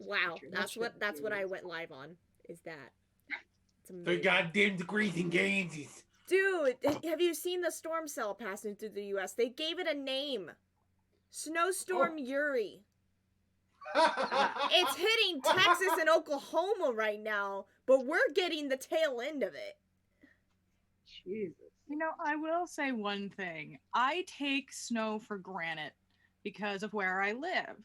Wow, that's what I went live on. Is that? It's amazing. The goddamn degrees in Kansas. Dude, have you seen the storm cell passing through the U.S.? They gave it a name. Snowstorm Yuri. It's hitting Texas and Oklahoma right now, but we're getting the tail end of it. Jesus. You know, I will say one thing. I take snow for granted because of where I live.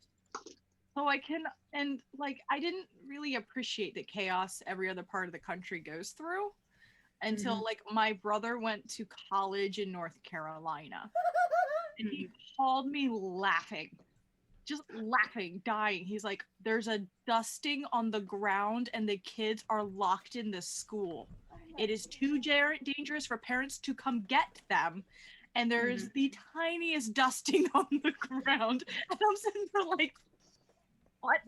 So I didn't really appreciate the chaos every other part of the country goes through until like my brother went to college in North Carolina. And he called me laughing. Just laughing, dying. He's like, there's a dusting on the ground and the kids are locked in the school. It is too dangerous for parents to come get them. And there's the tiniest dusting on the ground. And I'm sitting there like, what?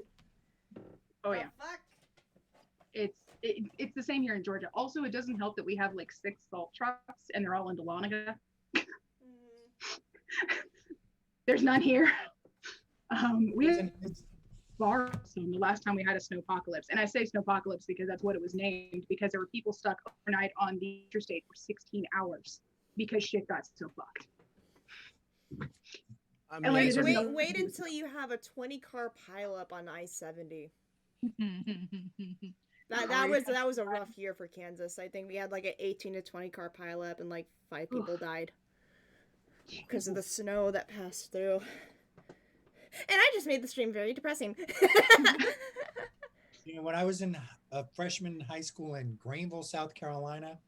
Oh, yeah. Fuck? It's the same here in Georgia. Also, it doesn't help that we have like 6 salt trucks and they're all in Dahlonega. There's none here. We had Barstow the last time we had a snowpocalypse, and I say snowpocalypse because that's what it was named, because there were people stuck overnight on the interstate for 16 hours because shit got so fucked. Wait until you have a 20-car pileup on I-70. That was a rough year for Kansas. I think we had like an 18 to 20 car pileup and like 5 people died because of the snow that passed through. And I just made the stream very depressing. You know, when I was a freshman in high school in Greenville, South Carolina,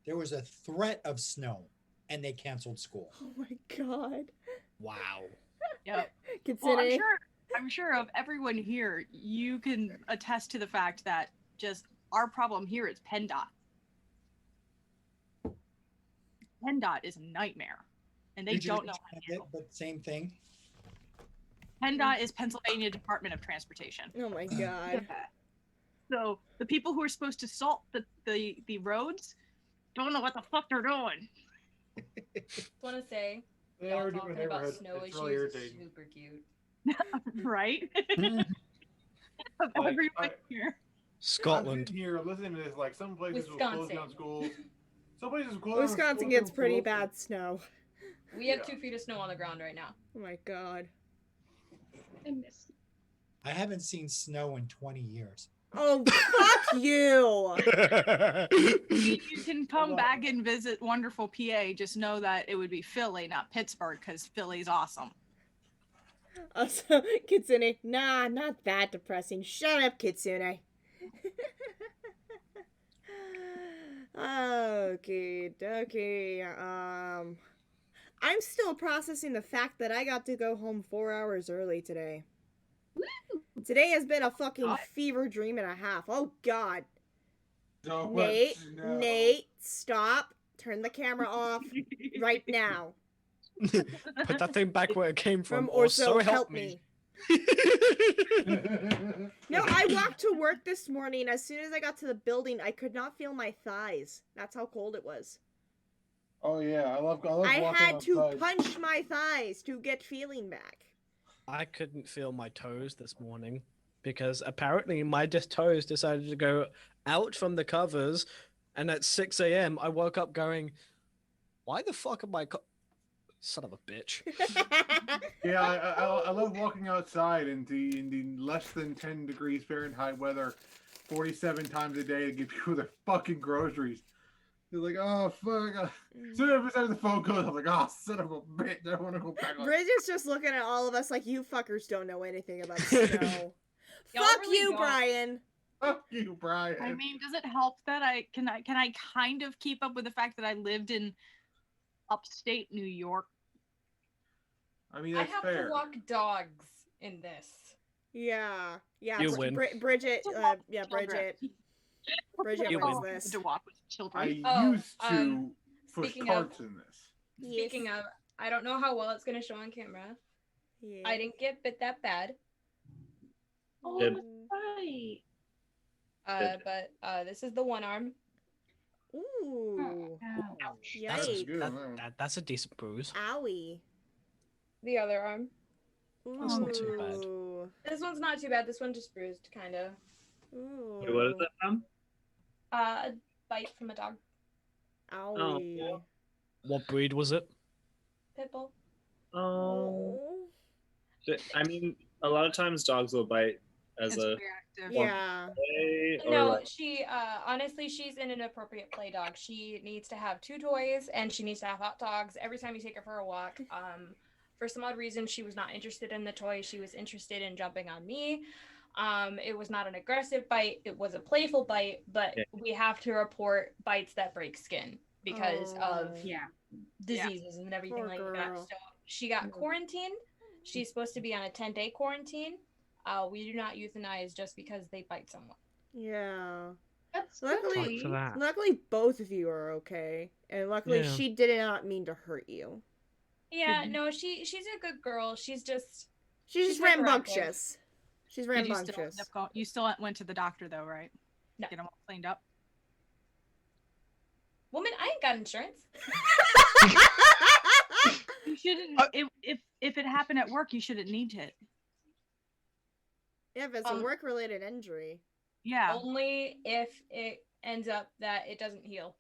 there was a threat of snow, and they canceled school. Oh my god! Wow. Yep. Well, I'm sure of everyone here, you can attest to the fact that just our problem here is PennDOT. PennDOT is a nightmare, and they don't know how to handle it. But same thing. PennDOT is Pennsylvania Department of Transportation. Oh my god. So the people who are supposed to salt the roads don't know what the fuck they're doing. Just want to say, They y'all already talking do a about neighborhood. snow It's issues really is irritating. super cute. Right? Of everyone here. Scotland. I'm here listening to this, like some places will close down schools. Some places will close down Wisconsin schools, gets pretty bad snow. We have 2 feet of snow on the ground right now. Oh my god. I haven't seen snow in 20 years. Oh, fuck you! You can come back and visit wonderful PA. Just know that it would be Philly, not Pittsburgh, because Philly's awesome. Also, Kitsune, nah, not that depressing. Shut up, Kitsune. Okay. I'm still processing the fact that I got to go home 4 hours early today. Today has been a fucking fever dream and a half. Oh god. Nate, stop. Turn the camera off right now. Put that thing back where it came from, or so help me. No, I walked to work this morning. As soon as I got to the building, I could not feel my thighs. That's how cold it was. Oh yeah, I love I had to outside. punch my thighs to get feeling back. I couldn't feel my toes this morning because apparently my toes decided to go out from the covers, and at 6 a.m. I woke up going, why the fuck am I son of a bitch. Yeah, I love walking outside in the less than 10 degrees Fahrenheit weather 47 times a day to give people their fucking groceries. They're like, oh, fuck. As soon as the phone goes, I'm like, oh, son of a bitch. I want to go back on. Bridget's just looking at all of us like, you fuckers don't know anything about snow. Fuck really you, don't. Brian. Fuck you, Brian. I mean, does it help that I kind of keep up with the fact that I lived in upstate New York? I mean, that's I have fair. to walk dogs in this. Yeah. You win. Bridget, Bridget You wins win. this. To walk with children. I used to push speaking carts in this. Speaking of, I don't know how well it's going to show on camera. Yeah. I didn't get bit that bad. Oh, Good. right. But this is the one arm. Ooh. That's, Yikes. that's a decent bruise. Owie. The other arm. Ooh. That's not too bad. This one's not too bad. This one just bruised, kind of. Ooh. Wait, what is that from? A bite from a dog. Owie. Oh. What breed was it? Pitbull. Oh. I mean, a lot of times dogs will bite as It's a reactive. Yeah. play, or No, like, she honestly, she's an inappropriate play dog. She needs to have 2 toys and she needs to have hot dogs every time you take her for a walk. For some odd reason, she was not interested in the toy. She was interested in jumping on me. It was not an aggressive bite. It was a playful bite, but Yeah. we have to report bites that break skin because of Yeah. diseases and everything Poor like girl. that. So she got quarantined. She's supposed to be on a 10-day quarantine. We do not euthanize just because they bite someone. Yeah. That's Luckily- good. For that. Luckily, both of you are okay, and luckily, Yeah. she did not mean to hurt you. Yeah, no, she's a good girl. She's just She's She's just hyperactive. rambunctious. She's Did you still, rambunctious. end up you still went to the doctor though, right? No. Get them all cleaned up. woman. I ain't got insurance. You shouldn't. If it happened at work, you shouldn't need it. Yeah, if it's a work-related injury. Yeah. Only if it ends up that it doesn't heal.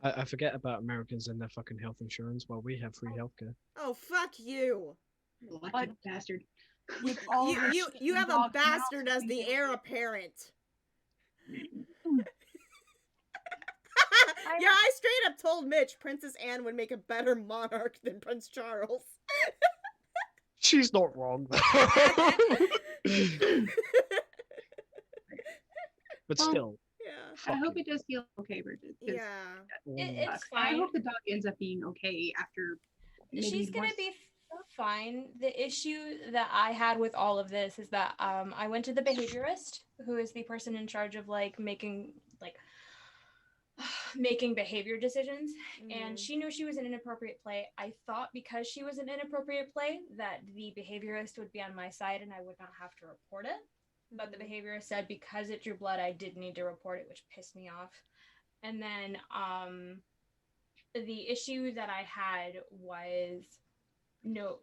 I forget about Americans and their fucking health insurance while we have free healthcare. Oh, fuck you. Lucky bastard. With all You, this you, shit you have a involved, you're not bastard as the supposed to heir apparent. I- Yeah, I straight up told Mitch Princess Anne would make a better monarch than Prince Charles. She's not wrong. But Well, still. Yeah. I hope it does heal okay, Bridget. 'cause Yeah. It's sucks. And I fine. hope the dog ends up being okay after. Maybe She's gonna once- be fine. The issue that I had with all of this is that I went to the behaviorist, who is the person in charge of making behavior decisions, and she knew she was an inappropriate play. I thought because she was an inappropriate play that the behaviorist would be on my side and I would not have to report it. But the behaviorist said because it drew blood, I did need to report it, which pissed me off. And then the issue that I had was, no,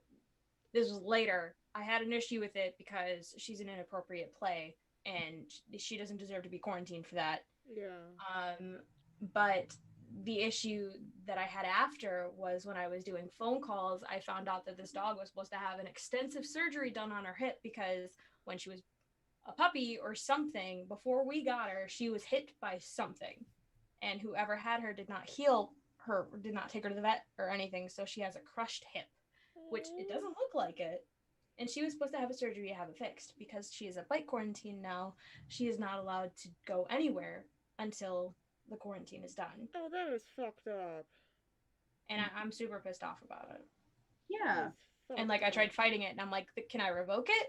this was later. I had an issue with it because she's an inappropriate play and she doesn't deserve to be quarantined for that. Yeah. But the issue that I had after was when I was doing phone calls, I found out that this dog was supposed to have an extensive surgery done on her hip because when she was a puppy or something, before we got her, she was hit by something. And whoever had her did not heal her, did not take her to the vet or anything. So she has a crushed hip, which it doesn't look like it. And she was supposed to have a surgery to have it fixed because she is a bite quarantine now. She is not allowed to go anywhere until the quarantine is done. Oh, that is fucked up. And I'm super pissed off about it. Yeah. And I tried fighting it and I'm like, can I revoke it?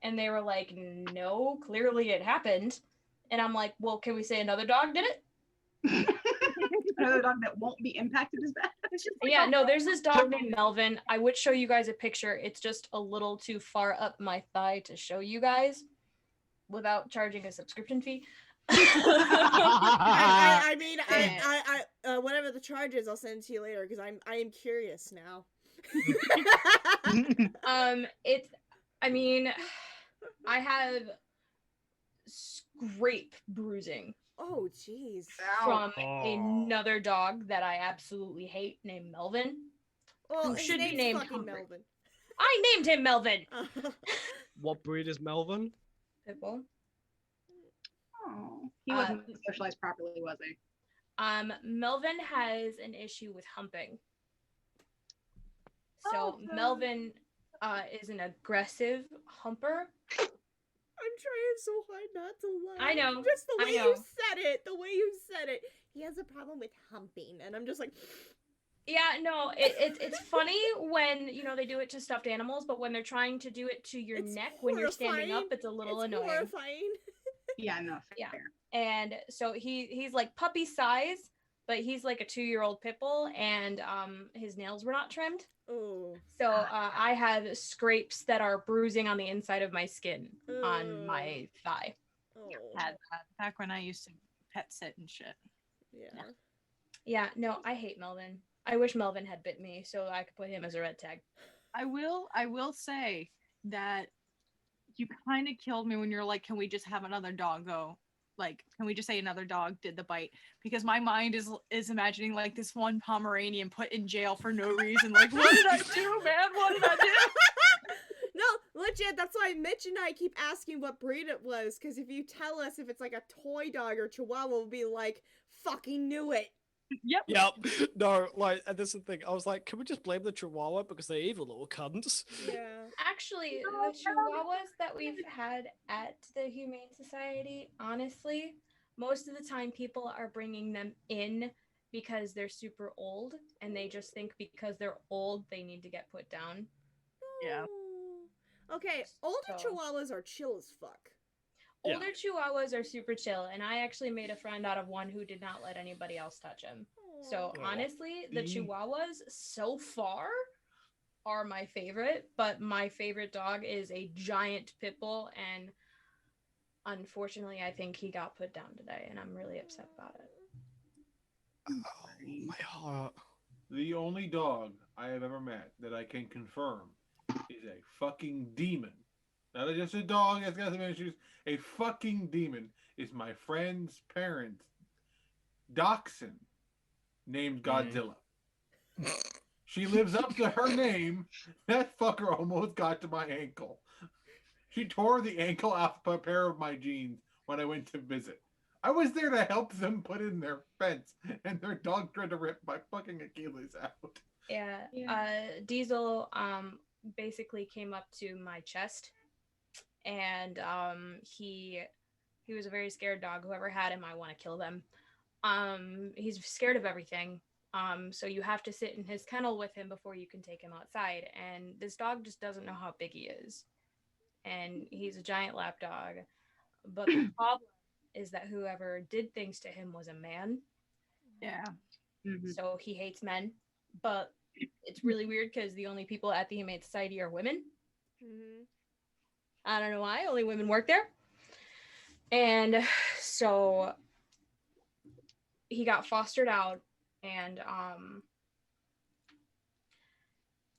And they were like, no, clearly it happened. And I'm like, well, can we say another dog did it? Another dog that won't be impacted as bad. Yeah, no, there's this dog named Melvin. I would show you guys a picture. It's just a little too far up my thigh to show you guys without charging a subscription fee. I mean, whatever the charge is, I'll send it to you later because I am curious now. I have scrape bruising Oh, jeez. from another dog that I absolutely hate named Melvin. Well, Who his should be name's named fucking Humphrey. Melvin. I named him Melvin. What breed is Melvin? Pitbull. Oh, he wasn't socialized properly, was he? Melvin has an issue with humping. So Oh, Melvin is an aggressive humper. I'm trying so hard not to laugh. I know, Just the I way know. you said it. The way you said it. He has a problem with humping, and I'm just like, Yeah, no, it's funny when they do it to stuffed animals, but when they're trying to do it to your It's neck when you're standing up, horrifying. it's a little it's annoying. horrifying. Yeah, no, Yeah. fair. And so he's like puppy size, but he's like a 2-year-old pit bull, and his nails were not trimmed. Oh. So I have scrapes that are bruising on the inside of my skin on my thigh. Oh. Had that back when I used to pet sit and shit. Yeah. Yeah, no, I hate Melvin. I wish Melvin had bit me so I could put him as a red tag. I will say that you kind of killed me when you're like, can we just have another dog go? Like, can we just say another dog did the bite? Because my mind is imagining like this one Pomeranian put in jail for no reason. Like, what did I do, man? What did I do? No, legit, that's why Mitch and I keep asking what breed it was, because if you tell us if it's like a toy dog or Chihuahua, we'll be like, fucking knew it. Yep. No, like, and this is the thing. I was like, can we just blame the Chihuahua because they're evil little cunts? Yeah. Actually, the Chihuahuas that we've had at the Humane Society, honestly, most of the time people are bringing them in because they're super old and they just think because they're old they need to get put down. Yeah. Okay, older So- Chihuahuas are chill as fuck. Yeah. Older Chihuahuas are super chill, and I actually made a friend out of one who did not let anybody else touch him. So Aw. honestly, the See? Chihuahuas so far are my favorite, but my favorite dog is a giant pit bull, and unfortunately, I think he got put down today, and I'm really upset about it. Oh, my heart. The only dog I have ever met that I can confirm is a fucking demon. Not just a dog that's got some issues. A fucking demon is my friend's parents' dachshund named Godzilla. She lives up to her name. That fucker almost got to my ankle. She tore the ankle off a pair of my jeans when I went to visit. I was there to help them put in their fence, and their dog tried to rip my fucking Achilles out. Yeah, Yeah. Diesel basically came up to my chest, and he was a very scared dog. Whoever had him, I want to kill them. He's scared of everything. So you have to sit in his kennel with him before you can take him outside. And this dog just doesn't know how big he is. And he's a giant lap dog. But the problem is that whoever did things to him was a man. Yeah. Mhm. So he hates men. But it's really weird because the only people at the Humane Society are women. Mm-hmm. I don't know why. Only women work there. And so he got fostered out, and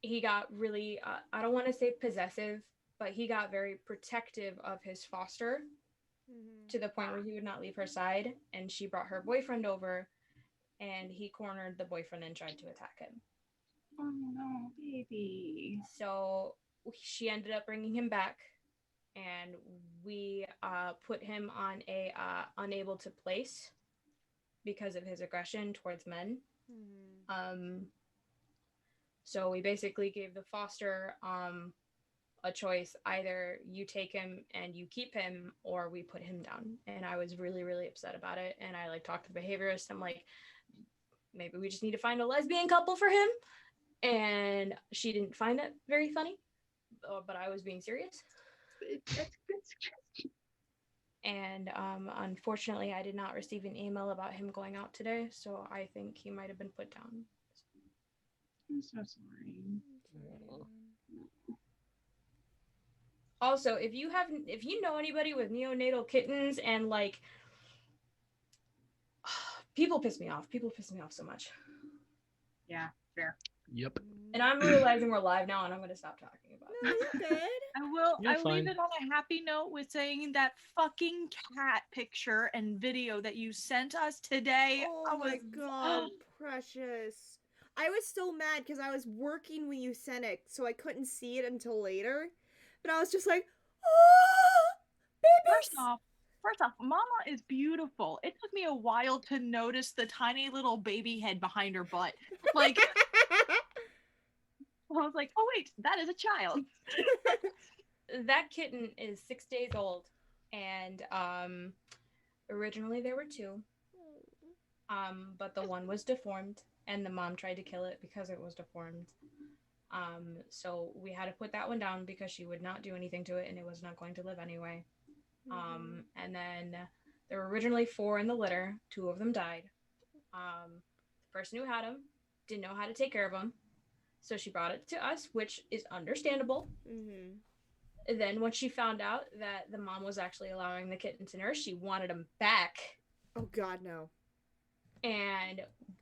he got really I don't want to say possessive, but he got very protective of his foster to the point where he would not leave her side. And she brought her boyfriend over, and he cornered the boyfriend and tried to attack him. Oh no, baby. So she ended up bringing him back, and we put him on a unable to place because of his aggression towards men. So we basically gave the foster a choice: either you take him and you keep him, or we put him down. And I was really, really upset about it. And I like talked to the behaviorist. I'm like, maybe we just need to find a lesbian couple for him. And she didn't find that very funny, but I was being serious. That's a good suggestion. And unfortunately, I did not receive an email about him going out today, so I think he might have been put down. I'm so sorry. Also, if you know anybody with neonatal kittens, and like, people piss me off. People piss me off so much. Yeah, fair. Yep. And I'm realizing we're live now, and I'm going to stop talking about No, it. you're good. You're I leave fine. it on a happy note with saying that fucking cat picture and video that you sent us today. Oh my god, precious. I was so mad because I was working when you sent it, so I couldn't see it until later. But I was just like, oh, babies. First off, Mama is beautiful. It took me a while to notice the tiny little baby head behind her butt. Like, I was like, oh wait, that is a child. That kitten is 6 days old, and originally there were two, but the one was deformed, and the mom tried to kill it because it was deformed. So we had to put that one down because she would not do anything to it, and it was not going to live anyway. And then there were originally 4 in the litter. 2 of them died. The person who had them didn't know how to take care of them, so she brought it to us, which is understandable. Then when she found out that the mom was actually allowing the kitten to nurse, she wanted him back. Oh god, no. And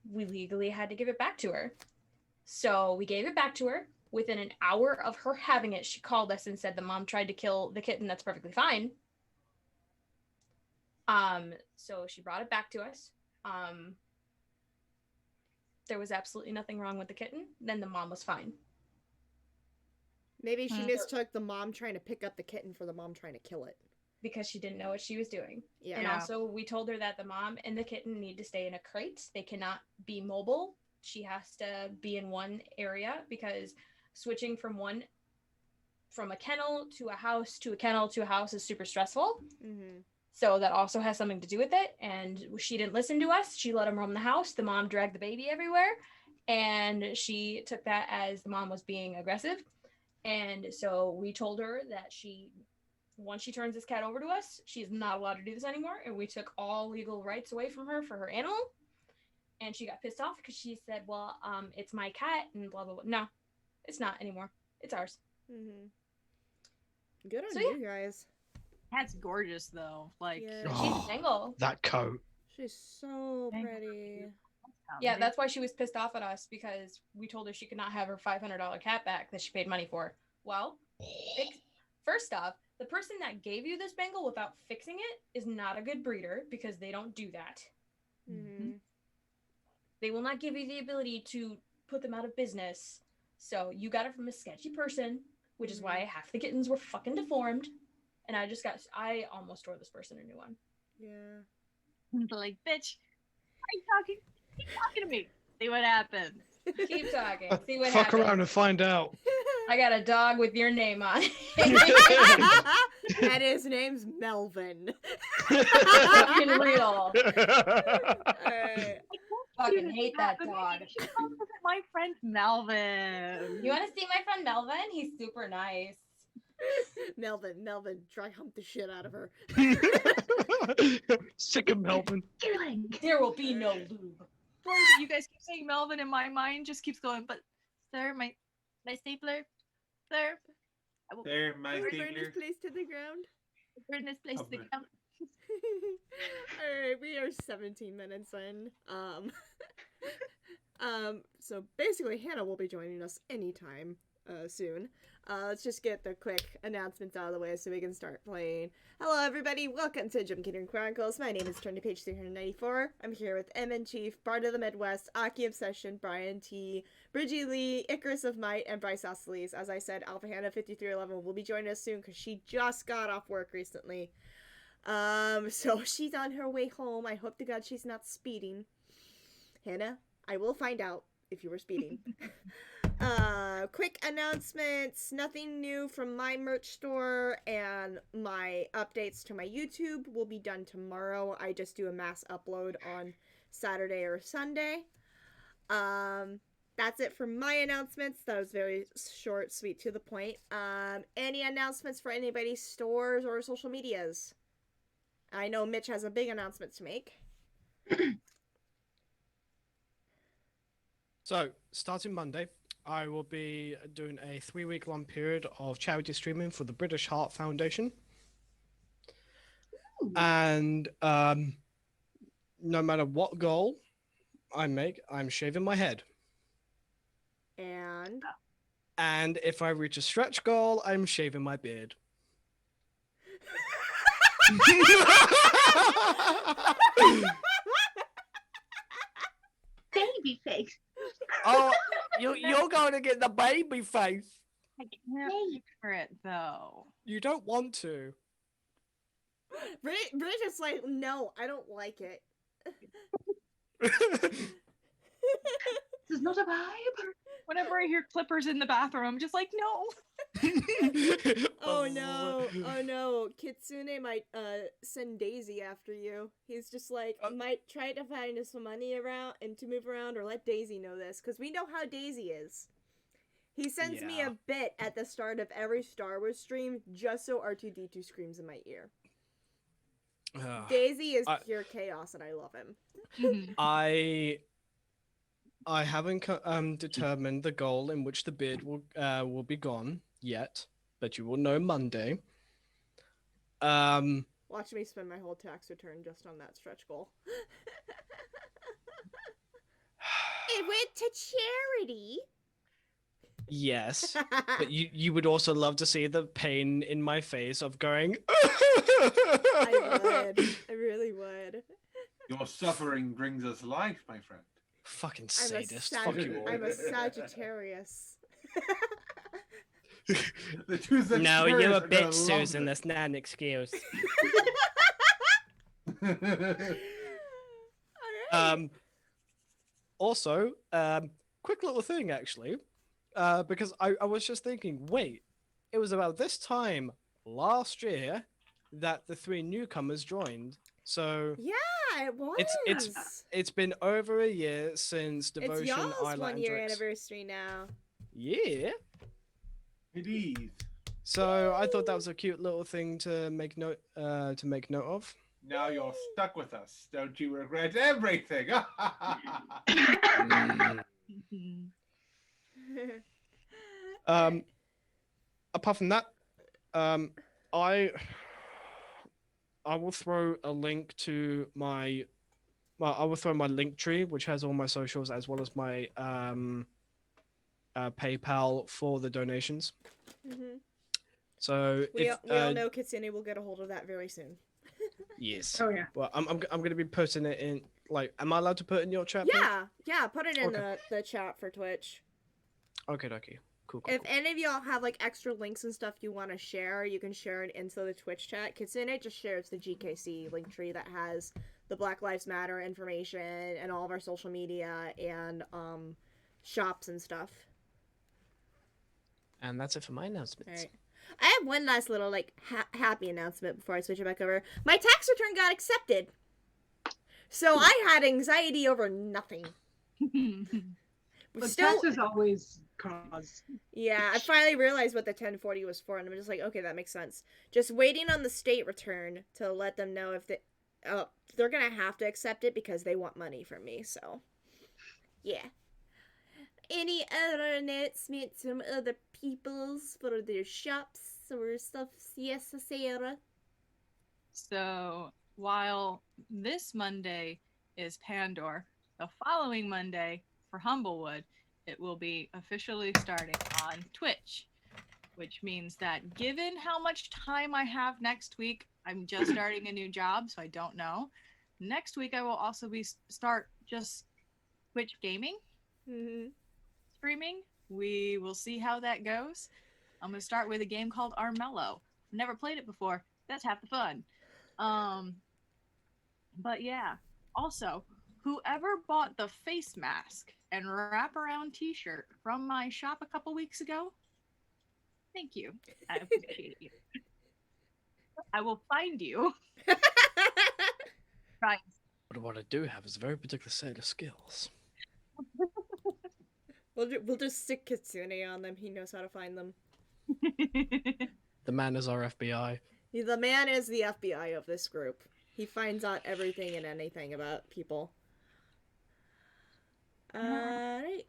we legally had to give it back to her. So we gave it back to her. Within an hour of her having it, she called us and said the mom tried to kill the kitten. That's perfectly fine. So she brought it back to us. There was absolutely nothing wrong with the kitten. Then the mom was fine. Maybe she mistook the mom trying to pick up the kitten for the mom trying to kill it. Because she didn't know what she was doing. Yeah. And also, we told her that the mom and the kitten need to stay in a crate. They cannot be mobile. She has to be in one area because switching from a kennel to a house to a kennel to a house is super stressful. Mm-hmm. So that also has something to do with it. And she didn't listen to us. She let him roam the house. The mom dragged the baby everywhere. And she took that as the mom was being aggressive. And so we told her that once she turns this cat over to us, she's not allowed to do this anymore. And we took all legal rights away from her for her animal. And she got pissed off because she said, well, it's my cat and blah, blah, blah. No, it's not anymore. It's ours. Mm-hmm. Good on So, you guys. Cat's gorgeous though. Like She's single. That coat. She's so pretty. Yeah, that's why she was pissed off at us, because we told her she could not have her $500 cat back that she paid money for. Well, first off, the person that gave you this Bengal without fixing it is not a good breeder, because they don't do that. Mm-hmm. They will not give you the ability to put them out of business. So you got it from a sketchy person, which is why half the kittens were fucking deformed. And I almost tore this person a new one. Yeah. Like, bitch, are you talking? Keep talking to me. See what happens. Keep talking. See what Fuck happens. around and find out. I got a dog with your name on it. And his name's Melvin. Fucking real. Alright. Fucking hate that dog. You should come visit my friend Melvin. You want to see my friend Melvin? He's super nice. Melvin, dry hump the shit out of her. Sick of Melvin. There will be no lube. You guys keep saying Melvin, and my mind just keeps going. But sir, my stapler, sir. There, my Burn stapler. this place to the ground. Burn this place to the Okay. ground. Alright, we are 17 minutes in. So basically Hannah will be joining us anytime soon. Let's just get the quick announcements out of the way so we can start playing. Hello everybody, welcome to Kingdom Chronicles. My name is Turn to Page 394. I'm here with M Chief, Bard of the Midwest, Aki Obsession, Brian T, Bridgie Lee, Icarus of Might, and Bryce Osceles. As I said, Alpha Hannah 5311 will be joining us soon because she just got off work recently. So she's on her way home. I hope to God she's not speeding. Hannah, I will find out if you were speeding. Quick announcements. Nothing new from my merch store, and my updates to my YouTube will be done tomorrow. I just do a mass upload on Saturday or Sunday. That's it for my announcements. That was very short, sweet, to the point. Any announcements for anybody's stores or social medias? I know Mitch has a big announcement to make. So, starting Monday, I will be doing a 3-week-long period of charity streaming for the British Heart Foundation. And no matter what goal I make, I'm shaving my head. And if I reach a stretch goal, I'm shaving my beard. Baby face. Oh, you're going to get the baby face. I can't picture it though. You don't want to. Bridget's like, no, I don't like it. This is not a vibe. Whenever I hear clippers in the bathroom, I'm just like, no. Oh no, Kitsune might send Daisy after you. He's just like, might try to find some money around and to move around, or let Daisy know this, because we know how Daisy is. He sends me a bit at the start of every Star Wars stream just so R2-D2 screams in my ear. Daisy is pure chaos and I love him. I haven't determined the goal in which the beard will be gone yet, but you will know Monday. Watch me spend my whole tax return just on that stretch goal. It went to charity. Yes, but you would also love to see the pain in my face of going. I would. I really would. Your suffering brings us life, my friend. Fucking I'm a, sadist. Fuck you all. I'm a Sagittarius. The two No, Sagittarius you're a are gonna bitch, love Susan. this. That's not an excuse. Alright. Also, quick little thing actually, because I was just thinking, wait, it was about this time last year that the 3 newcomers joined. So Yeah, it was. it's been over a year since It's Devotion, y'all's Isla, 1 and year Drax. anniversary now. Yeah. It is. So I thought that was a cute little thing to make note of. Now you're stuck with us. Don't you regret everything? Apart from that, I will throw a link to my. Well, I will throw my link tree, which has all my socials as well as my PayPal for the donations. Mhm. So We if all know Kitsune will get a hold of that very soon. yes, Oh yeah. well, I'm going to be putting it in. Like, am I allowed to put it in your chat? Page? Yeah, put it in Okay. the chat for Twitch. Okay. Cool. If any of y'all have like extra links and stuff you want to share, you can share it into the Twitch chat. Kitsune just shares the GKC link tree that has the Black Lives Matter information and all of our social media and shops and stuff. And that's it for my announcements. All right. I have one last little like happy announcement before I switch it back over. My tax return got accepted. So I had anxiety over nothing. But Still, taxes always cause. yeah, I finally realized what the 1040 was for, and I'm just like, okay, that makes sense. Just waiting on the state return to let them know if they're gonna have to accept it because they want money from me. So, yeah. Any other announcements from other peoples for their shops or stuff? Yes, Sarah. So while this Monday is Pandora, the following Monday for Humblewood, it will be officially starting on Twitch, which means that given how much time I have next week, I'm just starting a new job, so I don't know. Next week I will also start just Twitch gaming, streaming. We will see how that goes. I'm gonna start with a game called Armello. I've never played it before. That's half the fun. But yeah. Also, whoever bought the face mask and wraparound t-shirt from my shop a couple weeks ago, thank you. I appreciate you. I will find you. Right. But what I do have is a very particular set of skills. We'll just stick Kitsune on them. He knows how to find them. The man is our FBI. The man is the FBI of this group. He finds out everything and anything about people. Alright.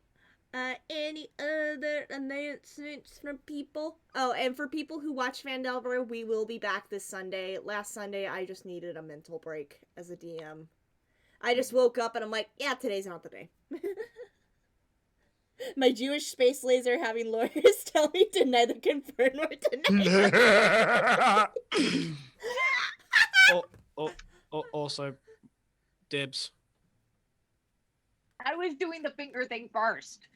Any other announcements from people? Oh, and for people who watch Fandelver, we will be back this Sunday. Last Sunday, I just needed a mental break as a DM. I just woke up and I'm like, yeah, today's not the day. My Jewish space laser having lawyers tell me to neither confirm nor deny. Also, dibs. I was doing the finger thing first.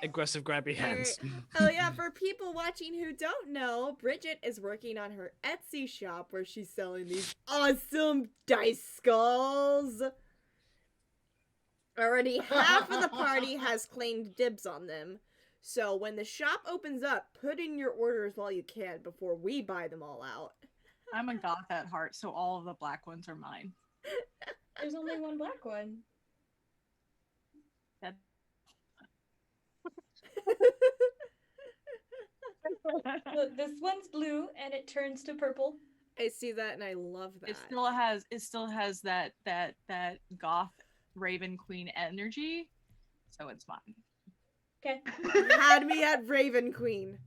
Aggressive grabby hands. Oh yeah, for people watching who don't know, Bridget is working on her Etsy shop where she's selling these awesome dice skulls. Already half of the party has claimed dibs on them. So when the shop opens up, put in your orders while you can before we buy them all out. I'm a goth at heart, so all of the black ones are mine. There's only one black one. Look, this one's blue and it turns to purple. I see that and I love that. It still has that goth Raven Queen energy, so it's mine. Okay. Had me at Raven Queen.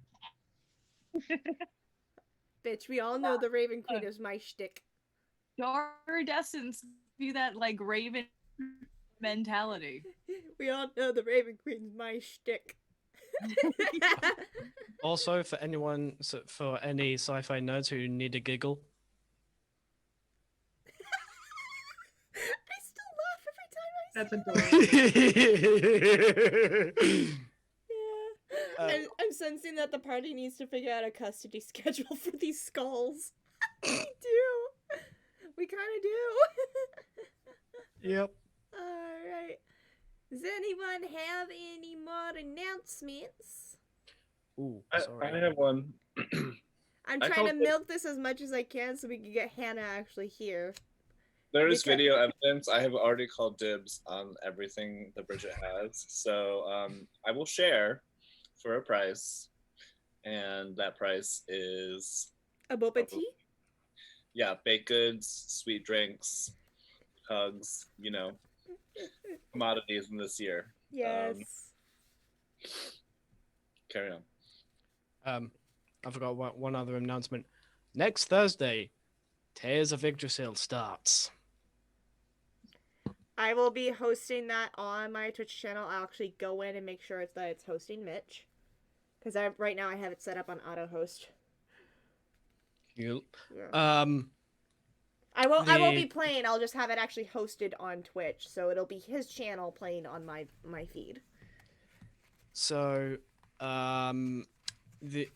Bitch, we all know the Raven Queen is my shtick. Iridescence be that like Raven mentality. We all know the Raven Queen's my shtick. Also, for anyone, for any sci-fi nerds who need a giggle, I still laugh every time I say That's adorable. Yeah. I'm sensing that the party needs to figure out a custody schedule for these skulls. We do. We kind of do. Yep. Alright. Does anyone have any more announcements? Ooh, I sorry. have one. I'm I trying to told- milk this as much as I can so we can get Hannah actually here. There is Because- video evidence. I have already called dibs on everything that Bridget has. So I will share for a price. And that price is, A boba tea? yeah, baked goods, sweet drinks, hugs, commodities in this year. Yes. Carry on. I forgot one other announcement. Next Thursday, Tears of Yggdrasil starts. I will be hosting that on my Twitch channel. I'll actually go in and make sure that it's hosting Mitch. Because right now I have it set up on auto host. You. Yeah. I won't be playing. I'll just have it actually hosted on Twitch, so it'll be his channel playing on my feed. So, the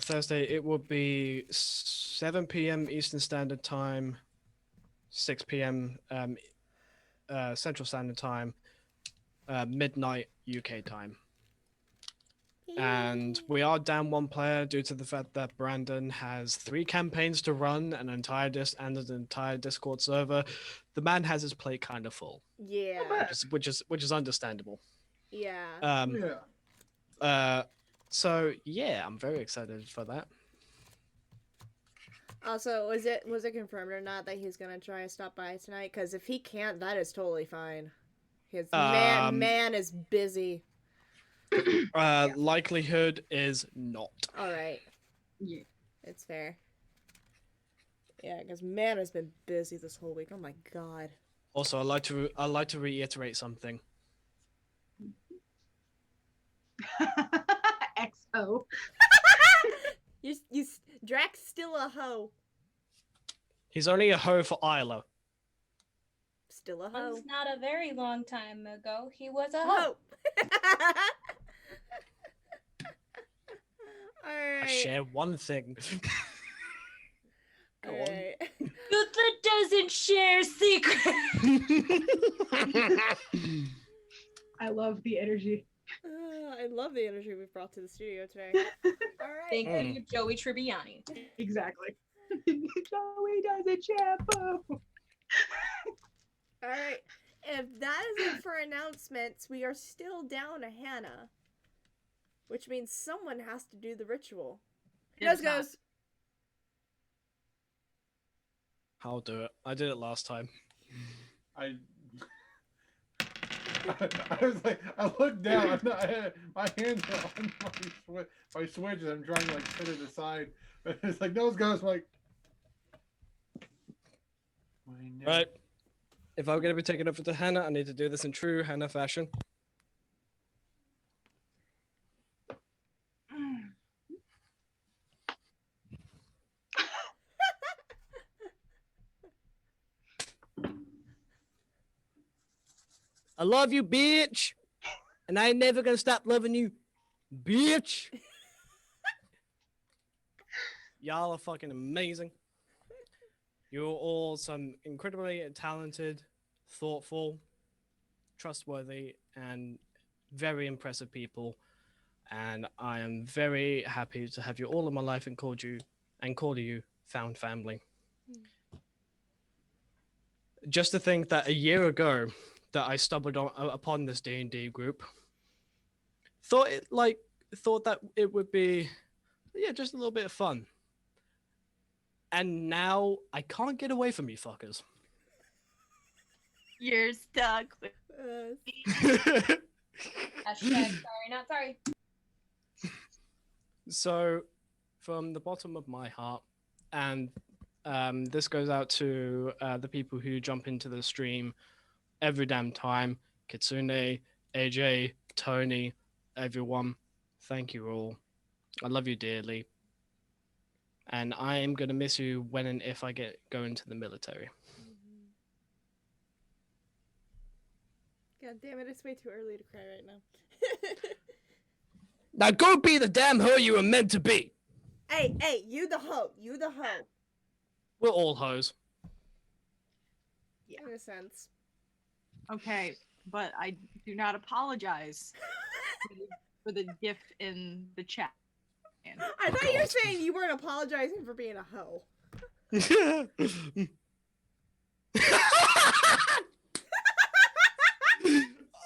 Thursday it will be 7 p.m. Eastern Standard Time, 6 p.m. Central Standard Time, midnight UK time. And we are down one player due to the fact that Brandon has 3 campaigns to run, an entire and an entire Discord server. The man has his plate kind of full. Yeah. Which is understandable. Yeah. So yeah, I'm very excited for that. Also, was it confirmed or not that he's gonna try to stop by tonight? Because if he can't, that is totally fine. His man is busy. Likelihood is not. All right. Yeah. It's fair. Yeah, because man has been busy this whole week. Oh my god. Also, I'd like to reiterate something. XO. you Drax still a hoe. He's only a hoe for Isla. Still a hoe. Once not a very long time ago, he was a hoe. Hoe. I Alright. share one thing. Go Alright. Luther doesn't share secrets. I love the energy. I love the energy we've brought to the studio today. Alright. Thank you, Joey Tribbiani. Exactly. Joey doesn't shampoo. Alright. If that is it for announcements, we are still down a Hannah. Which means someone has to do the ritual. Goes. I'll do it. I did it last time. I was like, I looked down. My hands are on my switch, and I'm trying to like set it aside. But it's like nose goes. I'm like, Right. If I'm gonna be taking over to Hannah, I need to do this in true Hannah fashion. I love you, bitch, and I ain't never gonna stop loving you, bitch. Y'all are fucking amazing. You're all some incredibly talented, thoughtful, trustworthy, and very impressive people. And I am very happy to have you all in my life and call you found family. Just to think that a year ago that I stumbled upon this D&D group, thought that it would be, just a little bit of fun. And now I can't get away from you fuckers. You're stuck with Hashtag sorry, not sorry. So, from the bottom of my heart, and this goes out to the people who jump into the stream every damn time, Kitsune, AJ, Tony, everyone, Thank you all. I love you dearly. And I am going to miss you when and if I go into the military. God damn it, it's way too early to cry right now. Now go be the damn hoe you were meant to be. Hey, you the hoe. You the hoe. We're all hoes. In a sense. Okay, but I do not apologize for the GIF in the chat. I thought you were saying you weren't apologizing for being a hoe.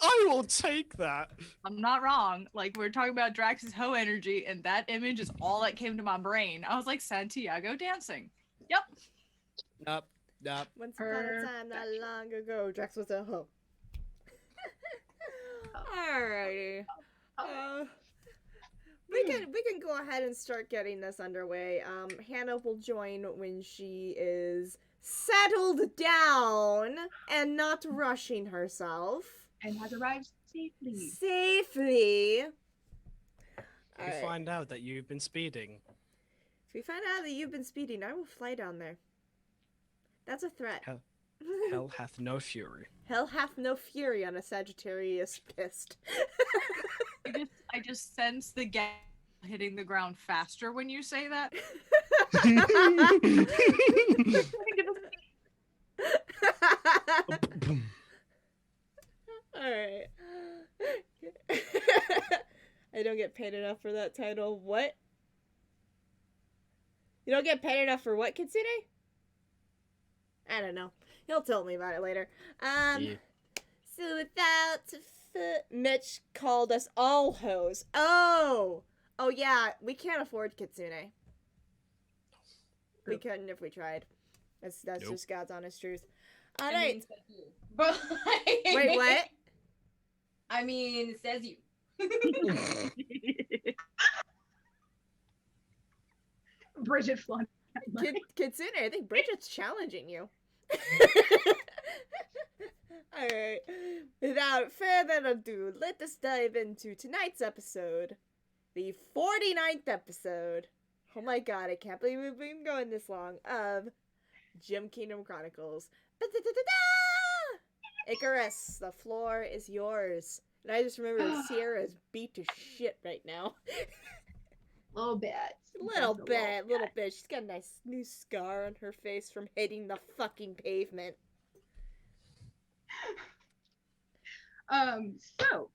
I will take that. I'm not wrong. Like, we're talking about Drax's hoe energy, and that image is all that came to my brain. I was like, Santiago dancing. Yep. Nope. Once upon a time, not long ago, Drax was a hoe. Alrighty. We can go ahead and start getting this underway. Hannah will join when she is settled down and not rushing herself. And has arrived safely. Safely. If we find out that you've been speeding. If we find out that you've been speeding, I will fly down there. That's a threat. Hell hath no fury. Hell hath no fury on a Sagittarius pissed. I just sense the gas hitting the ground faster when you say that. Alright. I don't get paid enough for that title. What? You don't get paid enough for what, Kitsune? I don't know. He'll tell me about it later. Yeah. So without Mitch called us all hoes. Oh yeah, we can't afford Kitsune. We couldn't if we tried. That's Nope. just God's honest truth. I Alright. mean, says you. But Wait, what? I mean, it says you. Bridget flaunted. Kitsune, I think Bridget's challenging you. Alright. Without further ado, let us dive into tonight's episode. The 49th episode. Oh my god, I can't believe we've been going this long. Of Kingdom Chronicles. Icarus, the floor is yours. And I just remember Sierra is beat to shit right now. Little bit. Little bit. She's got a nice new scar on her face from hitting the fucking pavement. So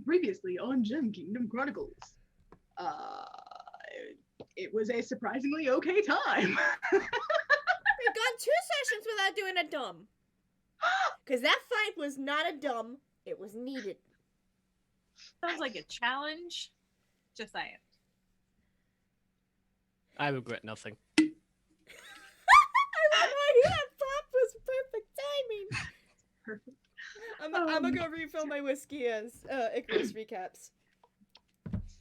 previously on Kingdom Chronicles, it was a surprisingly okay time. We've gone 2 sessions without doing a dumb. Because that fight was not a dumb. It was needed. Sounds like a challenge. Just saying. I regret nothing. I wonder why that pop was perfect timing. Perfect. I'm gonna go refill my whiskey as Icarus recaps.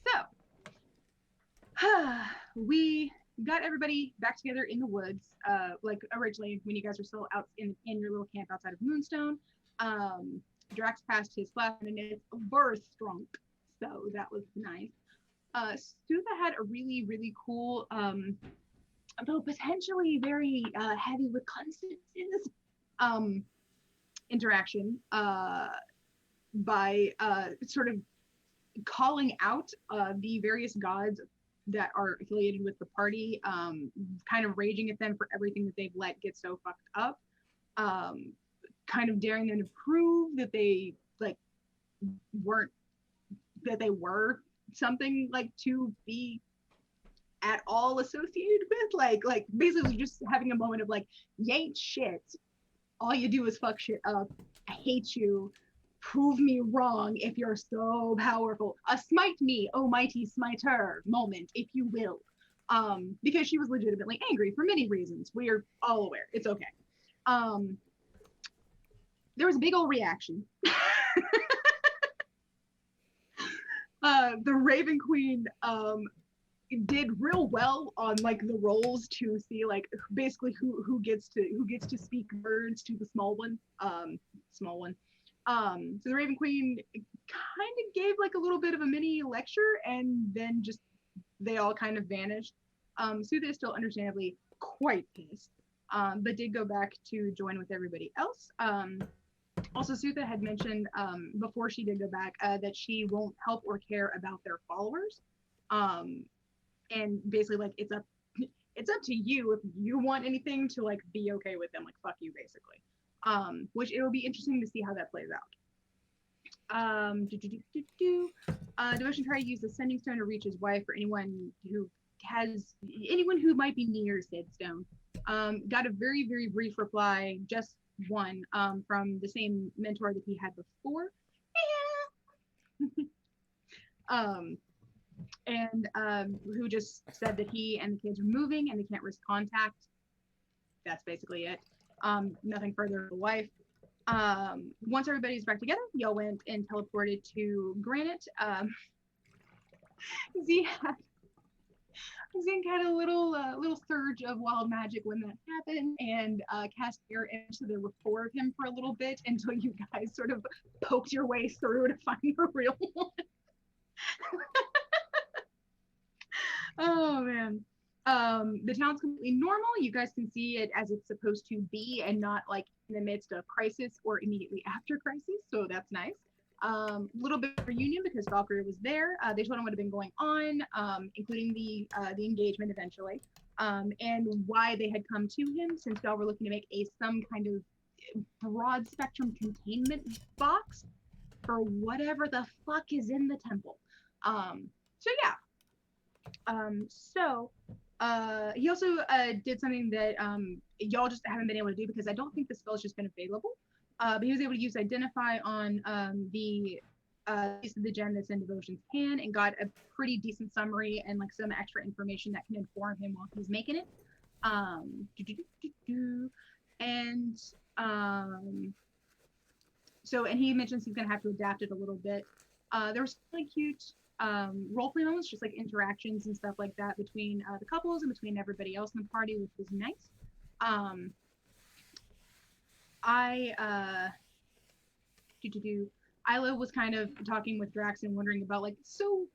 So, we got everybody back together in the woods, like originally when you guys were still out in your little camp outside of Moonstone. Drax passed his class and it's birth drunk, so that was nice. Sutha had a really, really cool, though potentially very heavy with consequences, interaction by sort of calling out the various gods that are affiliated with the party, kind of raging at them for everything that they've let get so fucked up, kind of daring them to prove that they were something to be at all associated with, like basically just having a moment of you ain't shit, all you do is fuck shit up, I hate you, prove me wrong if you're so powerful, a smite me, oh mighty smiter moment, if you will, because she was legitimately angry for many reasons. We are all aware. It's okay. There was a big old reaction. The Raven Queen did real well on the rolls to see basically who gets to speak words to the small one. So the Raven Queen kind of gave like a little bit of a mini lecture, and then just they all kind of vanished. Sutha is still understandably quite pissed, but did go back to join with everybody else. Also, Sutha had mentioned before she did go back that she won't help or care about their followers, and basically like it's up to you if you want anything to like be okay with them, like fuck you basically. Which it will be interesting to see how that plays out. Devotion tried to use the sending stone to reach his wife or anyone who might be near said stone. Got a very, very brief reply, just one, from the same mentor that he had before. Who just said that he and the kids are moving and they can't risk contact. That's basically it. Nothing further of the wife. Once everybody's back together, y'all went and teleported to Granite. Zink had a little surge of wild magic when that happened, and cast air into the rapport of him for a little bit until you guys sort of poked your way through to find the real one. Oh man. The town's completely normal. You guys can see it as it's supposed to be and not like in the midst of crisis or immediately after crisis. So that's nice. Little bit of reunion because Valkyrie was there. They told him what had been going on, including the engagement eventually, and why they had come to him since y'all were looking to make some kind of broad spectrum containment box for whatever the fuck is in the temple. So yeah. He also did something that y'all just haven't been able to do because I don't think the spell's just been available. But he was able to use Identify on the piece of the gem that's in Devotion's hand and got a pretty decent summary and like some extra information that can inform him while he's making it. And he mentions he's gonna have to adapt it a little bit. There was really cute role-play moments, just like interactions and stuff like that between the couples and between everybody else in the party, which was nice. Isla was kind of talking with Drax and wondering about like, so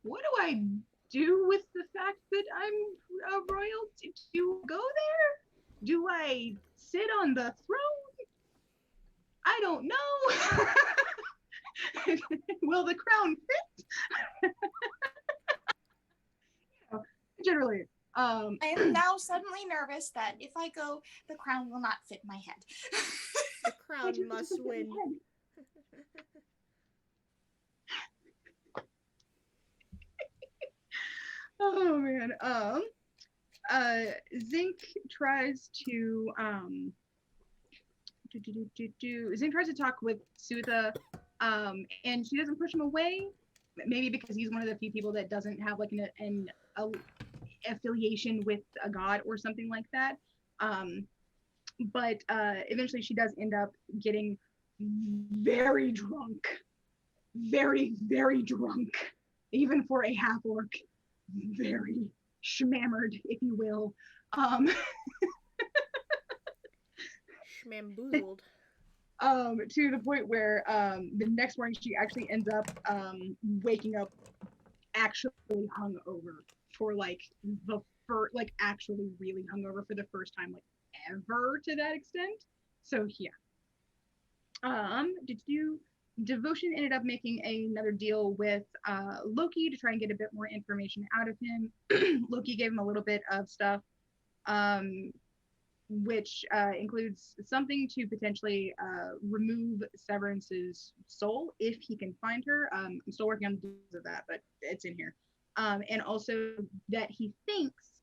what do I do with the fact that I'm a royalty? Do you go there? Do I sit on the throne? I don't know. Will the crown fit? Generally. I am now suddenly nervous that if I go, the crown will not fit my head. The crown must win. Oh man. Zink tries to Zink tries to talk with Sutha, and she doesn't push him away. Maybe because he's one of the few people that doesn't have like an affiliation with a god or something like that. But eventually she does end up getting very drunk. Very, very drunk. Even for a half-orc. Very schmammered, if you will. Schmamboozled. To the point where the next morning she actually ends up waking up actually hungover for like actually really hungover for the first time like ever to that extent. So yeah. Devotion ended up making another deal with Loki to try and get a bit more information out of him. Loki gave him a little bit of stuff, which includes something to potentially remove Severance's soul if he can find her. I'm still working on the details of that, but it's in here. And also that he thinks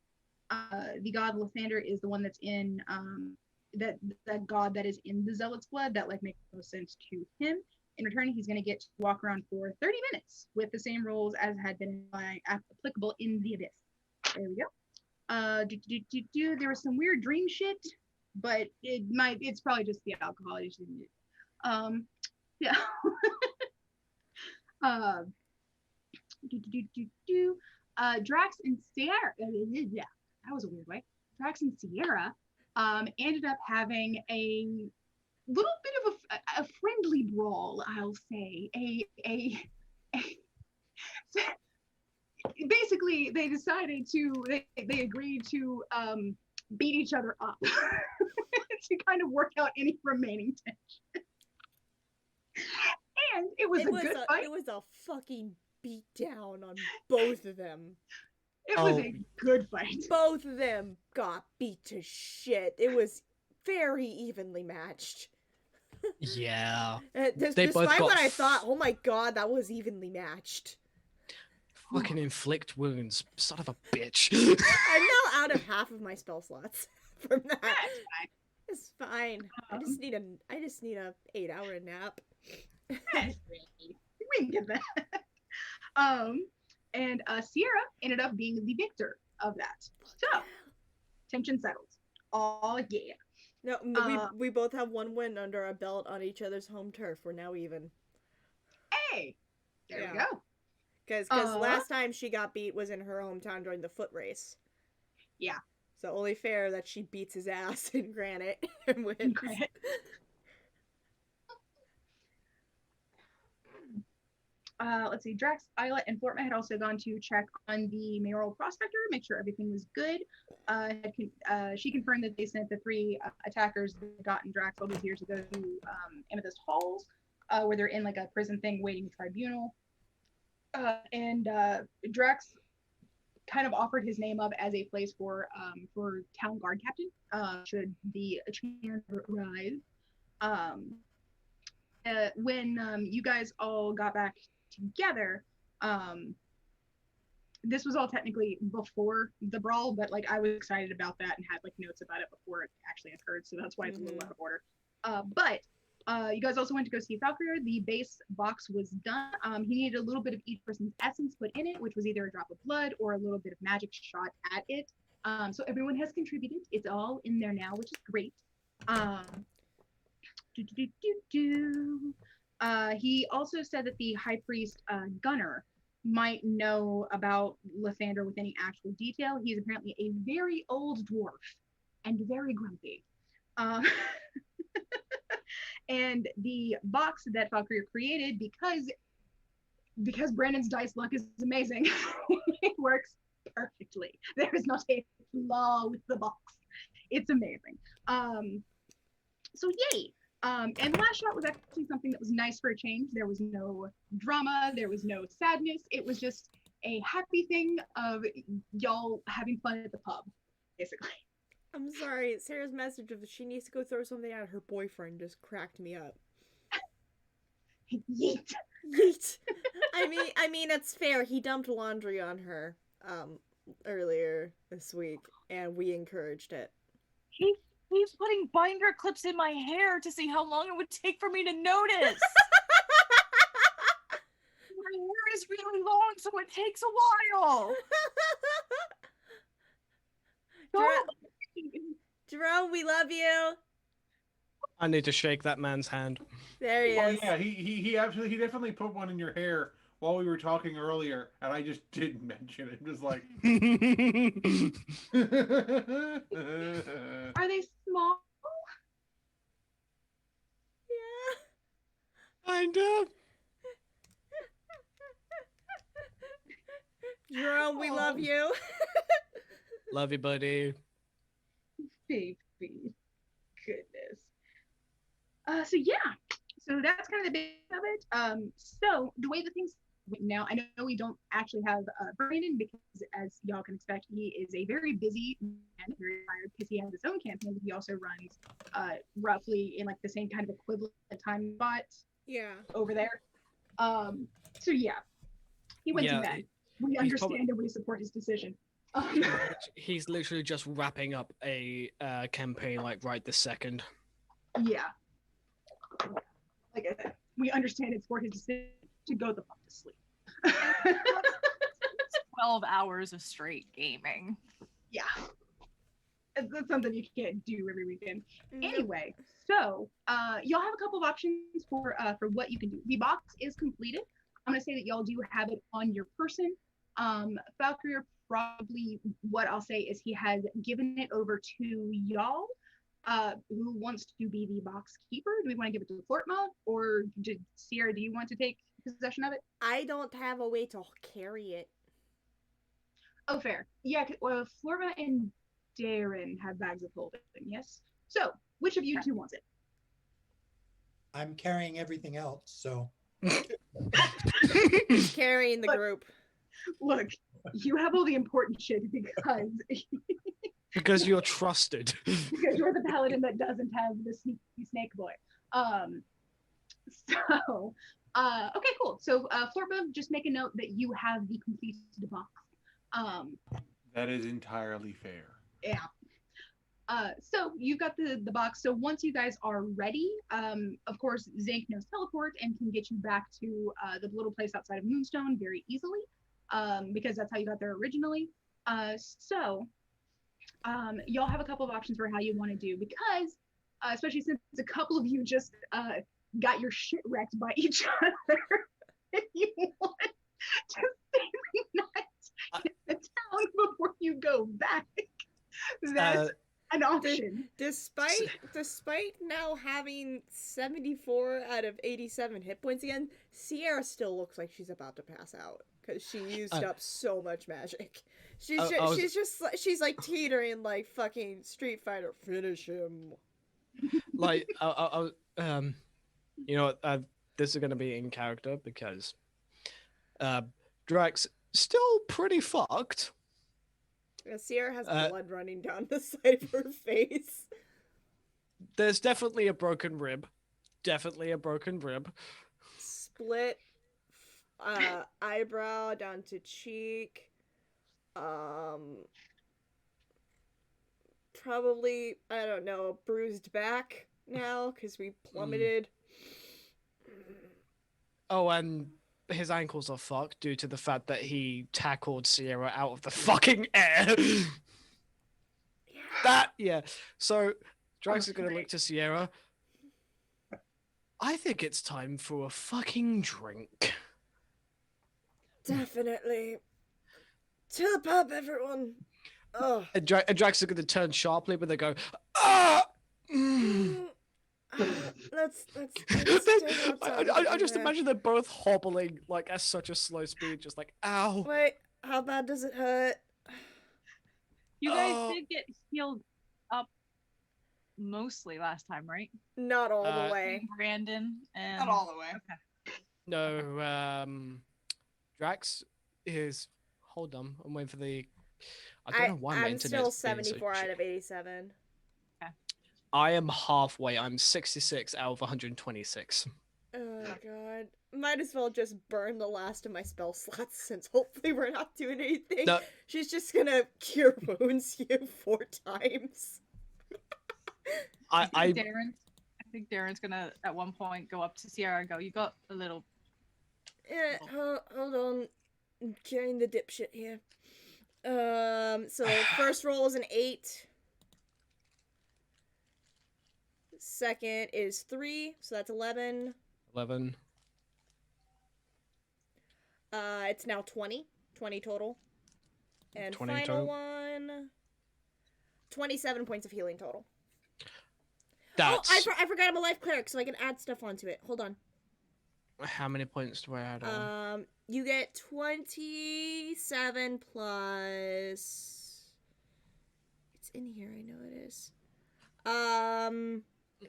the god Lathander is the one that's in that god that is in the Zealot's blood. That like makes no sense to him. In return, he's going to get to walk around for 30 minutes with the same rules as had been applicable in the Abyss. There we go. There was some weird dream shit, but it's probably just the alcohol. Yeah. Drax and Sierra. Yeah, that was a weird way. Drax and Sierra ended up having a little bit of a a friendly brawl, I'll say. Basically, they decided they agreed to beat each other up to kind of work out any remaining tension. And it was a good fight. It was a fucking beat down on both of them. It was a good fight. Both of them got beat to shit. It was very evenly matched. Yeah. Despite what I thought, oh my god, that was evenly matched. Fucking inflict wounds, son of a bitch. I'm now out of half of my spell slots from that. It's fine. I just need a 8-hour nap. We can get that. And Sierra ended up being the victor of that. So tension settled. Oh yeah. No, we both have one win under our belt on each other's home turf. We're now even. Hey, there we go. Because last time she got beat was in her hometown during the foot race. Yeah. So only fair that she beats his ass in Granite and wins. Granite. Let's see, Drax, Isla, and Flortma had also gone to check on the mayoral prospector, make sure everything was good. She confirmed that they sent the 3 attackers that got in Drax all those years ago to Amethyst Halls, where they're in like a prison thing waiting tribunal. And Drax kind of offered his name up as a place for town guard captain, should the chance arrive. When you guys all got back together, this was all technically before the brawl, but like I was excited about that and had like notes about it before it actually occurred, so that's why it's a little out of order. But you guys also went to go see Falconer. The base box was done. He needed a little bit of each person's essence put in it, which was either a drop of blood or a little bit of magic shot at it. So everyone has contributed. It's all in there now, which is great. He also said that the high priest Gunnar might know about Lathander with any actual detail. He's apparently a very old dwarf and very grumpy. And the box that Falkreer created, because Brandon's dice luck is amazing, it works perfectly. There is not a flaw with the box. It's amazing. So yay. And Last Shot was actually something that was nice for a change. There was no drama, there was no sadness. It was just a happy thing of y'all having fun at the pub, basically. I'm sorry, Sarah's message of she needs to go throw something at her boyfriend just cracked me up. Yeet. Yeet. I mean it's fair. He dumped laundry on her earlier this week and we encouraged it. He's putting binder clips in my hair to see how long it would take for me to notice. My hair is really long, so it takes a while. Jerome, we love you. I need to shake that man's hand. There he is. Yeah, he definitely put one in your hair while we were talking earlier, and I just didn't mention it. Just like, Are they small? Yeah. Kind of. Jerome, we love you. Love you, buddy. Baby. Goodness. So yeah. So that's kind of the base of it. So the way the things now, I know we don't actually have Brandon because, as y'all can expect, he is a very busy man, very tired because he has his own campaign. But he also runs roughly in like the same kind of equivalent time spot. Yeah. Over there. So yeah, he went to bed. We understand and we support his decision. He's literally just wrapping up a campaign like right this second. Yeah. Like I said, we understand and support his decision to go the fuck to sleep. 12 hours of straight gaming. Yeah. That's something you can't do every weekend. Mm-hmm. Anyway, so y'all have a couple of options for what you can do. The box is completed. I'm gonna say that y'all do have it on your person. Falkreer, probably what I'll say is he has given it over to y'all. Who wants to be the box keeper? Do we want to give it to Flortma, or Sierra? Do you want to take possession of it? I don't have a way to carry it. Oh, fair. Yeah. Well, Florma and Darren have bags of holding. Yes. So, which of you two wants it? I'm carrying everything else, so Carrying the Look. group. Look, you have all the important shit Because you're trusted. because you're the paladin that doesn't have the sneaky snake boy. Okay, cool. So, Florba, just make a note that you have the completed box. That is entirely fair. Yeah. So you've got the box. So once you guys are ready, of course, Zank knows teleport and can get you back to the little place outside of Moonstone very easily, because that's how you got there originally. Y'all have a couple of options for how you want to do, because especially since a couple of you just got your shit wrecked by each other, if you want to stay the night in the town before you go back, that's an option. Despite now having 74 out of 87 hit points again, Sierra still looks like she's about to pass out because she used up so much magic. She's like teetering like fucking Street Fighter. Finish him. Like you know what? This is gonna be in character because Drax still pretty fucked. Yeah, Sierra has blood running down the side of her face. There's definitely a broken rib. Definitely a broken rib. Split eyebrow down to cheek. Probably, I don't know, bruised back now because we plummeted. Oh, and his ankles are fucked due to the fact that he tackled Sierra out of the fucking air. So Drax is gonna look to Sierra. I think it's time for a fucking drink. Definitely. To the pub, everyone. Oh. And Drax is gonna turn sharply, but they go, ah! Let's I just imagine they're both hobbling like at such a slow speed, just like, ow. Wait, how bad does it hurt? You guys did get healed up mostly last time, right? Not all the way. Brandon and Not all the way. Okay. No, Drax is. Hold on, I'm waiting for the. I don't know why my I'm internet's still being so 74 out shit. of 87. I am halfway. I'm 66 out of 126. Oh god. Might as well just burn the last of my spell slots since hopefully we're not doing anything. No. She's just gonna cure wounds you 4 times. I think Darren's gonna at one point go up to Sierra and go, "You got a little." Yeah, hold on. I'm carrying the dipshit here. So first roll is an 8. Second is 3, so that's 11. 11. It's now 20. 20 total. And 20 final total? one, 27 points of healing total. That's Oh, I forgot I'm a life cleric, so I can add stuff onto it. Hold on. how many points do I add on? You get 27 plus. It's in here. I know it is.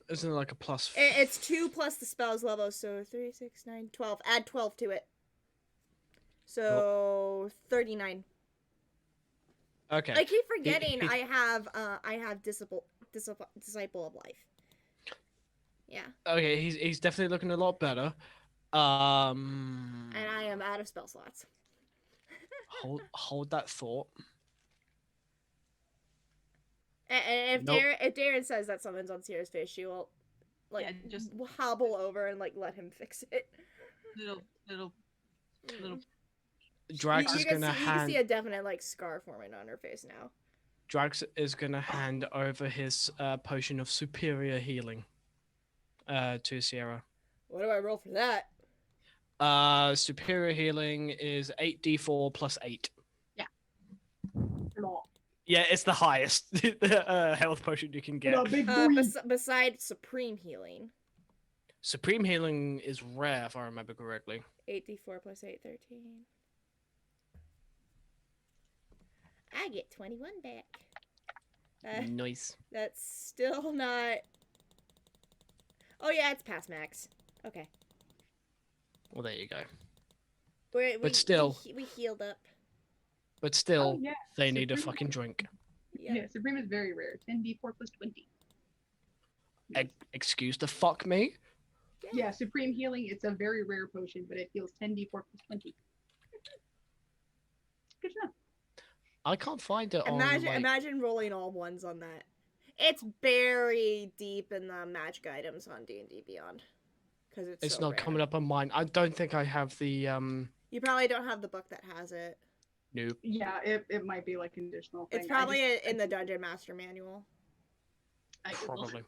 Isn't it like a plus? It's 2 plus the spell's level, so 3, 6, 9, 12. Add 12 to it. So 39. Okay. I keep forgetting I have disciple of life. Yeah. Okay, he's definitely looking a lot better. And I am out of spell slots. hold that thought. And Nope. if Darren says that someone's on Sierra's face, she will just hobble over and let him fix it. Little. Drax is gonna You can see a definite scar forming on her face now. Drax is gonna hand over his potion of superior healing to Sierra. What do I roll for that? Superior healing is 8d4 plus 8. Law. Yeah, it's the highest health potion you can get. Big boy. Besides Supreme Healing. Supreme Healing is rare, if I remember correctly. 8d4 plus 8, 13. I get 21 back. Nice. That's still not... Oh yeah, it's past max. Okay. Well, there you go. But still- we healed up. But still, Oh, yeah. they need a Supreme- fucking drink. Yeah, Supreme is very rare. 10d4 plus 20. Excuse the fuck me? Yeah, Supreme Healing, it's a very rare potion, but it heals 10d4 plus 20. Good to know. I can't find it Imagine, on, like... imagine rolling all ones on that. It's buried deep in the magic items on D&D Beyond. Because it's It's so not rare. coming up on mine. I don't think I have the, You probably don't have the book that has it. Nope. Yeah, it might be like an additional thing. It's probably in the Dungeon Master Manual. Probably.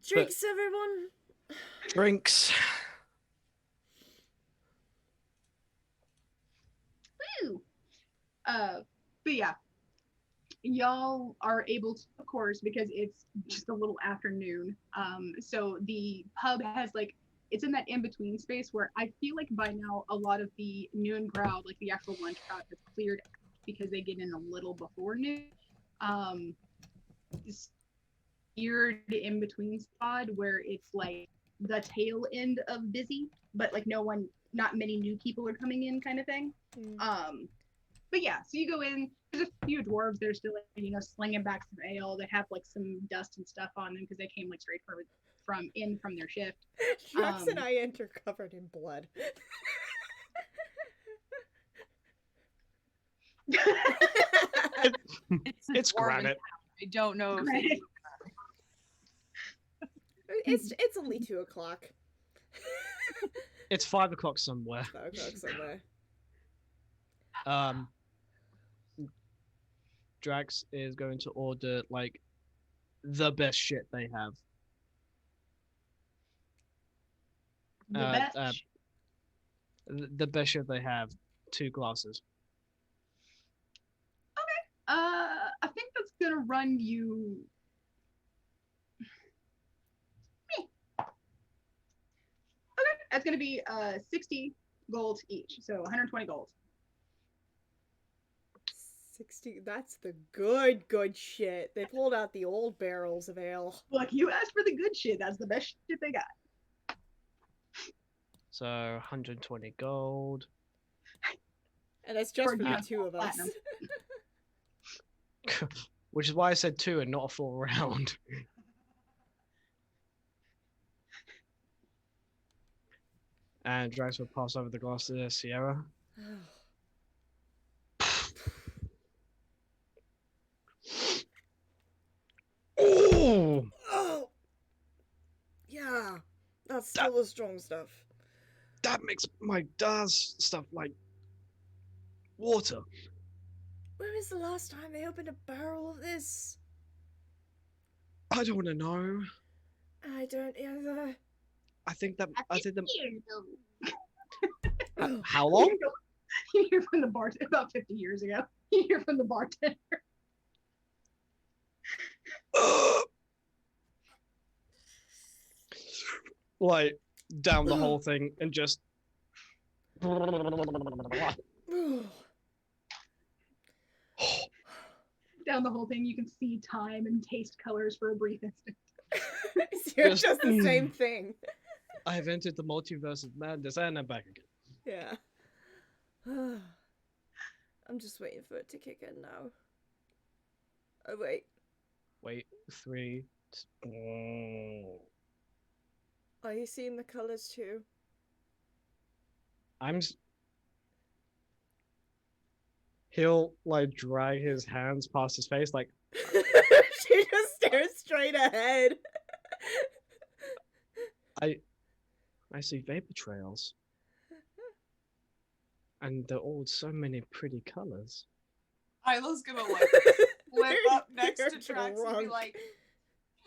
Drinks, everyone! Drinks. Woo! But yeah, y'all are able to, of course, because it's just a little afternoon. So the pub has like, it's in that in-between space where I feel like by now a lot of the noon crowd, like the actual lunch crowd, has cleared out because they get in a little before noon. This weird in-between spot where it's like the tail end of busy, but like not many new people are coming in, kind of thing. But yeah, so you go in. There's a few dwarves that are still, slinging back some ale. They have like some dust and stuff on them because they came like straight from their shift. Drax and I enter covered in blood. It's Granite. I don't know if Granite. It's only 2 o'clock. It's 5 o'clock somewhere. 5 o'clock somewhere. Drax is going to order, like, the best shit they have. The best. The best shit they have. 2 glasses. I think that's gonna run you. Okay, that's gonna be 60 gold each, so 120 gold. 60, that's the good shit. They pulled out the old barrels of ale. Look, you asked for the good shit. That's the best shit they got. So 120 gold. And it's just for For the the 2 of us. platinum. Which is why I said 2 and not a full round. And Drax will pass over the glass to Sierra. Oh! Oh! Yeah, that's still the strong stuff. That makes my Daz stuff like water. When was the last time they opened a barrel of this? I don't want to know. I don't either. I think that. Years ago. How long? You hear from the bartender about 50 years ago. You hear from the bartender. Like down the whole thing and just. Down the whole thing, you can see time and taste colors for a brief instant. It's just the same thing. I have entered the multiverse of madness and I'm back again. Yeah. I'm just waiting for it to kick in now. Oh, wait. Wait, 3. Are you seeing the colors too? He'll like drag his hands past his face, like. She just stares straight ahead. I see vapor trails. And they're all so many pretty colors. Isla's gonna like flip up next They're to Drax and be drunk. like,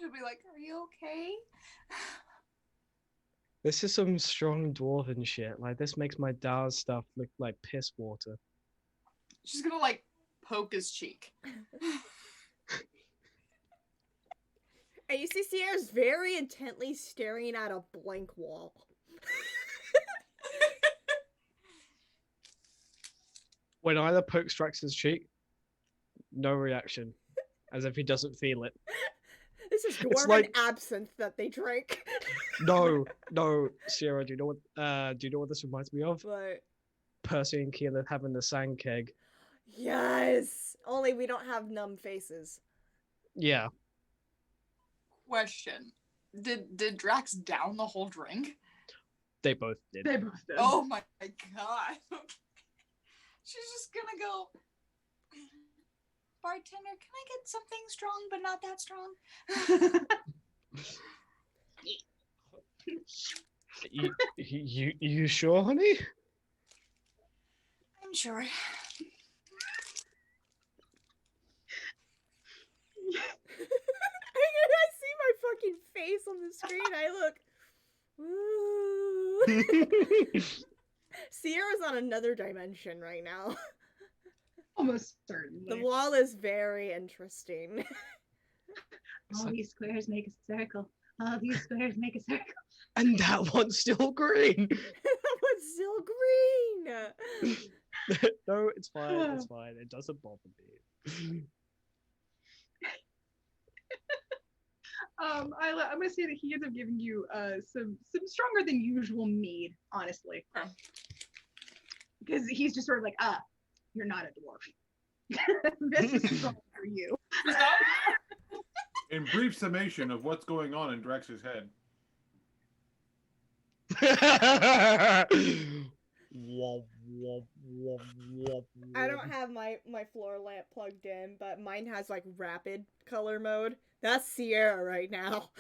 "Are you okay?" This is some strong dwarven shit. Like this makes my Daz stuff look like piss water. She's gonna like poke his cheek. And you see Sierra's very intently staring at a blank wall. When either pokes Drax's cheek, no reaction, as if he doesn't feel it. This is It's dwarven like- absinthe that they drink. No, Sierra, do you know what this reminds me of? But Percy and Keelan having the sand keg. yes, only we don't have numb faces. Yeah. Question: Did Drax down the whole drink? They both did. They both did. Oh my god! She's just gonna go. Bartender, can I get something strong but not that strong? You sure, honey? I'm sure. I see my fucking face on the screen. I look. Ooh. Sierra's on another dimension right now. Almost certainly. The wall is very interesting. All these squares make a circle. All these squares make a circle. And that one's still green. That one's still green. No, it's fine. It's fine. It doesn't bother me. I'm gonna say that he ends up giving you some stronger than usual mead, honestly, because he's just sort of like, you're not a dwarf. This is strong for you. In brief summation of what's going on in Drex's head. I don't have my floor lamp plugged in, but mine has like rapid color mode. That's Sierra right now.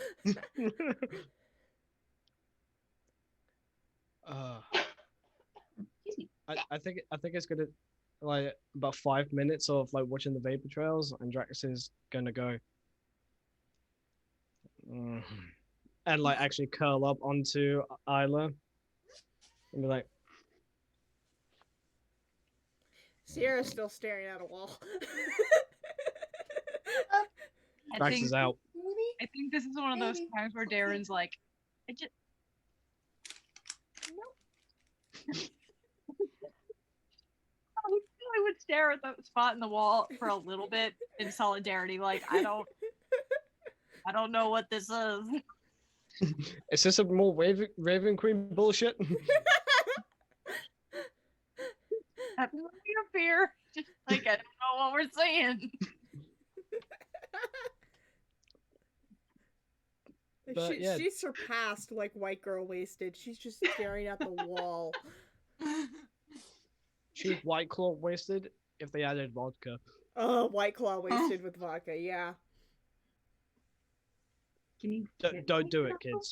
I think it's gonna like about 5 minutes of like watching the vapor trails, and Drax is gonna go and like actually curl up onto Isla and be like, Sierra's still staring at a wall. Drax is out. I think this is one of those times where Darren's like, I just I would stare at the spot in the wall for a little bit in solidarity, like I don't know what this is. Is this a more Raven Queen bullshit? Have no fear. Just like I don't know what we're saying. But, yeah. She surpassed like white girl wasted. She's just staring at the wall. She's White Claw wasted if they added vodka. Oh, White Claw wasted with vodka, yeah. Can you Don't do it, kids.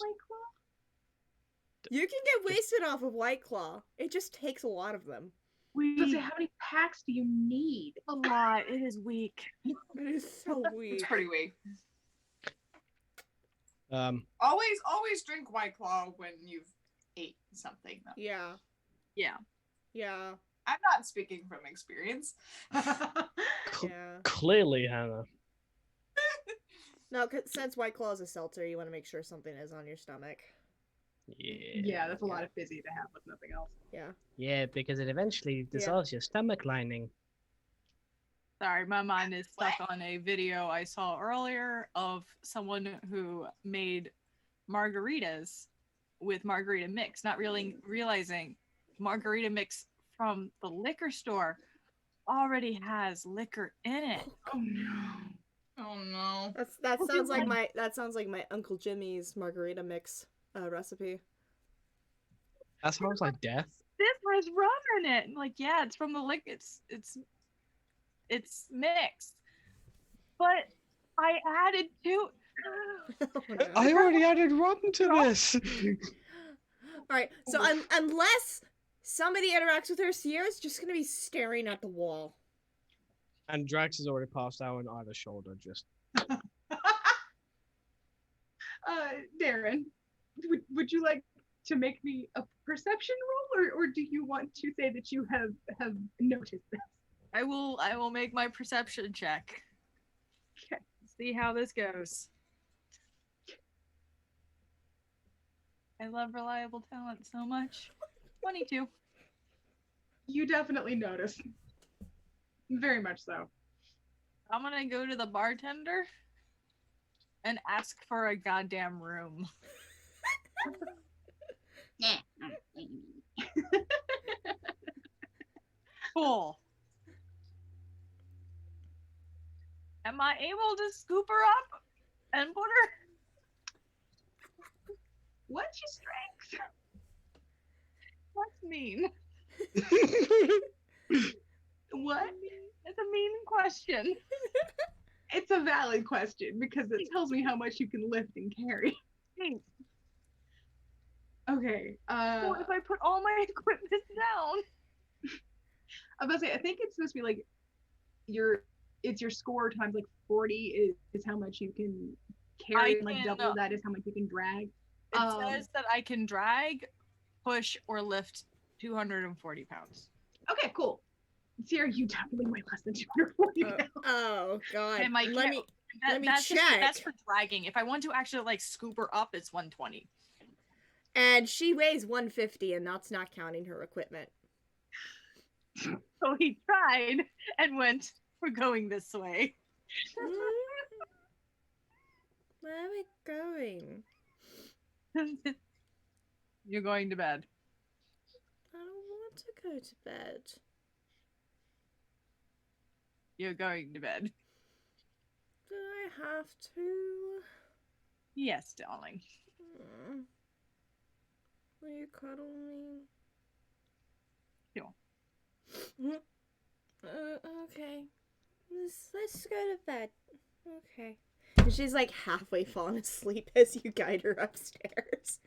You can get wasted off of White Claw. It just takes a lot of them. Say, how many packs do you need? A lot. It is weak. It is so weak. It's pretty weak. Always drink White Claw when you've ate something. Though. Yeah. Yeah. Yeah. I'm not speaking from experience. Yeah. Clearly, Hannah. No, since White Claw is a seltzer, you want to make sure something is on your stomach. Yeah, that's a lot of fizzy to have with nothing else. Yeah. Yeah, because it eventually dissolves your stomach lining. Sorry, my mind is stuck on a video I saw earlier of someone who made margaritas with margarita mix, not really realizing margarita mix from the liquor store already has liquor in it. Oh no. Oh no. That sounds like my Uncle Jimmy's margarita mix recipe. That sounds like death. This has rum in it. Like, yeah, it's from the liquor. It's mixed. But I added two. I already added rum to this. Alright, so unless somebody interacts with her, Sierra's just gonna be staring at the wall. And Drax has already passed out on either shoulder, just. Darren, would you like to make me a perception roll, or do you want to say that you have noticed this? I will make my perception check. Okay. See how this goes. I love reliable talent so much. 22. You definitely notice. Very much so. I'm gonna go to the bartender and ask for a goddamn room. Cool. Am I able to scoop her up and put her? What's your strength? That's mean. What? It's a mean question. It's a valid question because it tells me how much you can lift and carry. Thanks. Okay. What if I put all my equipment down? I was about to say, I think it's supposed to be like it's your score times like 40 is how much you can carry, and like double that is how much you can drag. It says that I can drag, push, or lift 240 pounds. Okay, cool. Sierra, you definitely weigh less than 240 pounds. Oh god. Okay, let me that's check. That's for dragging. If I want to actually like scoop her up, it's 120. And she weighs 150, and that's not counting her equipment. So he tried and went, we're going this way. Where are we going? You're going to bed. I don't want to go to bed. You're going to bed. Do I have to? Yes, darling. Will you cuddle me? Sure. Okay. Let's go to bed. Okay. And she's like halfway fallen asleep as you guide her upstairs.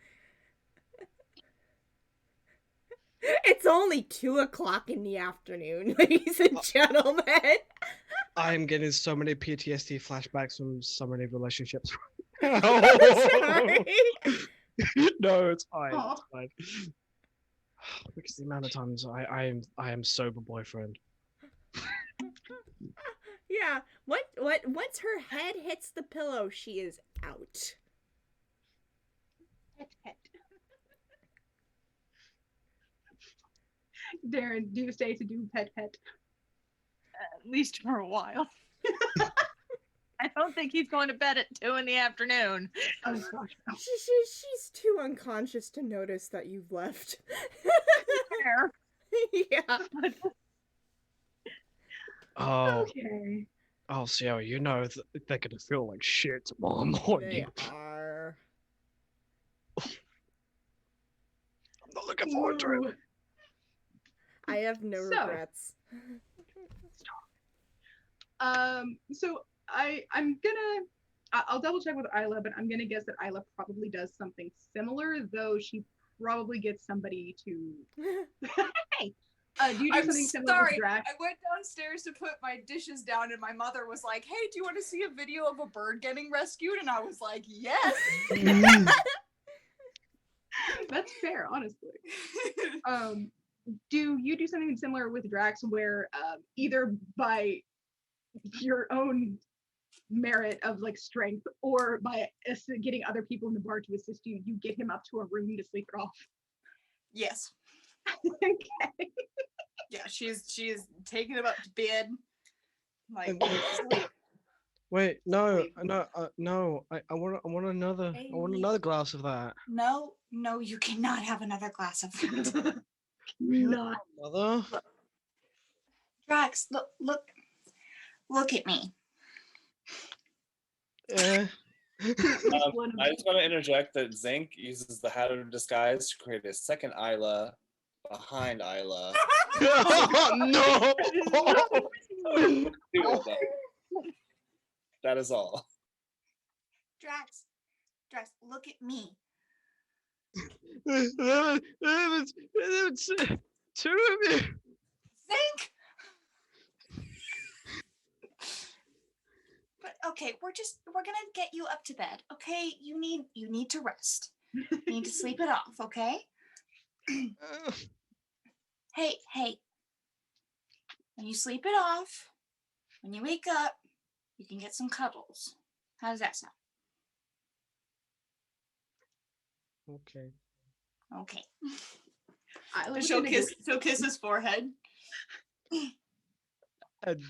It's only 2:00 in the afternoon, ladies and gentlemen. I am getting so many PTSD flashbacks from so many relationships. Sorry. No, it's fine. Aw. It's fine. Because the amount of times I am sober boyfriend. Yeah. Once her head hits the pillow, she is out. Pet, pet. Darren, do you stay to do pet pet? At least for a while. I don't think he's going to bed at 2 in the afternoon. Oh gosh. No. She's too unconscious to notice that you've left. Fair. Yeah. Oh, Okay. oh, Sierra, you know they're gonna feel like shit tomorrow morning. They are. I'm not looking forward to it. Ooh. I have no So- regrets. So I'll double check with Isla, but I'm gonna guess that Isla probably does something similar, though she probably gets somebody to. Hey, do you do I'm something similar sorry. with Drax? I went downstairs to put my dishes down, and my mother was like, "Hey, do you want to see a video of a bird getting rescued?" And I was like, "Yes." That's fair, honestly. Do you do something similar with Drax, where either by your own merit of like strength or by getting other people in the bar to assist you, you get him up to a room to sleep it off? Yes. Okay. Yeah, she's taking him up to bed. Like, Wait, no, no. I want another. I want another glass of that. No, you cannot have another glass of that. Not. Mother. Drax, look at me. Yeah. I just want to interject that Zinc uses the hat of disguise to create a second Isla behind Isla. No. That is all. Drax, look at me. It's two of you. Think. But okay, we're gonna get you up to bed. Okay, you need to rest. You need to sleep it off. Okay. Hey. When you sleep it off, when you wake up, you can get some cuddles. How does that sound? Okay. Okay. She'll kiss his forehead. And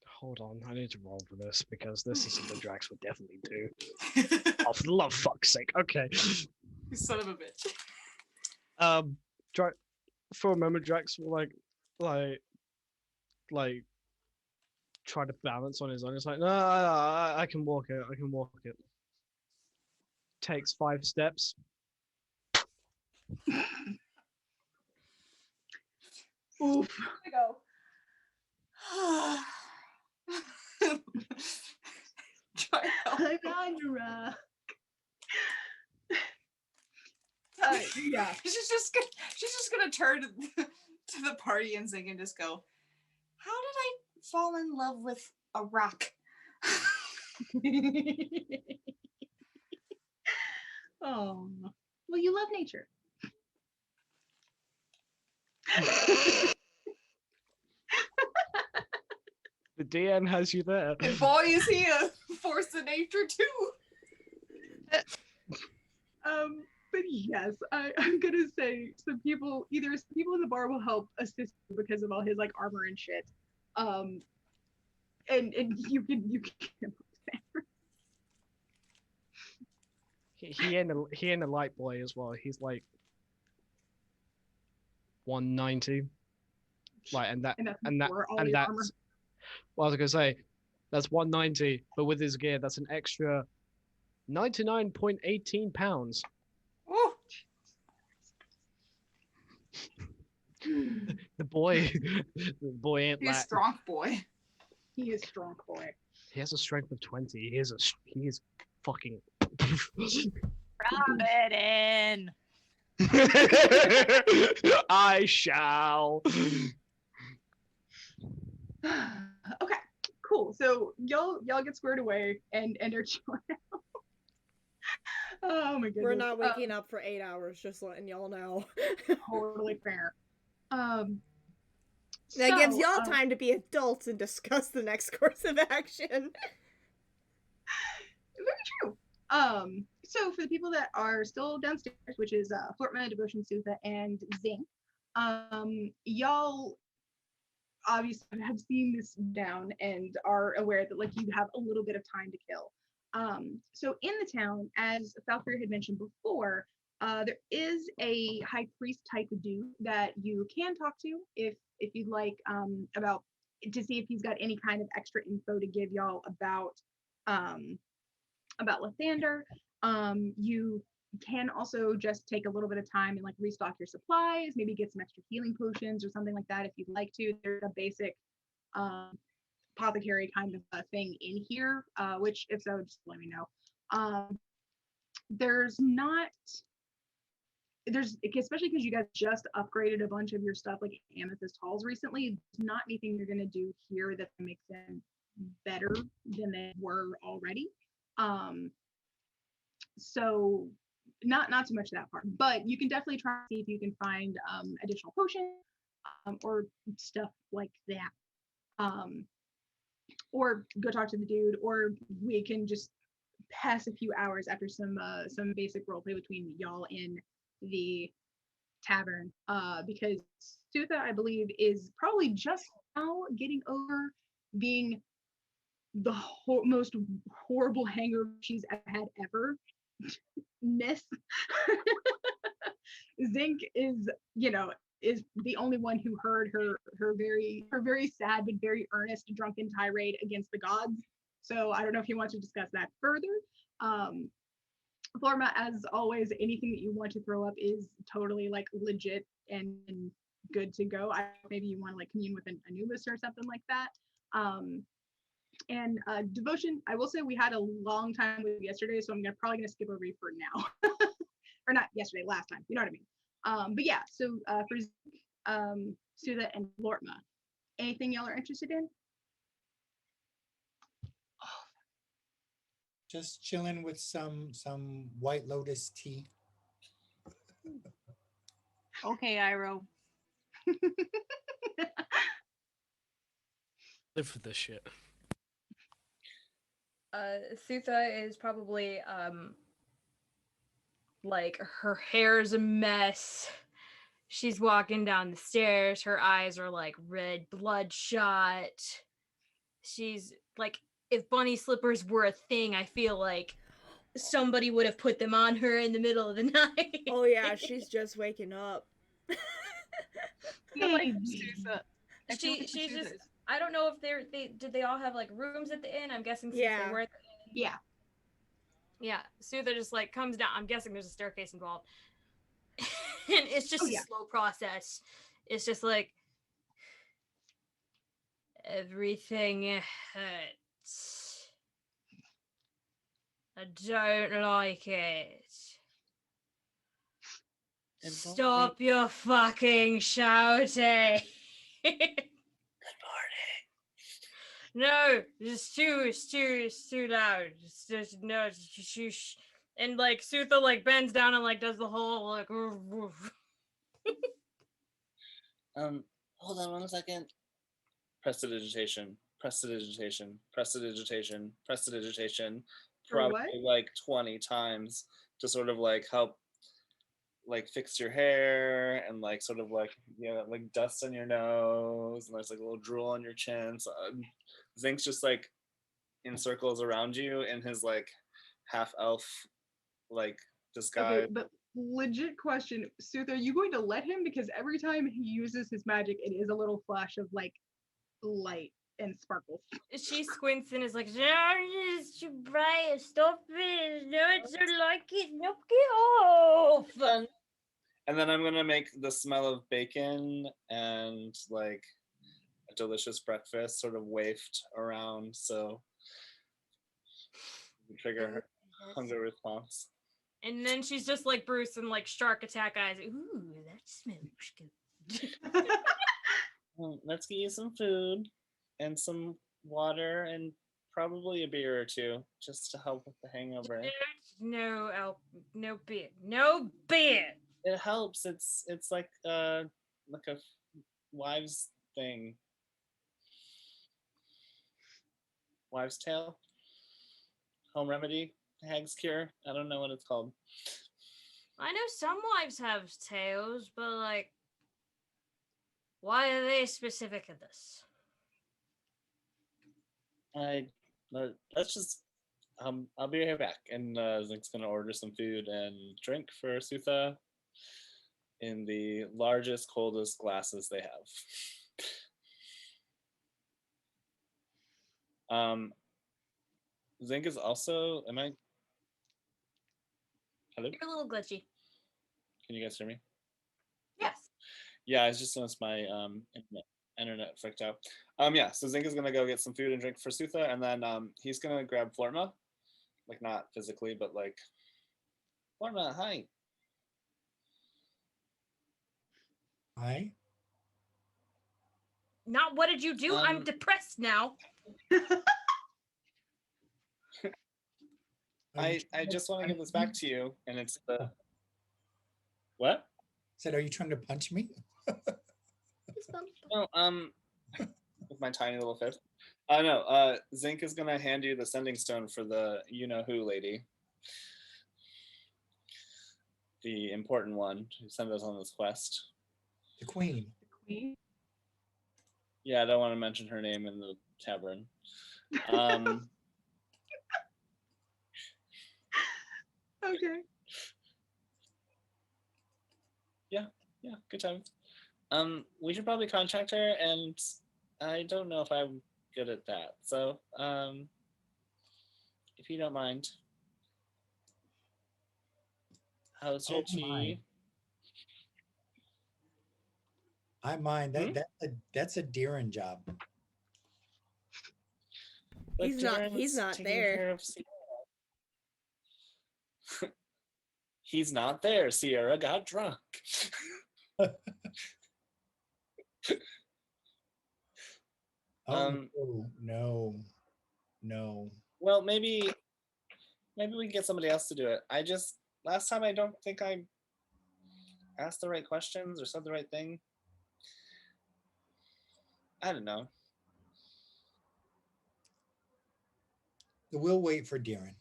hold on, I need to roll for this because this is something Drax would definitely do. Oh, for the love of fuck's sake. Okay. You son of a bitch. For a moment, Drax will like try to balance on his own. It's like, no, I can walk it. I can walk it. Takes 5 steps. Oof. I go. Try help. I'm on your rock. Yeah. She's just gonna turn to the party and sing and just go, How did I fall in love with a rock? Oh, well, you love nature. The DM has you there. and boy is he a force of nature too. But yes, I'm gonna say some people in the bar will help assist you because of all his like armor and shit. And you can He ain't a light boy as well. He's like 190. Like and that's for all your armor. well, I was gonna say that's 190, but with his gear, that's an extra 99.18 pounds. Oh, The boy ain't he's a that. strong boy. He is strong boy. He has a strength of 20. He is fucking. Rub it in. I shall. Okay, cool. So y'all get squared away and are chilling out. Oh my goodness. We're not waking up for 8 hours, just letting y'all know. Totally fair. That gives y'all time to be adults and discuss the next course of action. Very true. So for the people that are still downstairs, which is Flortma, Devotion, Sutha, and Zing, y'all obviously have seen this down and are aware that like you have a little bit of time to kill. So in the town, as Falkyr had mentioned before, there is a high priest type of dude that you can talk to if you'd like about to see if he's got any kind of extra info to give y'all about Lathander. You can also just take a little bit of time and like restock your supplies, maybe get some extra healing potions or something like that if you'd like to. There's a basic apothecary kind of thing in here, which if so, just let me know. Especially because you guys just upgraded a bunch of your stuff like amethyst halls recently, there's not anything you're gonna do here that makes them better than they were already. So not so much that part, but you can definitely try to see if you can find additional potions or stuff like that. Or go talk to the dude, or we can just pass a few hours after some basic roleplay between y'all in the tavern, because Sutha, I believe, is probably just now getting over being the most horrible hangover she's had ever. Zinc is the only one who heard her very sad but very earnest drunken tirade against the gods. So I don't know if you want to discuss that further. Florma, as always, anything that you want to throw up is totally like legit and good to go. Maybe you want to like commune with Anubis or something like that. And Devotion, I will say we had a long time with you yesterday, so I'm probably gonna skip over you for now. Or not yesterday, last time, you know what I mean. But yeah, so for Sutha and Flortma, anything y'all are interested in? Just chilling with some White Lotus tea. Okay, Iroh. live for this shit. Sutha is probably like her hair's a mess. She's walking down the stairs. Her eyes are like red bloodshot. She's like, if bunny slippers were a thing, I feel like somebody would have put them on her in the middle of the night. Oh yeah, she's just waking up. I feel like Sutha. I feel like She's Sutha just. is- I don't know if did they all have like rooms at the inn? I'm guessing since Yeah. they were at the inn. Yeah. Yeah, Sutha just like comes down. I'm guessing there's a staircase involved. And it's just Oh, a yeah. slow process. It's just like everything hurts. I don't like it. Stop your fucking shouting. No, it's too loud. No, shh. And like Sutha like bends down and like does the whole like. Hold on 1 second. Prestidigitation, prestidigitation, prestidigitation, prestidigitation. For Probably what? like 20 times to sort of like help like fix your hair and like sort of like like dust on your nose and there's like a little drool on your chin. So Zink's just like in circles around you in his like half elf like disguise. Okay, but legit question, Sutha, are you going to let him? Because every time he uses his magic, it is a little flash of like light and sparkles. She squints and is like, "It's too bright. Stop it. No, it's not like it. Knock it off." And then I'm gonna make the smell of bacon and like a delicious breakfast sort of wafted around, so trigger her hunger response. And then she's just like Bruce and like shark attack eyes. Ooh, that smells good. Well, let's get you some food and some water and probably a beer or two just to help with the hangover. No beer. No beer. It helps. It's like a wives thing. Wives' tale? Home remedy? Hag's cure? I don't know what it's called. I know some wives have tails, but like, why are they specific in this? Let's just I'll be right back. And Zink's gonna order some food and drink for Sutha in the largest, coldest glasses they have. Zink is also. Am I? Hello. You're a little glitchy. Can you guys hear me? Yes. Yeah, it's just once my internet freaked out. Yeah, so Zink is gonna go get some food and drink for Sutha, and then he's gonna grab Florma, like not physically, but like Florma, hi. Hi. Not what did you do? I'm depressed now. I just want to give this back to you, and it's the what? Said, are you trying to punch me? No, with my tiny little fist. No, Zink is gonna hand you the sending stone for the you-know-who lady. The important one who sent us on this quest. The queen. The queen? Yeah, I don't want to mention her name in the tavern. Okay. Yeah, good time. We should probably contact her, and I don't know if I'm good at that. So, if you don't mind, how's your tea? I mind that's a Deeren job. But He's not taking there. care of Sierra. He's not there. Sierra got drunk. No. Well, maybe we can get somebody else to do it. Last time I don't think I asked the right questions or said the right thing. I don't know. We'll wait for Darren.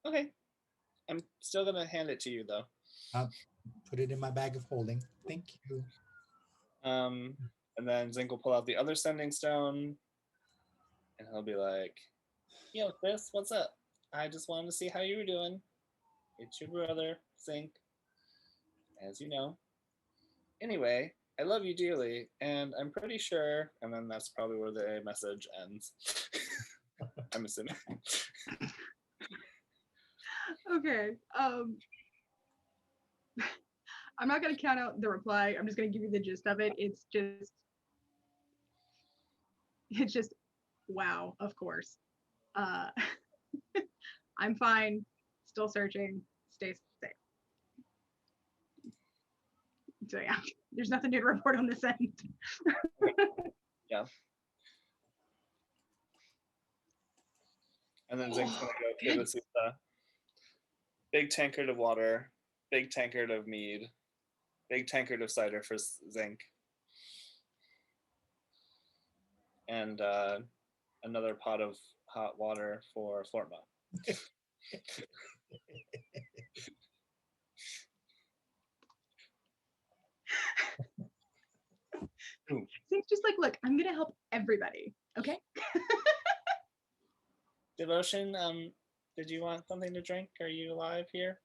Okay. I'm still gonna hand it to you though. I'll put it in my bag of holding. Thank you. And then Zink will pull out the other sending stone, and he'll be like, "Yo, Chris, what's up? I just wanted to see how you were doing. It's your brother, Zink, as you know. Anyway, I love you dearly, and I'm pretty sure." And then that's probably where the message ends. I'm assuming. Okay. I'm not gonna count out the reply. I'm just gonna give you the gist of it. It's just wow, of course. I'm fine. Still searching. Stay safe. So yeah, there's nothing new to report on this end. Yeah. And then Zink's gonna go to the big tankard of water, big tankard of mead, big tankard of cider for Zink, and another pot of hot water for Florma. Zink's just like, look, I'm gonna help everybody. Okay. Devotion, did you want something to drink? Are you alive here?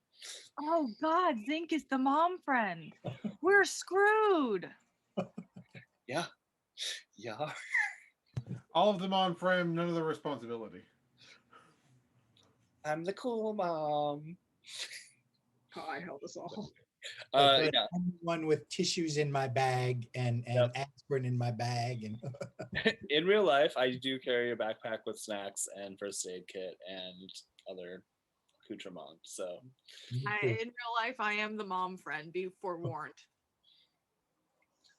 Oh God, Zink is the mom friend. We're screwed. Yeah. Yeah. All of them on frame, none of the responsibility. I'm the cool mom. Oh, I help us all. But Yeah. I'm the one with tissues in my bag and aspirin in my bag. And In real life, I do carry a backpack with snacks and first aid kit and other accoutrements. So, In real life, I am the mom friend. Be forewarned.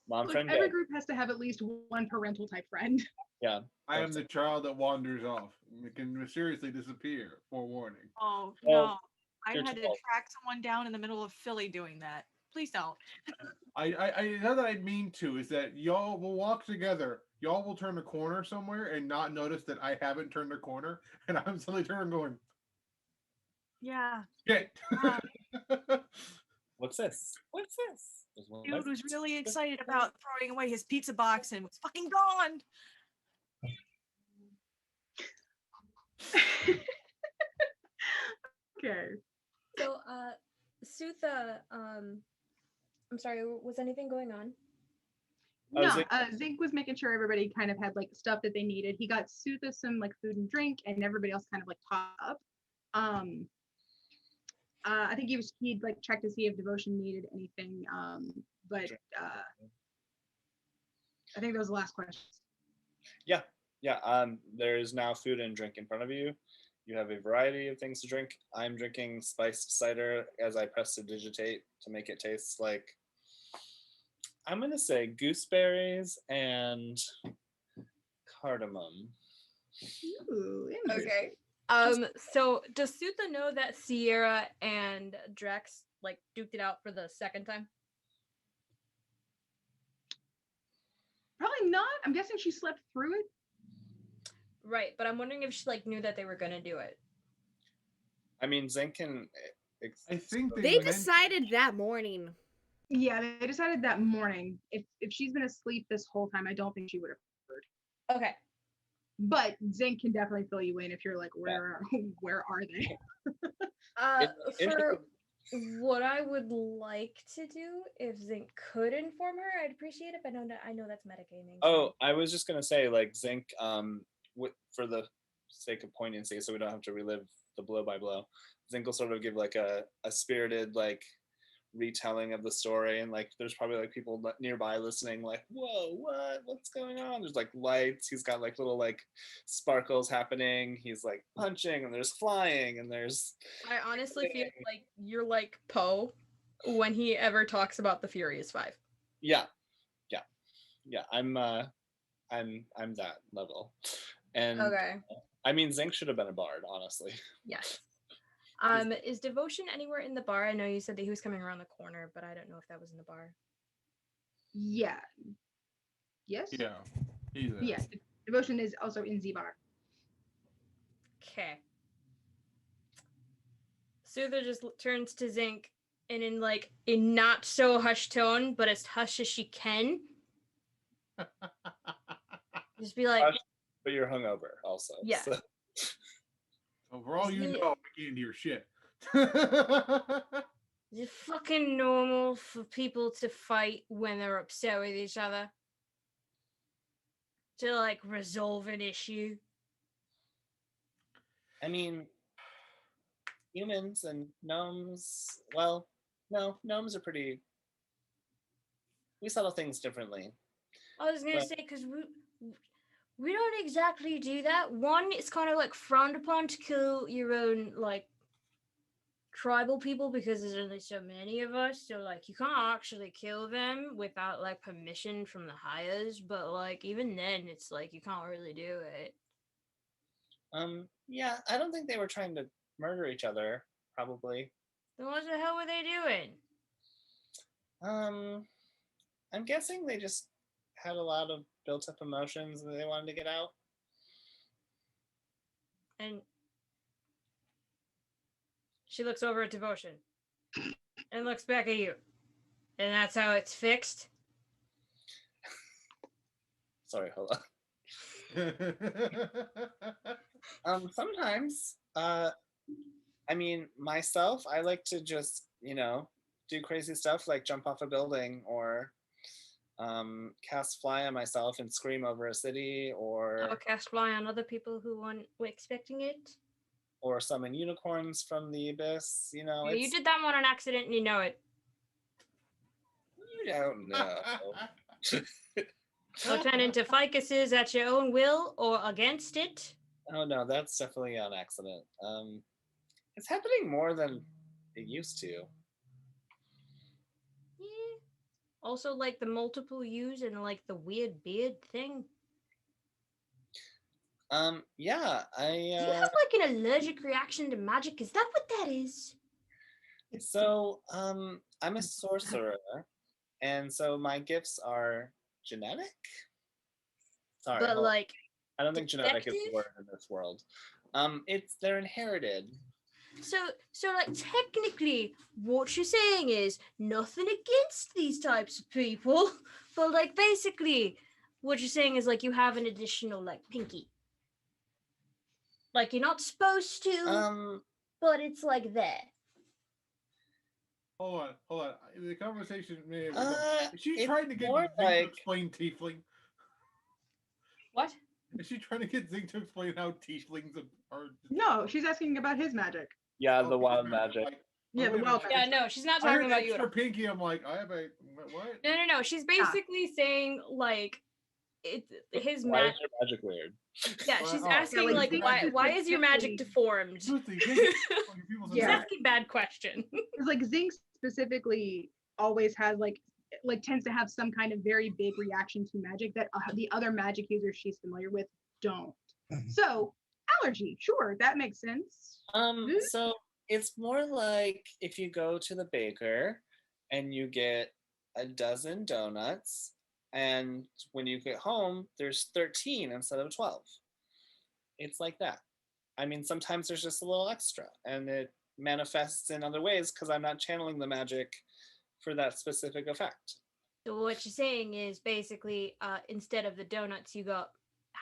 mom Look, friend. every Dead. group has to have at least one parental type friend. Yeah. I am the child that wanders off. It can mysteriously disappear. Forewarning. Oh Well, no, I you're had to 12. track someone down in the middle of Philly doing that. Please don't. I know that I mean to is that y'all will walk together. Y'all will turn a corner somewhere and not notice that I haven't turned a corner, and I'm suddenly turning going, Yeah. shit. What's this? What's this? There's one Dude by- was really excited about throwing away his pizza box and was fucking gone. Okay. So, Sutha, I'm sorry, was anything going on? Oh, No, Zink- Zink was making sure everybody kind of had like stuff that they needed. He got Sutha some like food and drink, and everybody else kind of like topped up. I think he'd like checked to see if Devotion needed anything. But I think that was the last question. Yeah. There's now food and drink in front of you. You have a variety of things to drink. I'm drinking spiced cider as I press to digitate to make it taste like, I'm gonna say gooseberries and cardamom. Ooh, interesting. Okay. So does Sutha know that Sierra and Drax like duked it out for the second time? Probably not. I'm guessing she slept through it. Right, but I'm wondering if she like knew that they were gonna do it. I mean, Zink can. I think They decided that morning. Yeah, they decided that morning. If she's been asleep this whole time, I don't think she would have heard. Okay. But Zink can definitely fill you in if you're like, where are they? For what I would like to do, if Zink could inform her, I'd appreciate it. But I know that's metagaming. Oh, I was just gonna say, like, Zink, for the sake of poignancy, so we don't have to relive the blow by blow, Zink will sort of give like a spirited like retelling of the story, and like there's probably like people nearby listening, like, whoa, what's going on? There's like lights. He's got like little like sparkles happening. He's like punching, and there's flying, and there's. I honestly feel like you're like Poe when he ever talks about the Furious Five. Yeah. I'm that level, and Okay. I mean, Zink should have been a bard, honestly. Yes. Is Devotion anywhere in the bar? I know you said that he was coming around the corner, but I don't know if that was in the bar. Yeah. Yes? Yeah. He's there. Yes. Devotion is also in Z-Bar. Okay. Soother just turns to Zinc and in like a not so hushed tone, but as hush as she can. Just be like, Hush, but you're hungover also. Yeah. So. So for all you Isn't it- know, I can't hear shit. is it fucking normal for people to fight when they're upset with each other? To like resolve an issue? I mean, humans and gnomes. Well, no, gnomes are pretty. We settle things differently. I was gonna But- say because we don't exactly do that. One, it's kind of like frowned upon to kill your own like tribal people because there's only so many of us. So like you can't actually kill them without like permission from the hires. But like even then, it's like you can't really do it. Yeah, I don't think they were trying to murder each other, probably. Then what the hell were they doing? I'm guessing they just had a lot of built up emotions that they wanted to get out. And she looks over at Devotion and looks back at you. And that's how it's fixed? Sorry, hold on. Sometimes, I mean, myself, I like to just, do crazy stuff like jump off a building or cast fly on myself and scream over a city or cast fly on other people who weren't expecting it. Or summon unicorns from the abyss. Yeah, you did that one on accident and you know it. You don't know. Or turn into ficuses at your own will or against it. Oh no, that's definitely on accident. It's happening more than it used to. Yeah. Also, like the multiple use and like the weird beard thing. Yeah, Do you have like an allergic reaction to magic? Is that what that is? So, I'm a sorcerer, and so my gifts are genetic. Sorry, But like, I don't think genetic is defective? the word in this world. They're inherited. So like technically, what you're saying is nothing against these types of people, but like basically, what you're saying is like you have an additional like pinky. Like you're not supposed to, but it's like there. Hold on. The conversation may have. Is she it's trying to get more Zing like- to explain tiefling? What? Is she trying to get Zing to explain how tieflings are? No, she's asking about his magic. Yeah, Oh, the wild I'm magic. like, Yeah, oh, the wait a wild minute. Yeah, no, she's not I heard talking about you. extra pinky. I'm like, I have a what? No. She's basically saying like his Why magic. is your magic weird? Yeah, she's Oh, asking like, like why is your magic deformed? Lucy, people's She's Yeah. asking bad question. Because like Zinc specifically always has like tends to have some kind of very big reaction to magic that the other magic users she's familiar with don't. So allergy, sure, that makes sense. So it's more like if you go to the baker and you get a dozen donuts, and when you get home, there's 13 instead of 12. It's like that. I mean, sometimes there's just a little extra, and it manifests in other ways because I'm not channeling the magic for that specific effect. So what you're saying is basically instead of the donuts, you got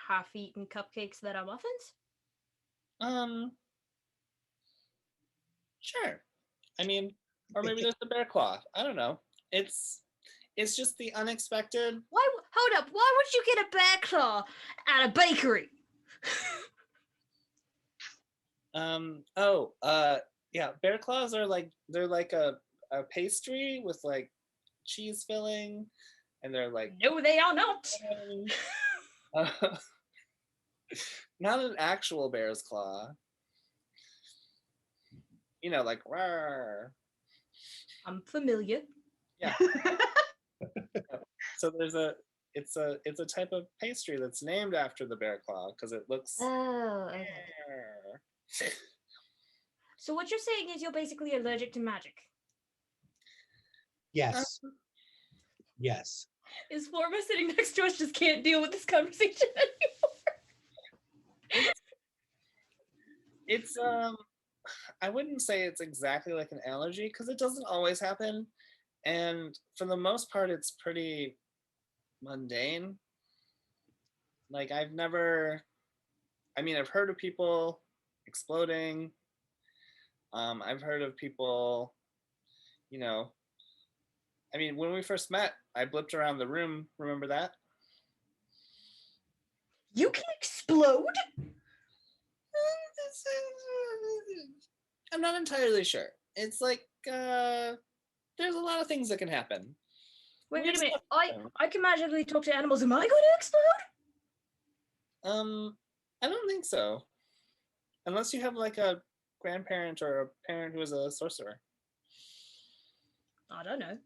half-eaten cupcakes that are muffins? Sure. I mean, or maybe there's the bear claw. I don't know. It's just the unexpected. Why? Hold up. Why would you get a bear claw at a bakery? Yeah, bear claws are like they're like a pastry with like cheese filling, and they're like No, they are not. not an actual bear's claw. Like rawr. I'm familiar. Yeah. So it's a type of pastry that's named after the bear claw because it looks. Oh. Okay. So what you're saying is you're basically allergic to magic. Yes. Yes. Is Florma sitting next to us just can't deal with this conversation anymore? It's I wouldn't say it's exactly like an allergy because it doesn't always happen, and for the most part, it's pretty mundane. Like I've never, I mean, I've heard of people exploding. I've heard of people, you know, I mean, when we first met, I blipped around the room. Remember that? You can explode? I'm not entirely sure. It's like there's a lot of things that can happen. Wait Weird a minute. stuff I happens. I can magically talk to animals. Am I going to explode? I don't think so. Unless you have like a grandparent or a parent who is a sorcerer. I don't know.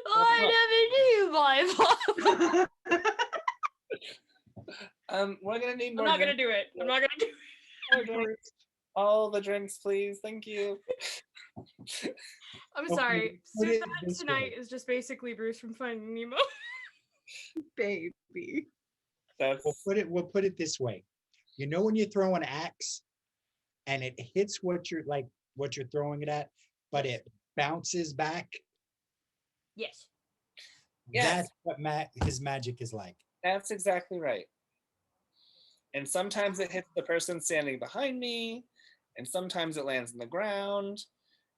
Well, I never knew my mom. we're gonna need I'm more. not gonna do it. I'm not gonna do it. More drinks. All the drinks, please. Thank you. I'm Okay, sorry. put it Soothsaying this tonight way. is just basically Bruce from Finding Nemo. Baby. That's We'll put it this way. You know when you throw an axe and it hits what you're throwing it at, but it bounces back? Yes. Yes. That's what his magic is like. That's exactly right. And sometimes it hits the person standing behind me, and sometimes it lands in the ground,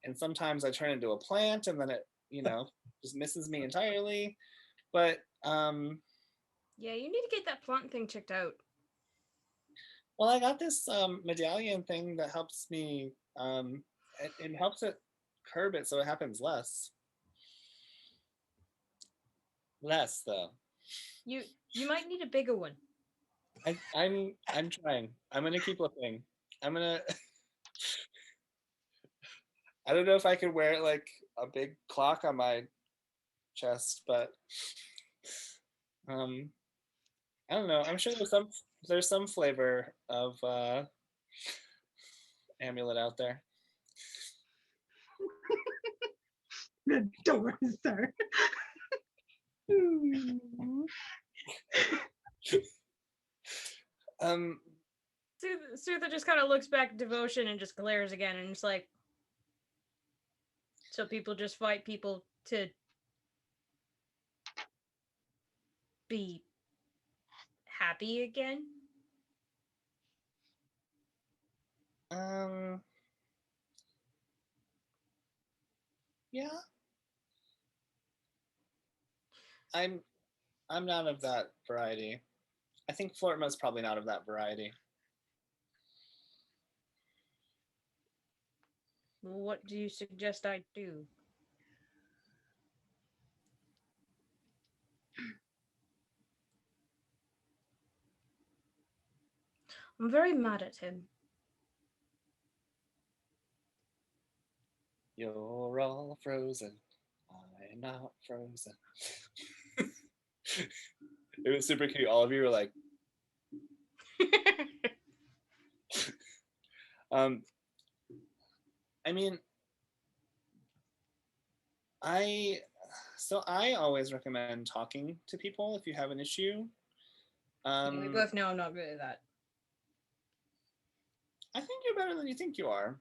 and sometimes I turn into a plant, and then it, just misses me entirely. But Yeah, you need to get that plant thing checked out. well, I got this medallion thing that helps me. It helps it curb it so it happens less. Less though. You might need a bigger one. I'm trying. I'm gonna keep looking. I'm gonna. I don't know if I could wear like a big clock on my chest, but I don't know. I'm sure there's some flavor of amulet out there. The door, sir. Sootha just kind of looks back at Devotion and just glares again, and it's like, so people just fight people to be happy again? Yeah. I'm not of that variety. I think Flortma's probably not of that variety. What do you suggest I do? I'm very mad at him. You're all frozen. I'm not frozen. It was super cute. All of you were like, I mean, I always recommend talking to people if you have an issue. We both know I'm not good at that. I think you're better than you think you are.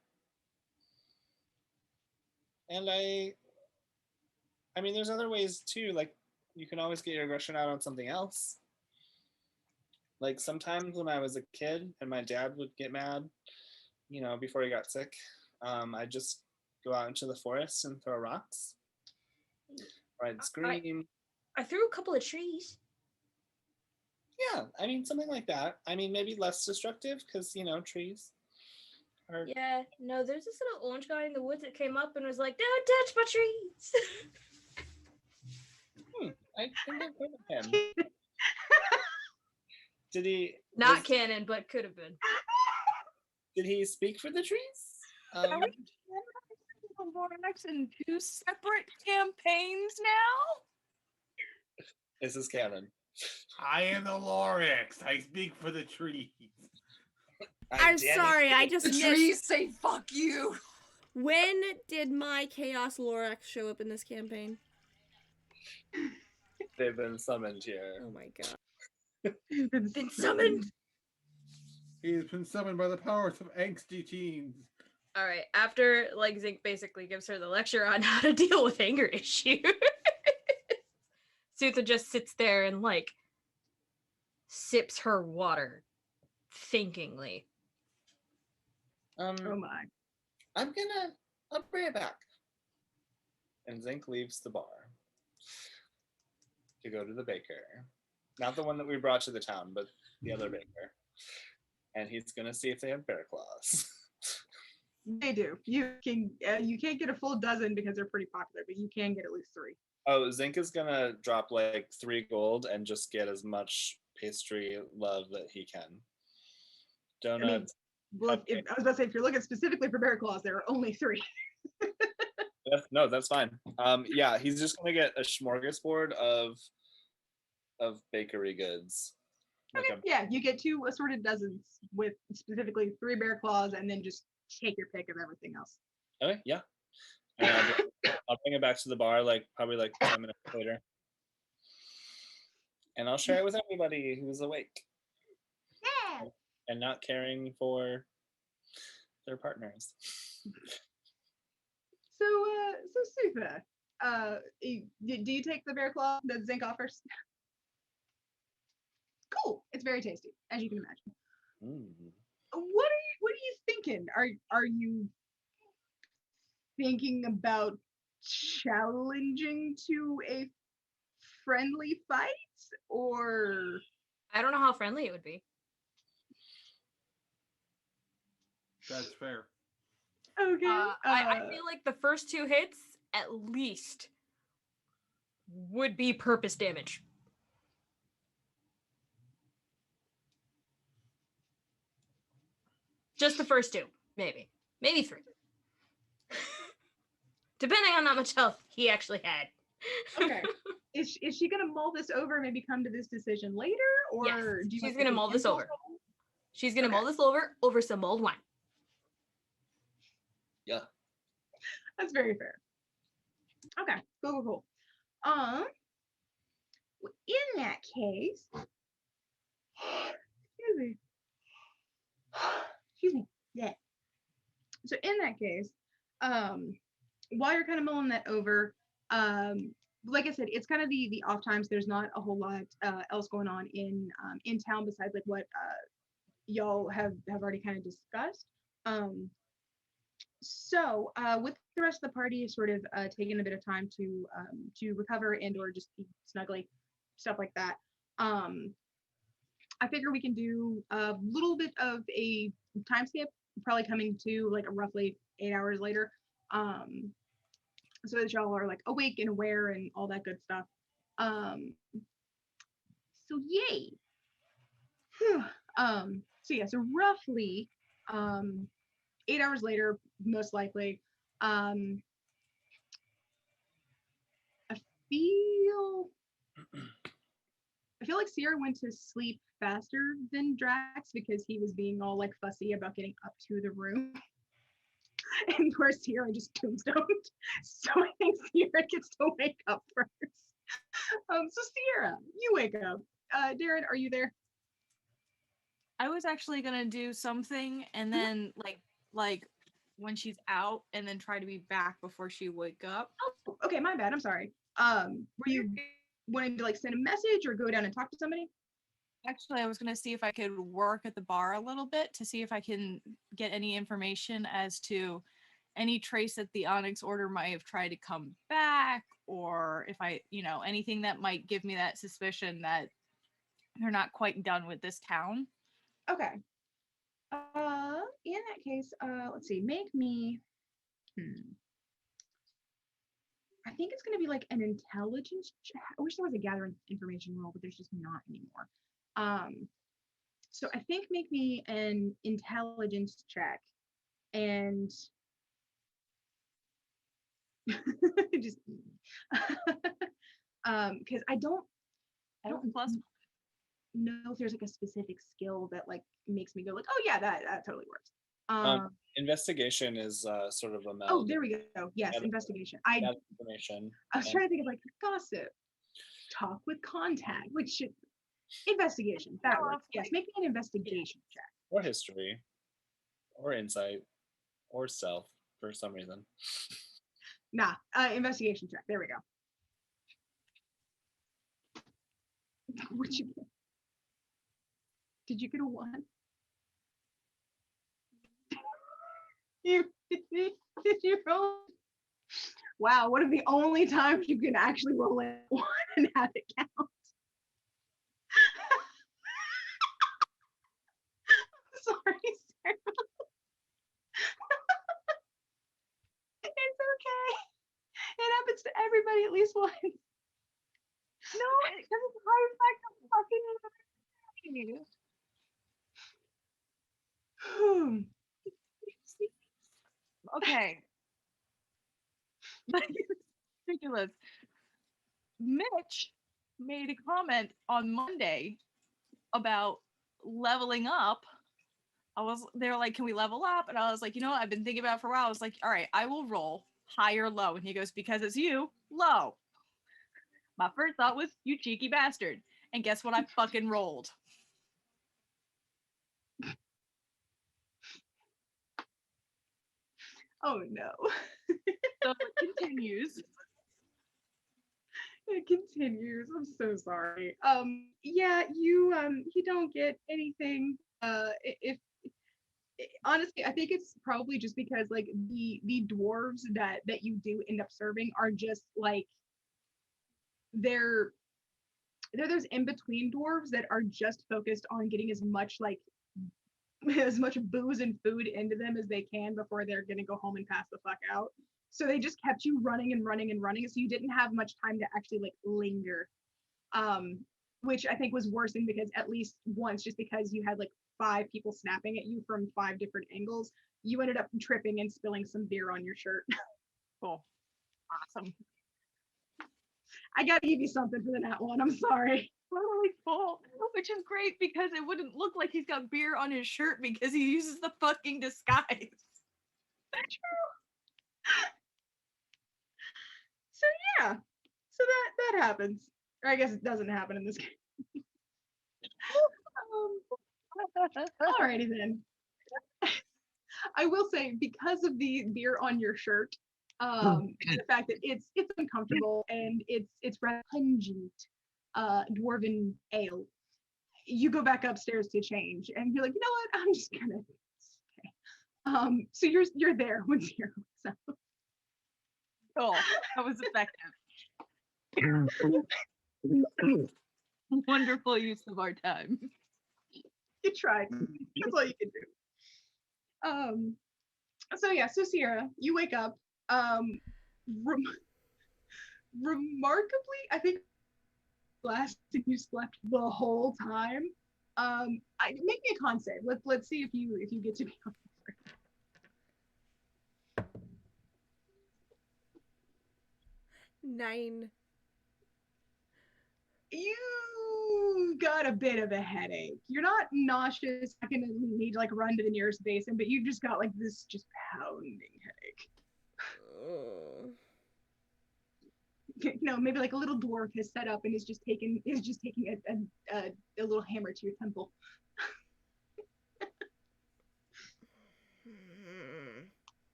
And I mean, there's other ways too. Like, you can always get your aggression out on something else. Like, sometimes when I was a kid and my dad would get mad, before he got sick, I'd just go out into the forest and throw rocks. Or I'd scream. I threw a couple of trees. Yeah, I mean, something like that. I mean, maybe less destructive because, trees are... Yeah, no, there's this little orange guy in the woods that came up and was like, "Don't touch my trees." I think I've heard of him. Did he... Not canon, but could have been. Did he speak for the trees? Are we Lorax in 2 separate campaigns now? This is canon. I am the Lorax. I speak for the trees. I'm sorry, I just The missed. trees say fuck you. When did my Chaos Lorax show up in this campaign? They've been summoned here. Oh my god. Been summoned. He has been summoned by the powers of angsty teens. All right. After like Zink basically gives her the lecture on how to deal with anger issues, Sutha just sits there and like sips her water thinkingly. Oh my. I'll bring it back. And Zink leaves the bar to go to the baker. Not the one that we brought to the town, but the other baker. And he's gonna see if they have bear claws. They do. You can't get a full dozen because they're pretty popular, but you can get at least 3. Oh, Zink is gonna drop like 3 gold and just get as much pastry love that he can. Donuts. Well, I was about to say, if you're looking specifically for bear claws, there are only 3. No, that's fine. Yeah, he's just gonna get a smorgasbord of bakery goods. Like Okay, yeah, you get 2 assorted dozens with specifically 3 bear claws, and then just take your pick of everything else. Okay, yeah. And I'll bring it back to the bar, like probably like 10 minutes later, and I'll share it with everybody who's awake. Yeah. And not caring for their partners. So Sutha, do you take the bear claw that Zink offers? Cool. It's very tasty, as you can imagine. What are you thinking? Are you thinking about challenging to a friendly fight, or I don't know how friendly it would be. That's fair. okay? I feel like the first 2 hits at least would be purpose damage. Just the first 2, maybe 3. Depending on how much health he actually had. Okay. Is she gonna mull this over and maybe come to this decision later, or Yes, do you she's gonna mull this over. She's gonna Okay. mull this over some mulled wine. Yeah. That's very fair. Okay, cool. In that case, excuse me. Yeah. So in that case, while you're kind of mulling that over, like I said, it's kind of the off times. There's not a whole lot else going on in town besides like what y'all have already kind of discussed. So with the rest of the party sort of taking a bit of time to recover and or just be snuggly, stuff like that. I figure we can do a little bit of a time skip, probably coming to like roughly 8 hours later, so that y'all are like awake and aware and all that good stuff. So yay. Whew. So yeah, so roughly 8 hours later, most likely. I feel like Sierra went to sleep faster than Drax because he was being all like fussy about getting up to the room. And poor Sierra just tombstoned. So I think Sierra gets to wake up first. So Sierra, you wake up. Darren, are you there? I was actually gonna do something and then like when she's out and then try to be back before she wake up. Oh, okay, my bad. I'm sorry. Were you wanting to like send a message or go down and talk to somebody? Actually, I was gonna see if I could work at the bar a little bit to see if I can get any information as to any trace that the Onyx Order might have tried to come back, or if I, anything that might give me that suspicion that they're not quite done with this town. Okay. In that case, let's see. Make me. I think it's gonna be like an intelligence check. I wish there was a gathering information roll, but there's just not anymore. So I think make me an intelligence check, and just because I don't plus know if there's like a specific skill that like makes me go like, oh yeah, that totally works. Investigation is sort of a meld. Oh, there we go. Yes, investigation. Information. I was trying to think of like gossip, talk with contact, which should investigation. That works. Yes, make me an investigation check. or history, or insight, or stealth for some reason. Nah, investigation check. There we go. What'd you get? Did you get a 1? Did you roll? Wow, one of the only times you can actually roll a 1 and have it count. Sorry, Sarah. It's okay. It happens to everybody at least once. No, because it's high effect of fucking. Okay. Ridiculous. Mitch made a comment on Monday about leveling up. They were like, can we level up? And I was like, you know what? I've been thinking about it for a while. I was like, all right, I will roll high or low. And he goes, because it's you, low. My first thought was, you cheeky bastard. And guess what I fucking rolled? Oh no. So it continues. It continues. I'm so sorry. Yeah, you don't get anything. If honestly, I think it's probably just because like the dwarves that you do end up serving are just like they're those in between dwarves that are just focused on getting as much like as much booze and food into them as they can before they're gonna go home and pass the fuck out. So they just kept you running and running and running, so you didn't have much time to actually like linger. Which I think was worse than because at least once, just because you had like 5 people snapping at you from 5 different angles, you ended up tripping and spilling some beer on your shirt. Cool. Awesome. I gotta give you something for the nat one. I'm sorry. Totally full, which is great because it wouldn't look like he's got beer on his shirt because he uses the fucking disguise. True. So yeah, so that happens. Or I guess it doesn't happen in this game. Alrighty then. I will say, because of the beer on your shirt, and the fact that it's uncomfortable and it's rather pungent, dwarven ale, you go back upstairs to change, and you're like, you know what? I'm just gonna. Okay. So you're there when Zero wakes up. Cool. That was effective. Wonderful use of our time. You tried. That's all you can do. So yeah, so Sierra, you wake up. Remarkably, I think last you slept the whole time. Make me a con save. Let's see if you get to be on. 9. You got a bit of a headache. You're not nauseous. Not gonna need to like run to the nearest basin, but you just got like this just pounding headache. You know, maybe like a little dwarf has set up and is just taking a little hammer to your temple.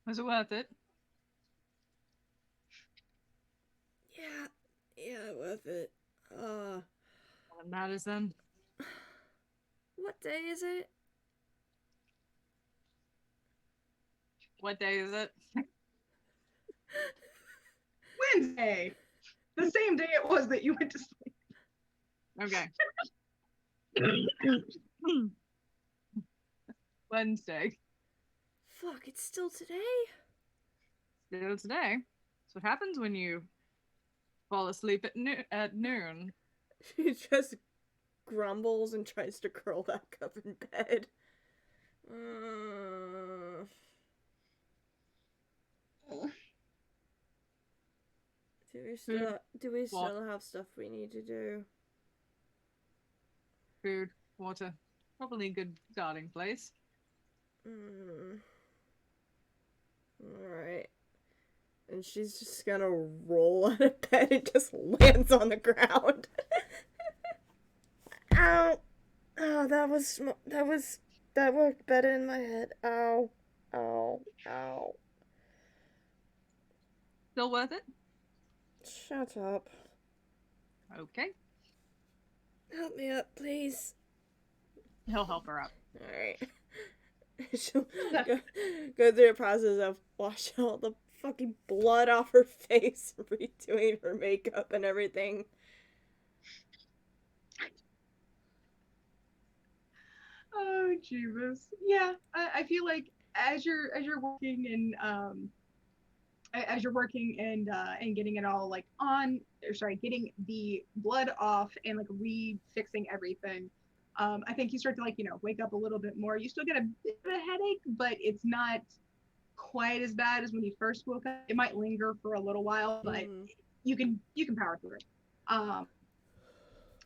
Was it worth it? Yeah, worth it. What matters then? What day is it? What day is it? Wednesday. The same day it was that you went to sleep. Okay. Wednesday. Fuck, it's still today? Still today. That's what happens when you fall asleep at noon. She just grumbles and tries to curl back up in bed. Do we still have stuff we need to do? Food, water. Probably a good starting place. Alright. And she's just gonna roll out of bed and just lands on the ground. Ow! Oh, that worked better in my head. Ow. Ow. Ow. Still worth it? Shut up. Okay. Help me up, please. He'll help her up. Alright. She'll go through the process of washing all the fucking blood off her face, redoing her makeup and everything. Oh, Jeebus. Yeah, I feel like as you're working and as you're working and getting it all like on, or sorry, getting the blood off and like refixing everything. I think you start to like, wake up a little bit more. You still get a bit of a headache, but it's not quite as bad as when you first woke up. It might linger for a little while, but you can power through it.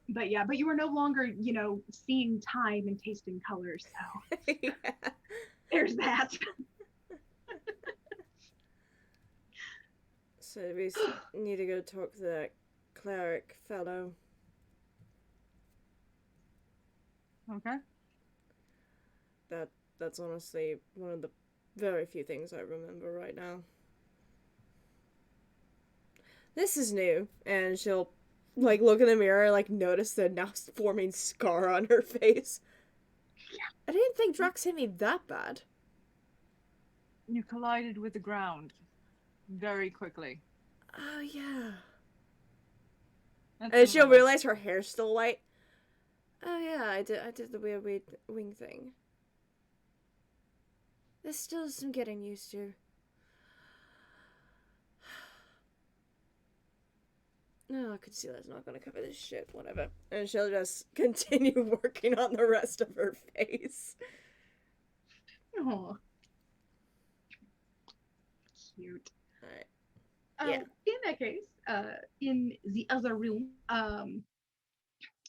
But yeah, but you are no longer, seeing time and tasting colors. So Yeah. there's that. So we need to go talk to that cleric fellow. Okay. That's honestly one of the very few things I remember right now. This is new, and she'll like look in the mirror, like notice the now forming scar on her face. I didn't think Drax hit me that bad. You collided with the ground very quickly. Oh yeah. That's And she'll another- realize her hair's still white. Oh yeah, I did the weird wing thing. There's still some getting used to. No, I could see that's not gonna cover this shit, whatever. And she'll just continue working on the rest of her face. Oh, cute. Alright. Yeah. In that case, in the other room, a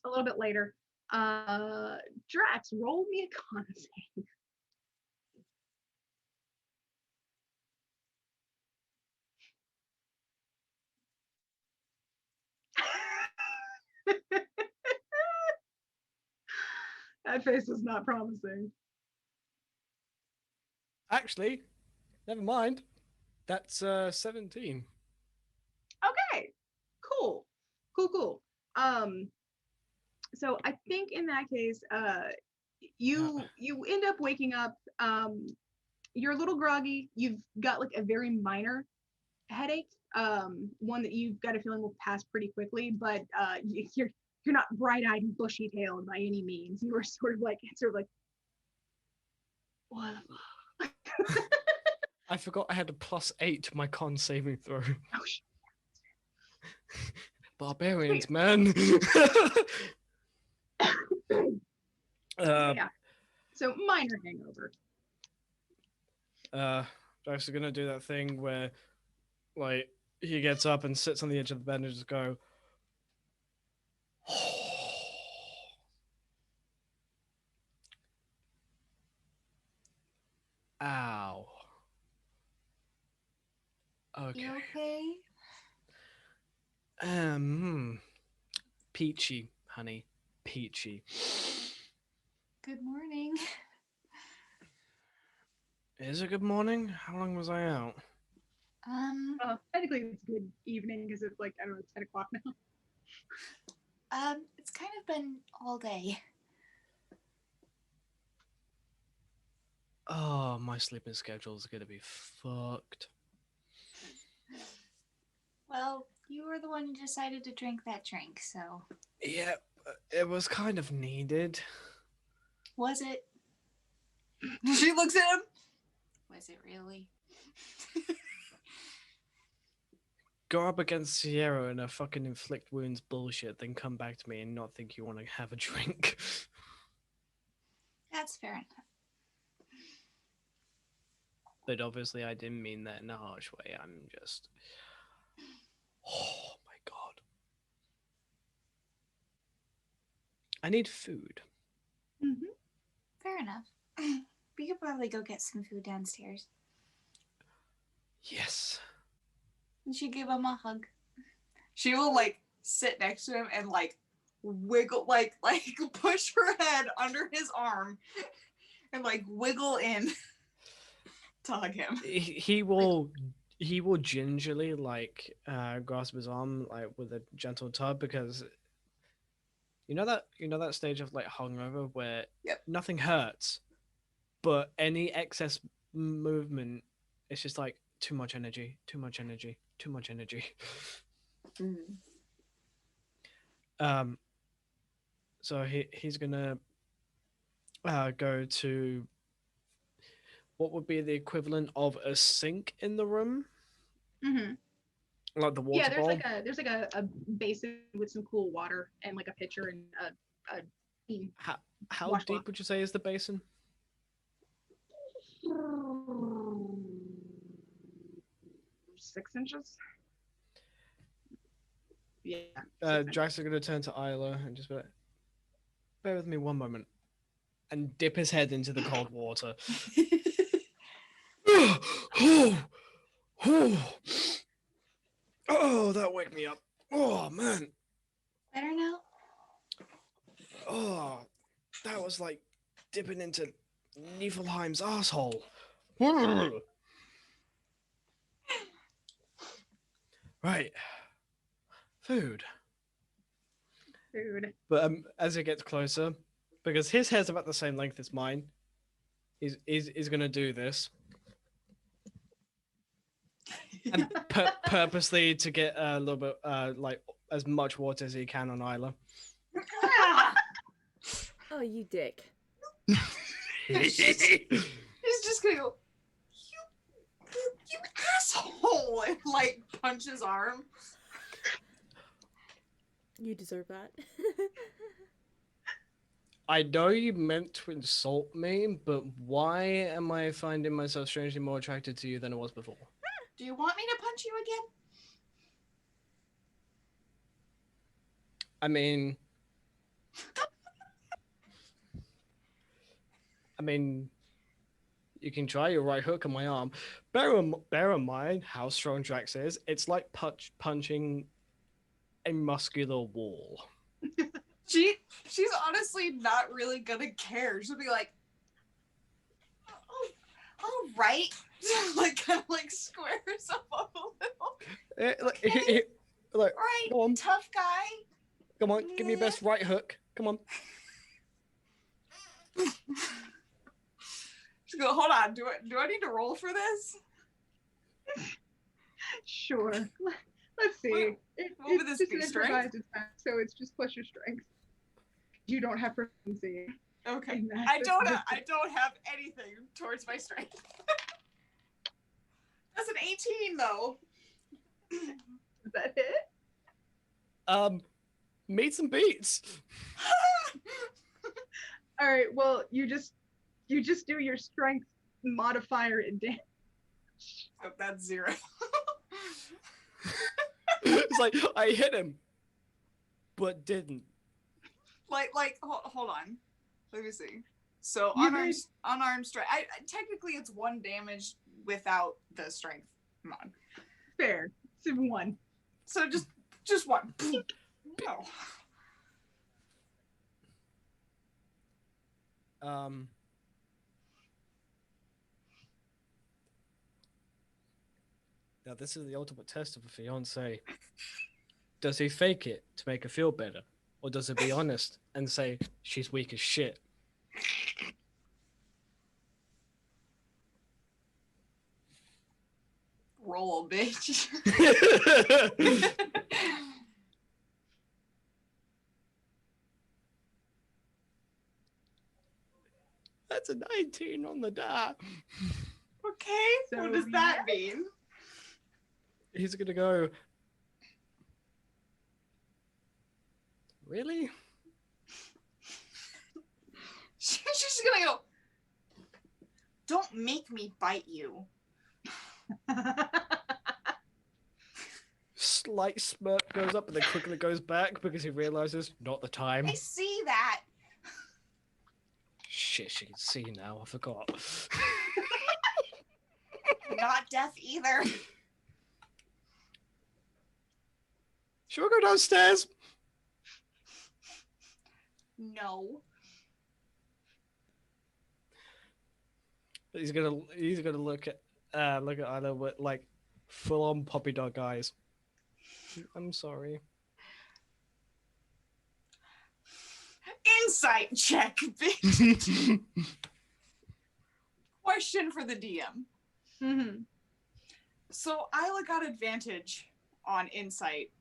little bit later, Drax, roll me a con save. That face is not promising. Actually, never mind. That's 17. Okay, cool. So I think in that case, you end up waking up. You're a little groggy. You've got like a very minor headache. One that you've got a feeling will pass pretty quickly, but you're not bright-eyed and bushy-tailed by any means. You are sort of like what? I forgot I had a +8 to my con saving throw. Oh shit. Barbarians, man. Yeah. So minor hangover. Drax is gonna do that thing where, like, he gets up and sits on the edge of the bed and just go. Ow. Okay. You okay? Peachy, honey. Peachy. Good morning. Is it good morning? How long was I out? Technically it's good evening because it's like, I don't know, it's 10 o'clock now. It's kind of been all day. Oh, my sleeping schedule's gonna be fucked. Well, you were the one who decided to drink that drink, so. Yeah, it was kind of needed. Was it? She looks at him. Was it really? Go up against Sierra and a fucking inflict wounds bullshit, then come back to me and not think you want to have a drink. That's fair enough. But obviously I didn't mean that in a harsh way. I'm just... Oh my god. I need food. Mm-hmm. Fair enough. We could probably go get some food downstairs. Yes. You should give him a hug. She will like sit next to him and like wiggle, like push her head under his arm and like wiggle in to hug him. He will gingerly like grasp his arm like with a gentle tug, because you know that stage of like hungover where Yep. nothing hurts, but any excess movement, it's just like too much energy. So he's gonna go to what would be the equivalent of a sink in the room, Mm-hmm. like the water Yeah, there's bowl. like a basin with some cool water and like a pitcher and a steam How washcloth. deep would you say is the basin? 6 inches. Yeah. 6 Drax is gonna turn to Isla and just be like, bear with me one moment, and dip his head into the cold water. Oh, that waked me up. Oh man. Better now? Oh, that was like dipping into Niflheim's asshole. Right. Food. But as it gets closer, because his hair's about the same length as mine, he's gonna do this. And purposely to get a little bit like as much water as he can on Isla. Oh, you dick. He's just gonna go, you asshole, and like punch his arm. You deserve that. I know you meant to insult me, but why am I finding myself strangely more attracted to you than I was before? Do you want me to punch you again? I mean, you can try your right hook on my arm. Bear in mind how strong Drax is. It's like punching a muscular wall. She's honestly not really gonna care. She'll be like, oh, all right. Like kind of like square herself up a little. Okay. Like, all right, come on. tough guy. Come on, give me your best right hook. Come on. She's go, hold on. Do I need to roll for this? Sure. Let's see. What would this It's be, an strength? improvised attack, so it's just plus your strength. You don't have proficiency. Okay. in that. I don't have anything towards my strength. That's an 18 though. Is that it? Meets and beats. All right. Well, you just do your strength modifier and damage. Oh, that's 0. It's like I hit him, but didn't. Like hold on. Let me see. So You unarmed strength. I technically it's 1 damage without the strength mod. Fair. It's 1. So just 1. No. Now this is the ultimate test of a fiance. Does he fake it to make her feel better? Or does he be honest and say she's weak as shit? Roll, bitch. That's a 19 on the die. Okay, So, what does that mean? He's gonna go. Really? She's just gonna go, don't make me bite you. Slight smirk goes up and then quickly goes back because he realizes not the time. I see that. Shit, she can see now. I forgot. Not deaf either. Should we go downstairs? No. He's gonna look at Isla with like full on puppy dog eyes. I'm sorry. Insight check, bitch. Question for the DM. Mm-hmm. So Isla got advantage on insight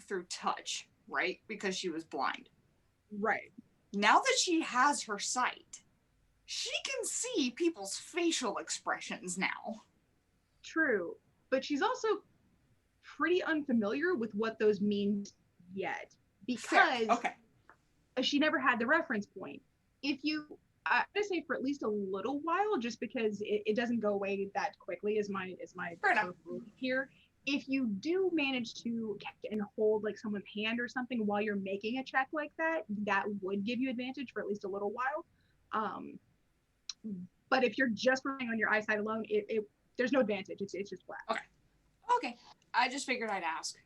through touch, right? Because she was blind. Right. Now that she has her sight, she can see people's facial expressions now. True. But she's also pretty unfamiliar with what those mean yet. Because Fair. Okay. she never had the reference point. If you, I'm gonna say for at least a little while, just because it doesn't go away that quickly, is my Fair enough. here. If you do manage to catch and hold like someone's hand or something while you're making a check like that, that would give you advantage for at least a little while. But if you're just relying on your eyesight alone, there's no advantage. It's just flat. Okay. Okay. I just figured I'd ask.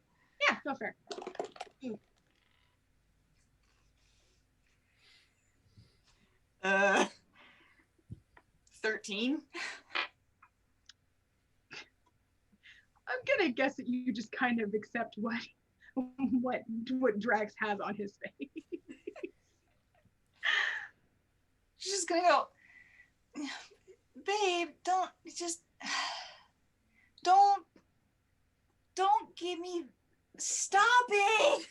Yeah, no fair. 13. I'm gonna guess that you just kind of accept what Drax has on his face. She's just gonna go, babe, don't give me, stop it.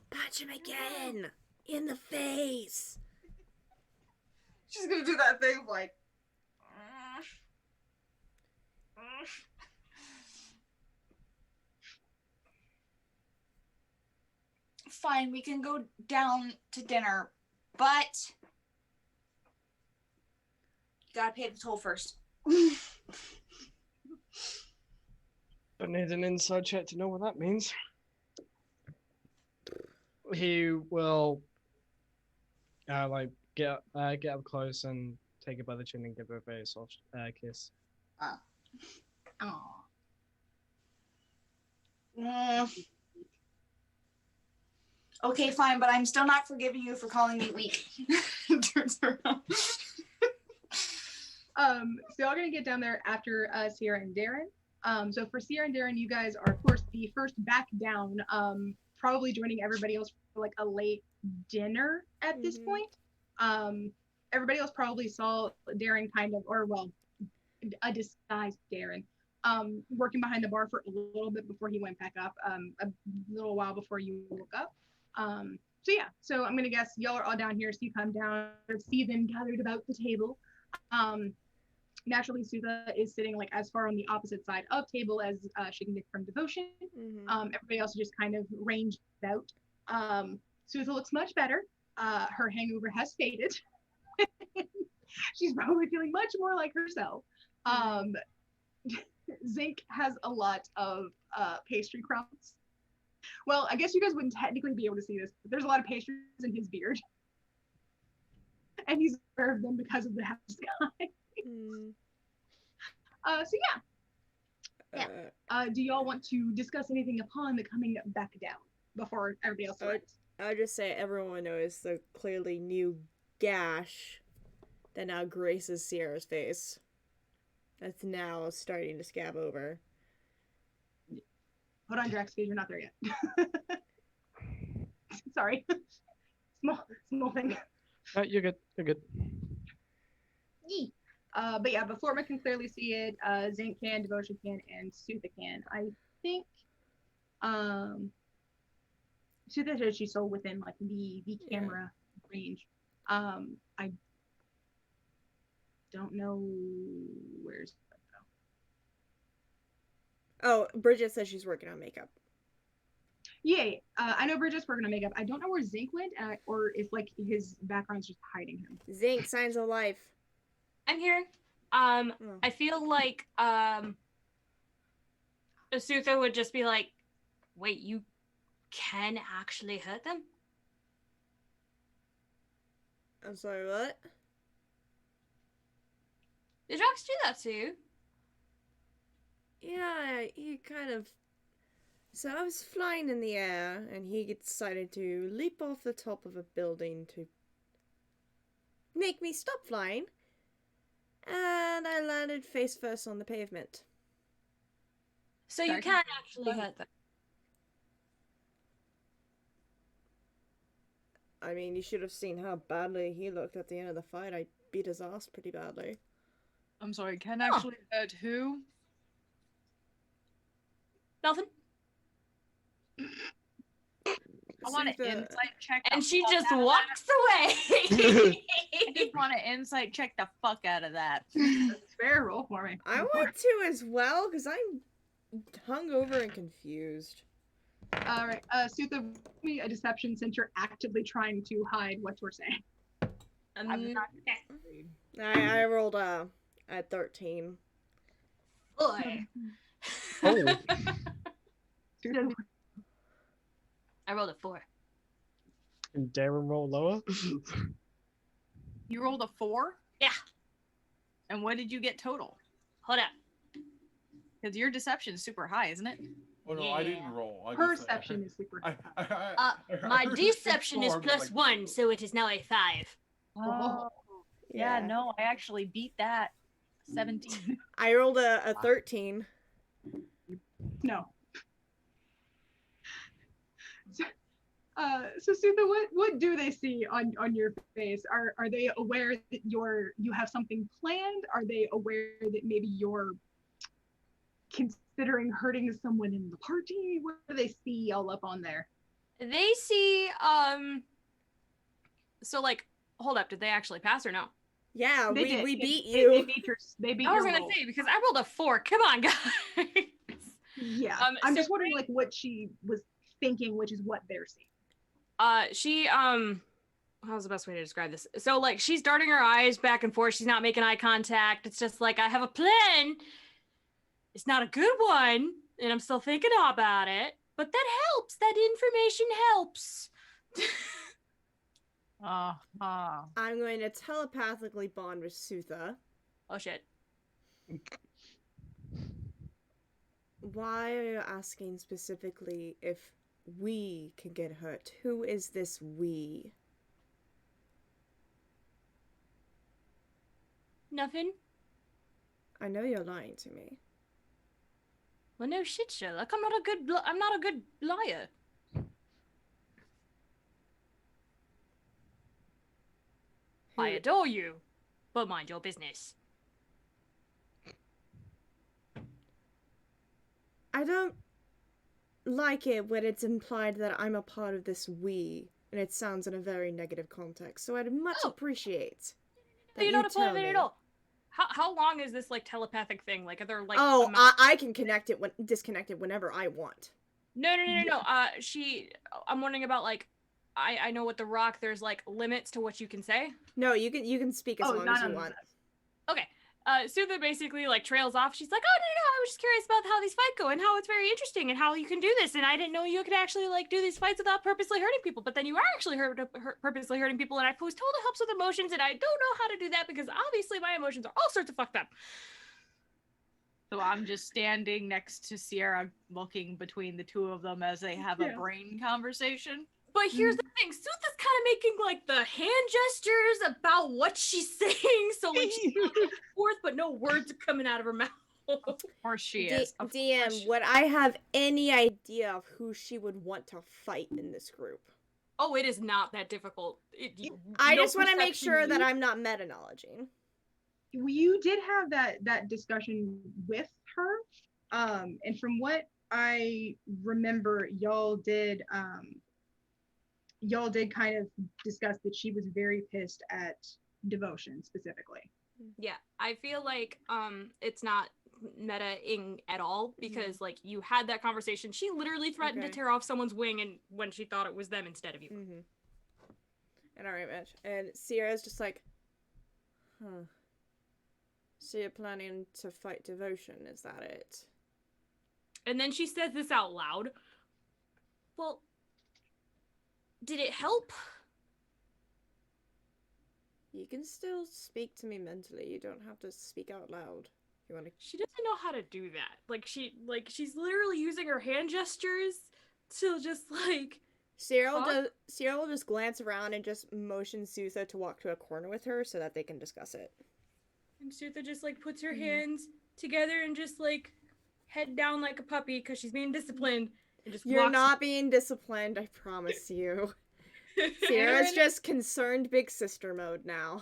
Punch him again in the face. She's gonna do that thing of like, fine, we can go down to dinner, but you gotta pay the toll first. Don't need an inside check to know what that means. He will like get up close and take her by the chin and give her a very soft kiss. Oh. Okay, fine, but I'm still not forgiving you for calling me weak. Turns around. So y'all gonna get down there after Sierra and Darren. So for Sierra and Darren, you guys are of course the first back down. Probably joining everybody else for like a late dinner at this point. Everybody else probably saw Darren kind of, or well, a disguised Darren, working behind the bar for a little bit before he went back up, a little while before you woke up. So yeah, so I'm gonna guess y'all are all down here, so you come down, see them gathered about the table. Naturally, Sutha is sitting like as far on the opposite side of table as she can get from devotion. Everybody else is just kind of ranged out. Sutha looks much better. Her hangover has faded. She's probably feeling much more like herself. Zinc has a lot of pastry crumbs. Well, I guess you guys wouldn't technically be able to see this, but there's a lot of pastries in his beard. And he's served them because of the half sky. So yeah. Do y'all want to discuss anything upon the coming back down before everybody else starts? I would just say everyone knows the clearly new gash that now graces Sierra's face. That's now starting to scab over. Hold on, Drax, because you're not there yet. Sorry. Small thing. You're good. You're good. Yee. But yeah, but Florma can clearly see it. Zinc can, Devotion can, and Sutha can. I think Sutha said she's still within like the camera range. I don't know where's Oh, Bridget says she's working on makeup. Yeah, I know Bridget's working on makeup. I don't know where Zinc went, or if like his background's just hiding him. Zinc, signs of life. I'm here. I feel like Asutha would just be like, wait, you can actually hurt them? I'm sorry, what? Did Drax do that to you? Yeah, he kind of So I was flying in the air, and he decided to leap off the top of a building to make me stop flying. And I landed face first on the pavement. So you can actually hurt them. I mean, you should have seen how badly he looked at the end of the fight. I beat his ass pretty badly. I'm sorry, Ken actually hurt who? Nothing. I want to insight check. And the she fuck just out of walks that. away. I just want to insight check the fuck out of that. That's fair. Roll for me. I want to as well, because I'm hungover and confused. All right. Sutha, give me a deception since you're actively trying to hide what you're saying. I'm not. I rolled a 13. Boy. Oh, I rolled a 4. and Darren roll lower. You rolled a 4? Yeah. And what did you get total? Hold up. Because your deception is super high, isn't it? Oh no, I didn't roll. I just- Perception is super. My heard deception is four, but plus 1, so it is now a 5. Oh. Yeah, no, I actually beat that. 17. I rolled a 13. No. So Sutha, what do they see on your face? Are they aware that you have something planned? Are they aware that maybe you're considering hurting someone in the party? What do they see all up on there? They see, so like, hold up, did they actually pass or no? Yeah, They we did. beat They you. beat I was your gonna roll. say, because I rolled a 4. Come on, guys. Yeah. I'm so just wondering like what she was thinking, which is what they're seeing. She, how's the best way to describe this? So, like, she's darting her eyes back and forth. She's not making eye contact. It's just like, I have a plan. It's not a good one, and I'm still thinking about it. But that helps. That information helps. I'm going to telepathically bond with Sutha. Oh, shit. Why are you asking specifically if we can get hurt? Who is this we? Nothing? I know you're lying to me. Well, no shit, Sherlock. I'm not a good liar. I adore you, but mind your business. I don't like it when it's implied that I'm a part of this we, and it sounds in a very negative context, so I'd much appreciate that You're not a part tell of it me. at all. How long is this like telepathic thing? Like, are there like? Oh, I can connect it disconnect it whenever I want. No. I'm wondering about like, I know with the rock, there's like limits to what you can say. No, you can speak as long as you want. Okay. Sutha basically like trails off. She's like, oh no, I was just curious about how these fights go and how it's very interesting and how you can do this. And I didn't know you could actually like do these fights without purposely hurting people. But then you are actually purposely hurting people, and I was told it helps with emotions, and I don't know how to do that because obviously my emotions are all sorts of fucked up. So I'm just standing next to Sierra, looking between the two of them as they have a brain conversation. But here's the thing, Sutha's kind of making like the hand gestures about what she's saying, so like she's going back and forth, but no words are coming out of her mouth. Of course she is. DM, would I have any idea of who she would want to fight in this group? Oh, it is not that difficult. I just want to make sure that I'm not meta-knowledging. You did have that discussion with her, and from what I remember, y'all did kind of discuss that she was very pissed at Devotion specifically. Yeah, I feel like it's not meta-ing at all because like you had that conversation. She literally threatened to tear off someone's wing and when she thought it was them instead of you. And alright, Mitch. And Sierra's just like, huh. So you're planning to fight Devotion, is that it? And then she says this out loud. Well, did it help? You can still speak to me mentally. You don't have to speak out loud. You want to? She doesn't know how to do that. She's literally using her hand gestures to just like. Sierra will just glance around and just motion Sutha to walk to a corner with her so that they can discuss it. And Sutha just like puts her hands together and just like head down like a puppy because she's being disciplined. And just You're walks. not being disciplined, I promise you. Sierra's just concerned big sister mode now.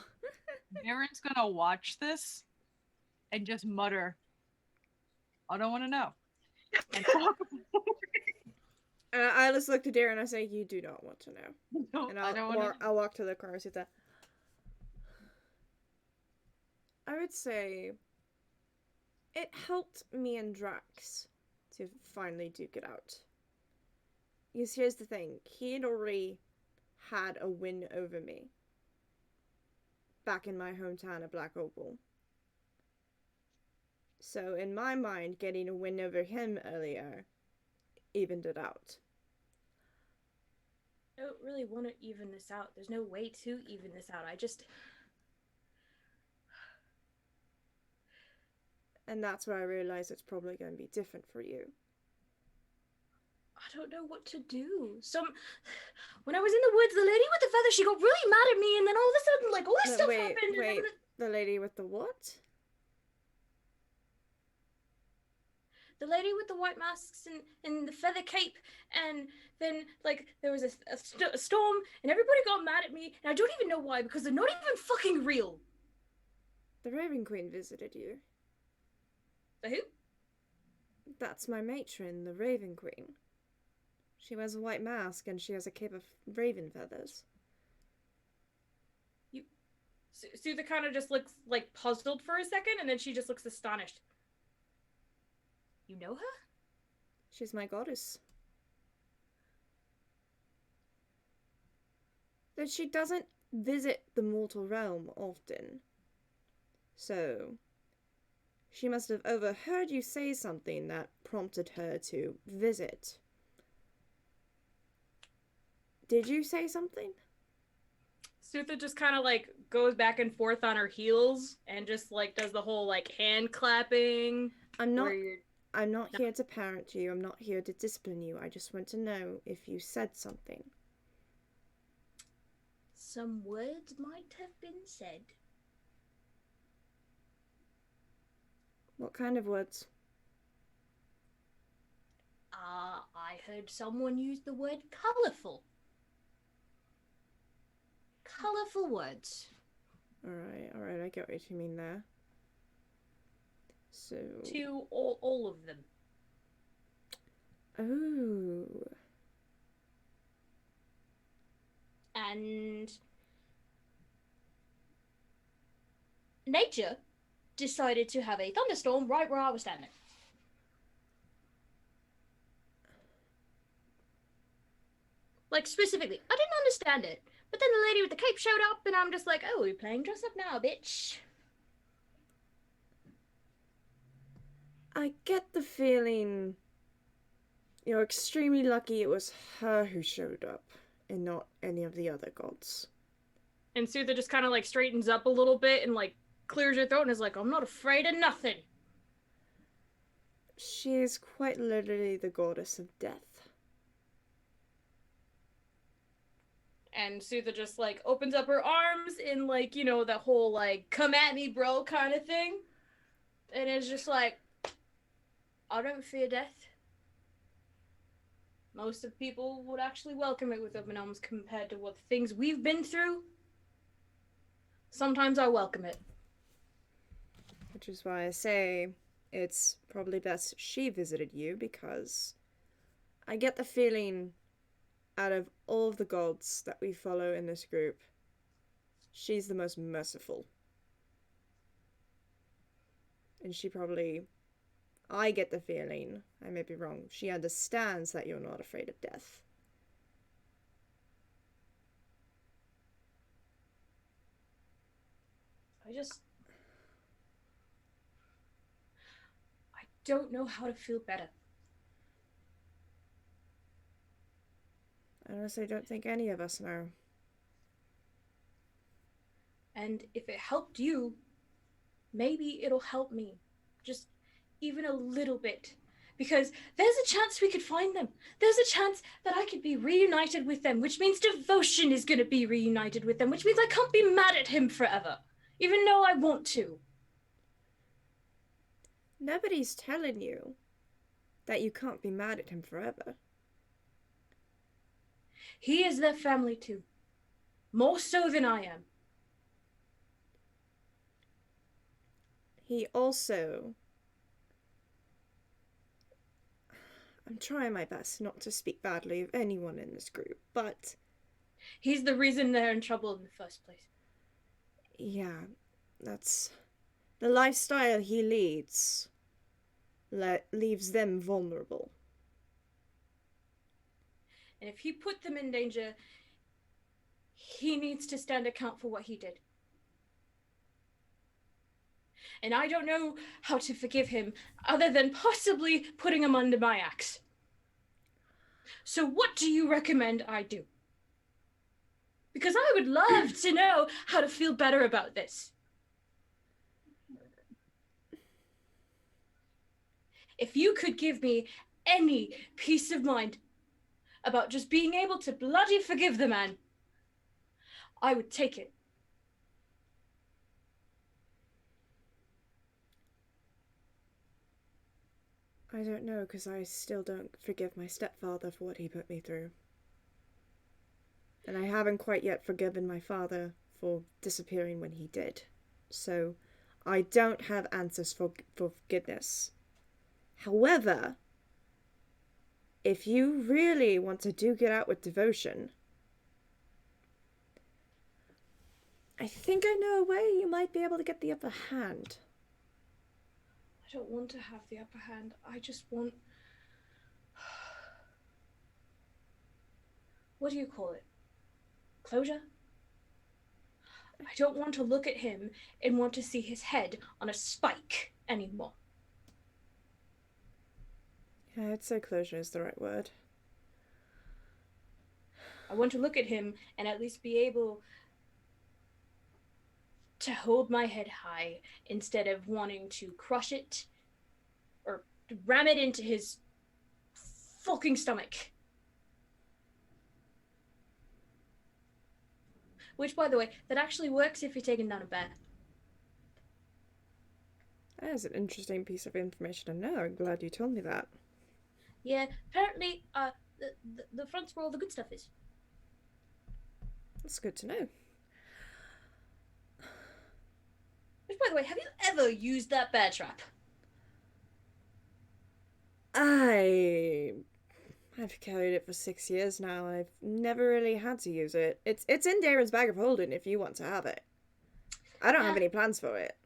Aaron's gonna watch this and just mutter, I don't want to know. And walk And I just look to Darren and I say, you do not want to know. no, And I don't want to. I'll walk to the corner with that. I would say it helped me and Drax to finally duke it out. Because here's the thing, he had already had a win over me back in my hometown of Black Opal. So in my mind, getting a win over him earlier evened it out. I don't really want to even this out. There's no way to even this out. And that's where I realized it's probably going to be different for you. I don't know what to do. When I was in the woods, the lady with the feather, she got really mad at me, and then all of a sudden, like, all this stuff happened. Wait, the lady with the what? The lady with the white masks and the feather cape, and then, like, there was a storm, and everybody got mad at me, and I don't even know why, because they're not even fucking real. The Raven Queen visited you. The who? That's my matron, the Raven Queen. She wears a white mask and she has a cape of raven feathers. Sutha kind of just looks like puzzled for a second, and then she just looks astonished. You know her? She's my goddess. But she doesn't visit the mortal realm often. So, she must have overheard you say something that prompted her to visit. Did you say something? Sutha just kind of like goes back and forth on her heels and just like does the whole like hand clapping. I'm not here to parent you. I'm not here to discipline you. I just want to know if you said something. Some words might have been said. What kind of words? I heard someone use the word colourful. Colourful words. Alright, I get what you mean there. So... To all of them. Oh. And... nature decided to have a thunderstorm right where I was standing. Like, specifically. I didn't understand it. But then the lady with the cape showed up, and I'm just like, oh, we're playing dress up now, bitch. I get the feeling you're extremely lucky it was her who showed up, and not any of the other gods. And Sutha just kind of, like, straightens up a little bit and, like, clears her throat and is like, I'm not afraid of nothing. She is quite literally the goddess of death. And Sutha just, like, opens up her arms in, like, you know, that whole, like, come at me, bro, kind of thing. And it's just like, I don't fear death. Most of people would actually welcome it with open arms compared to what things we've been through. Sometimes I welcome it. Which is why I say it's probably best she visited you, because I get the feeling out of all of the gods that we follow in this group, she's the most merciful. And she probably, I get the feeling, I may be wrong, she understands that you're not afraid of death. I don't know how to feel better. I honestly don't think any of us know. And if it helped you, maybe it'll help me. just even a little bit. Because there's a chance we could find them. There's a chance that I could be reunited with them, which means Devotion is going to be reunited with them, which means I can't be mad at him forever, even though I want to. Nobody's telling you that you can't be mad at him forever. He is their family too. More so than I am. He also... I'm trying my best not to speak badly of anyone in this group, but... He's the reason they're in trouble in the first place. Yeah, that's... The lifestyle he leads leaves them vulnerable. And if he put them in danger, he needs to stand account for what he did. And I don't know how to forgive him other than possibly putting him under my axe. So what do you recommend I do? Because I would love to know how to feel better about this. If you could give me any peace of mind about just being able to bloody forgive the man, I would take it. I don't know, because I still don't forgive my stepfather for what he put me through. And I haven't quite yet forgiven my father for disappearing when he did. So, I don't have answers for forgiveness. However, if you really want to duke it out with Devotion, I think I know a way you might be able to get the upper hand. I don't want to have the upper hand. I just want... What do you call it? Closure? I don't want to look at him and want to see his head on a spike anymore. Yeah, I'd say closure is the right word. I want to look at him and at least be able to hold my head high instead of wanting to crush it or ram it into his fucking stomach. Which, by the way, that actually works if you're taking down a bear. That is an interesting piece of information to know. I'm glad you told me that. Yeah, apparently, the front's where all the good stuff is. That's good to know. Which, by the way, have you ever used that bear trap? I've carried it for 6 years now. I've never really had to use it. It's in Darren's bag of holding if you want to have it. I don't have any plans for it.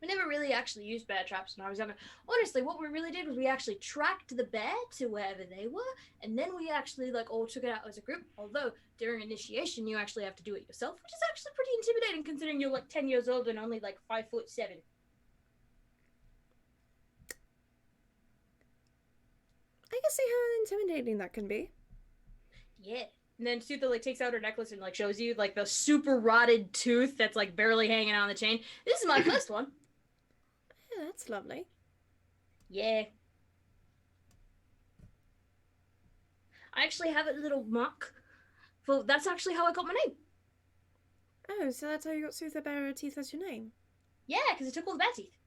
We never really actually used bear traps when I was younger. Honestly, what we really did was we actually tracked the bear to wherever they were, and then we actually all took it out as a group. Although during initiation, you actually have to do it yourself, which is actually pretty intimidating considering you're 10 years old and only 5'7". I can see how intimidating that can be. Yeah. And then Sutha takes out her necklace and shows you the super rotted tooth that's barely hanging on the chain. This is my first one. Yeah, that's lovely. Yeah. I actually have a little mark. That's actually how I got my name. Oh, so that's how you got Sutha Bearer Teeth as your name? Yeah, because it took all the bad teeth.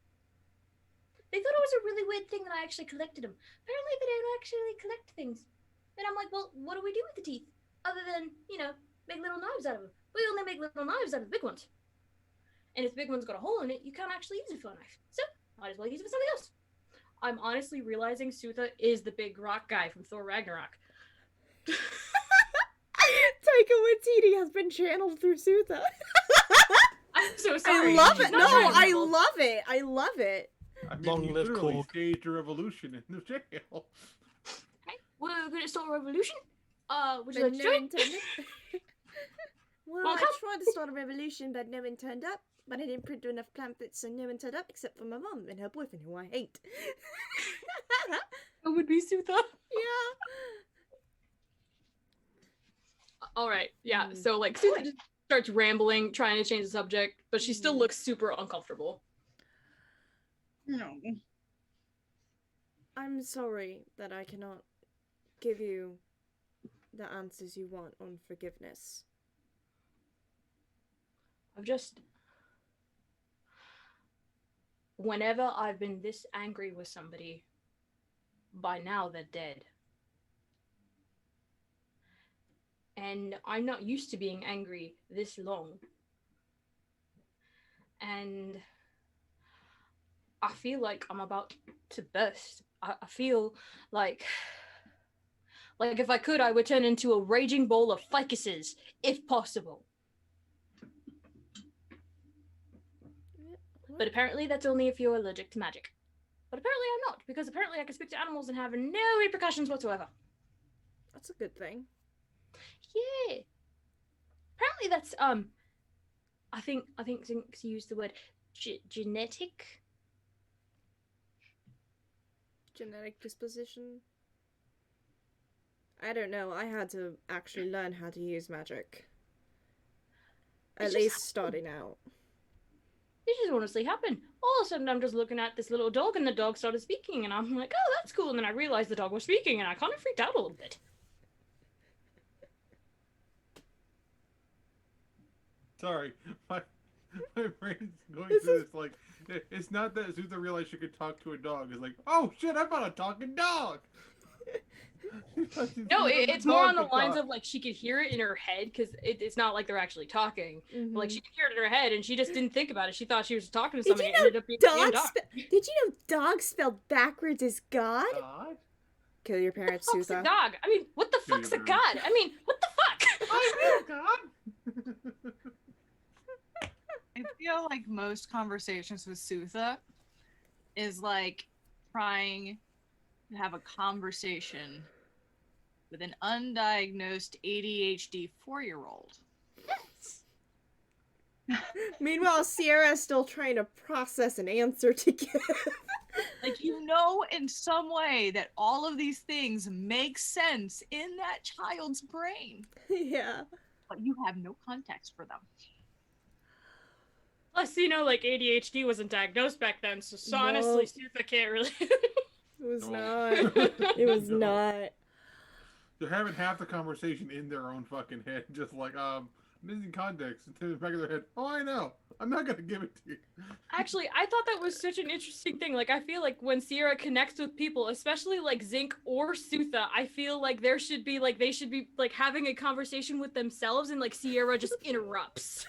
They thought it was a really weird thing that I actually collected them. Apparently they don't actually collect things. And I'm like, well, what do we do with the teeth? Other than, make little knives out of them. We only make little knives out of the big ones. And if the big one's got a hole in it, you can't actually use it for a knife. So, might as well use it for something else. I'm honestly realizing Sutha is the big rock guy from Thor Ragnarok. Taika Waititi has been channeled through Sutha. I'm so sorry. I love it. No, I love it. I love it. I mean, Long live Korg. Staged a revolution in the jail. Okay, we're gonna start a revolution. Would you But like to no join? one turned up. Well, I tried to start a revolution, but no one turned up. But I didn't print enough pamphlets, so no one turned up except for my mom and her boyfriend, who I hate. It would be Sutha. Yeah. All right. Yeah. So Sutha just starts rambling, trying to change the subject, but she still looks super uncomfortable. No. I'm sorry that I cannot give you the answers you want on forgiveness. I've just. Whenever I've been this angry with somebody, by now they're dead. And I'm not used to being angry this long. And I feel like I'm about to burst. I feel like if I could, I would turn into a raging bowl of ficuses, if possible. But apparently that's only if you're allergic to magic. But apparently I'm not, because apparently I can speak to animals and have no repercussions whatsoever. That's a good thing. Yeah. Apparently that's I think Zinx used the word genetic. Genetic disposition. I don't know. I had to actually learn how to use magic. At least starting out. It just honestly happened. All of a sudden, I'm just looking at this little dog, and the dog started speaking, and I'm like, oh, that's cool. And then I realized the dog was speaking, and I kind of freaked out a little bit. Sorry, my brain's going through this, like, it's not that Zutha realized she could talk to a dog. It's like, oh shit, I found a talking dog! No, it's more on the lines of, like, she could hear it in her head, because it's not like they're actually talking. Mm-hmm. But, like, she could hear it in her head, and she just didn't think about it. She thought she was talking to somebody, and it ended up being a dog. Did you know dog spelled backwards is God? God? Kill your parents, What the fuck's Sutha. a dog? I mean, what the fuck's a god? I mean, what the fuck? I will, God! I feel like most conversations with Sutha is like trying to have a conversation with an undiagnosed ADHD 4-year-old. Meanwhile, Sierra's still trying to process an answer to give. Like, you know, in some way that all of these things make sense in that child's brain. Yeah. But you have no context for them. Plus, you know, like, ADHD wasn't diagnosed back then, so honestly, Sutha can't really... It was not. It was not. They're having half the conversation in their own fucking head, just like, missing context. In the back of their head, oh, I know. I'm not gonna give it to you. Actually, I thought that was such an interesting thing. Like, I feel like when Sierra connects with people, especially like Zinc or Sutha, I feel like they should be like having a conversation with themselves, and like Sierra just interrupts.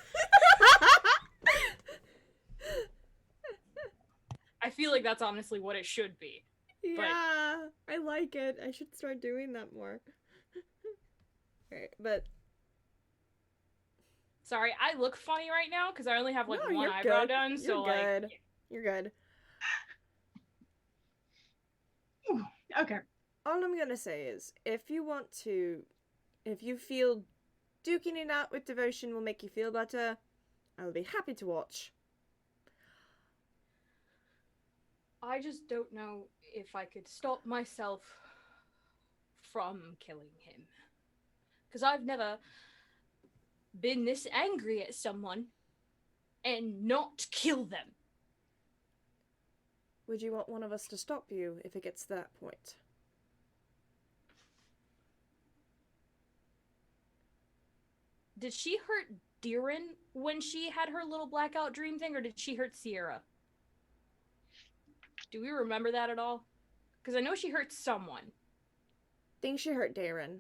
I feel like that's honestly what it should be. Yeah, I like it. I should start doing that more. Alright, but... Sorry, I look funny right now because I only have like No, one you're eyebrow good. done, so You're like... good. You're good. Okay. All I'm gonna say is, if you feel duking it out with devotion will make you feel better, I'll be happy to watch. I just don't know if I could stop myself from killing him. Because I've never been this angry at someone and not kill them. Would you want one of us to stop you if it gets to that point? Did she hurt Deeren when she had her little blackout dream thing, or did she hurt Sierra? Do we remember that at all? Because I know she hurt someone. I think she hurt Deeren.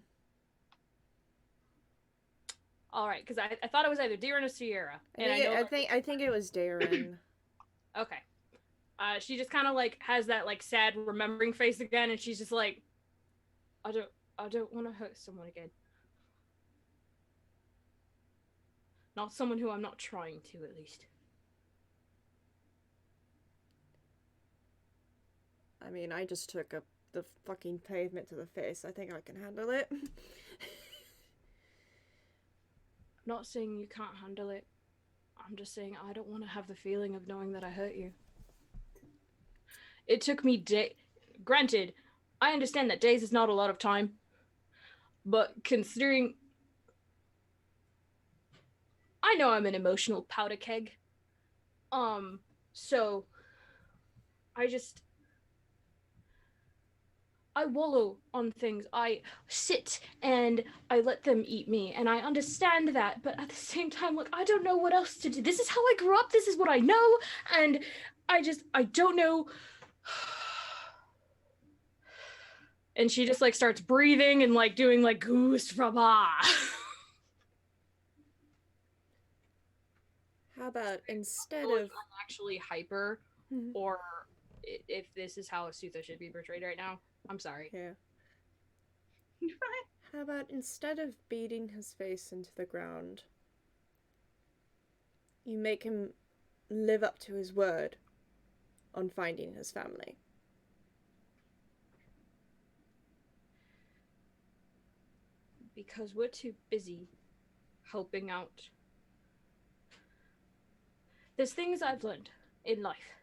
Alright, because I thought it was either Deeren or Sierra. I think it was Deeren. Okay. She just kind of like has that like sad remembering face again, and she's just like, I don't want to hurt someone again. Not someone who I'm not trying to, at least. I mean, I just took the fucking pavement to the face. I think I can handle it. I'm not saying you can't handle it. I'm just saying I don't want to have the feeling of knowing that I hurt you. It took me Granted, I understand that days is not a lot of time. But considering... I know I'm an emotional powder keg. So... I wallow on things. I sit and I let them eat me, and I understand that, but at the same time, like, I don't know what else to do. This is how I grew up, this is what I know, and I don't know. And she just, like, starts breathing and, like, doing, like, goose fraba. How about instead I'm of actually hyper, or if this is how Sutha should be portrayed right now, I'm sorry. yeah. How about instead of beating his face into the ground, you make him live up to his word on finding his family? Because we're too busy helping out. There's things I've learned in life.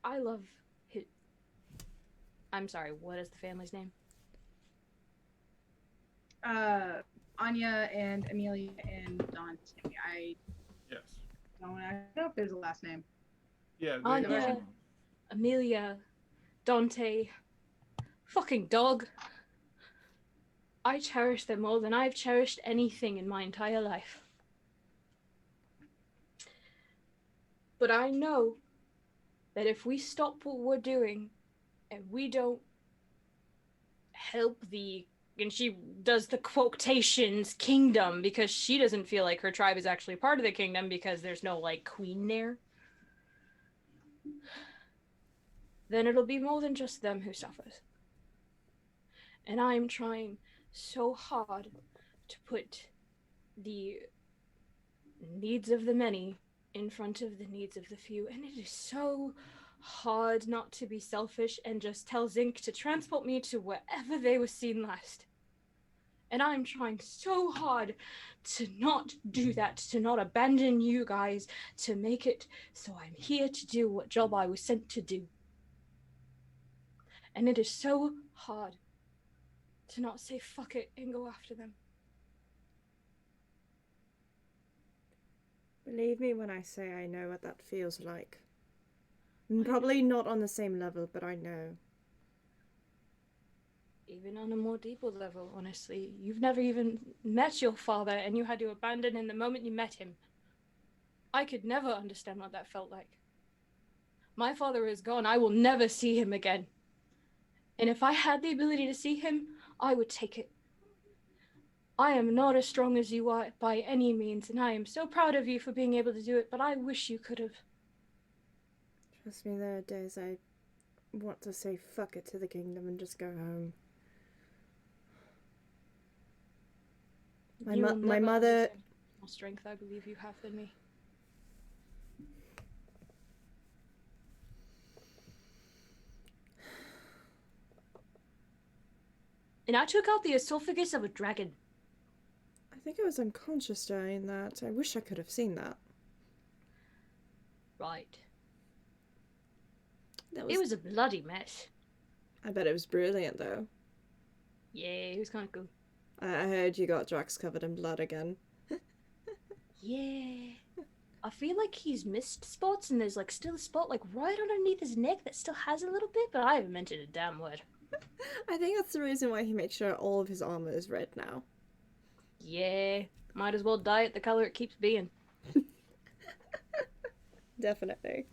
I love his... I'm sorry, what is the family's name? Anya and Amelia and Dante. I Yes. don't know if there's a last name. Yeah. Anya, Amelia, Dante, fucking dog. I cherish them more than I've cherished anything in my entire life. But I know that if we stop what we're doing and we don't help the, and she does the quotations, kingdom, because she doesn't feel like her tribe is actually part of the kingdom because there's no, like, queen there, then it'll be more than just them who suffers. And I'm trying so hard to put the needs of the many in front of the needs of the few, and it is so hard not to be selfish and just tell Zinc to transport me to wherever they were seen last. And I'm trying so hard to not do that, to not abandon you guys, to make it so I'm here to do what job I was sent to do. And it is so hard to not say fuck it and go after them. Believe me when I say I know what that feels like. Probably not on the same level, but I know. Even on a more deeper level, honestly. You've never even met your father, and you had to abandon him the moment you met him. I could never understand what that felt like. My father is gone. I will never see him again. And if I had the ability to see him, I would take it. I am not as strong as you are by any means, and I am so proud of you for being able to do it, but I wish you could have. Trust me, there are days I want to say fuck it to the kingdom and just go home. My mother... more strength I believe you have than me. And I took out the esophagus of a dragon. I think I was unconscious during that. I wish I could have seen that. Right. It was a bloody mess. I bet it was brilliant, though. Yeah, it was kind of cool. I heard you got Drax covered in blood again. Yeah. I feel like he's missed spots, and there's, like, still a spot, like, right underneath his neck that still has a little bit, but I haven't mentioned a damn word. I think that's the reason why he makes sure all of his armor is red now. Yeah. Might as well dye it the color it keeps being. Definitely.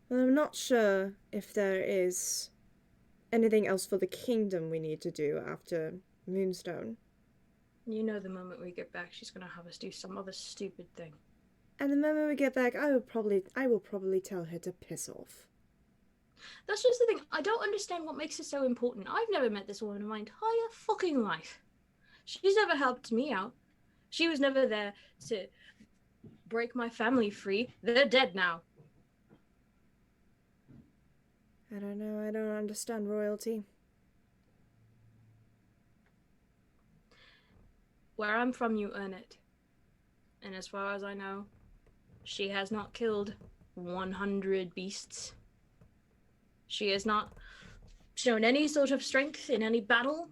Well, I'm not sure if there is anything else for the kingdom we need to do after Moonstone. You know the moment we get back, she's gonna have us do some other stupid thing. And the moment we get back, I will probably tell her to piss off. That's just the thing. I don't understand what makes her so important. I've never met this woman in my entire fucking life. She's never helped me out. She was never there to break my family free. They're dead now. I don't know. I don't understand royalty. Where I'm from, you earn it. And as far as I know, she has not killed 100 beasts. She has not shown any sort of strength in any battle.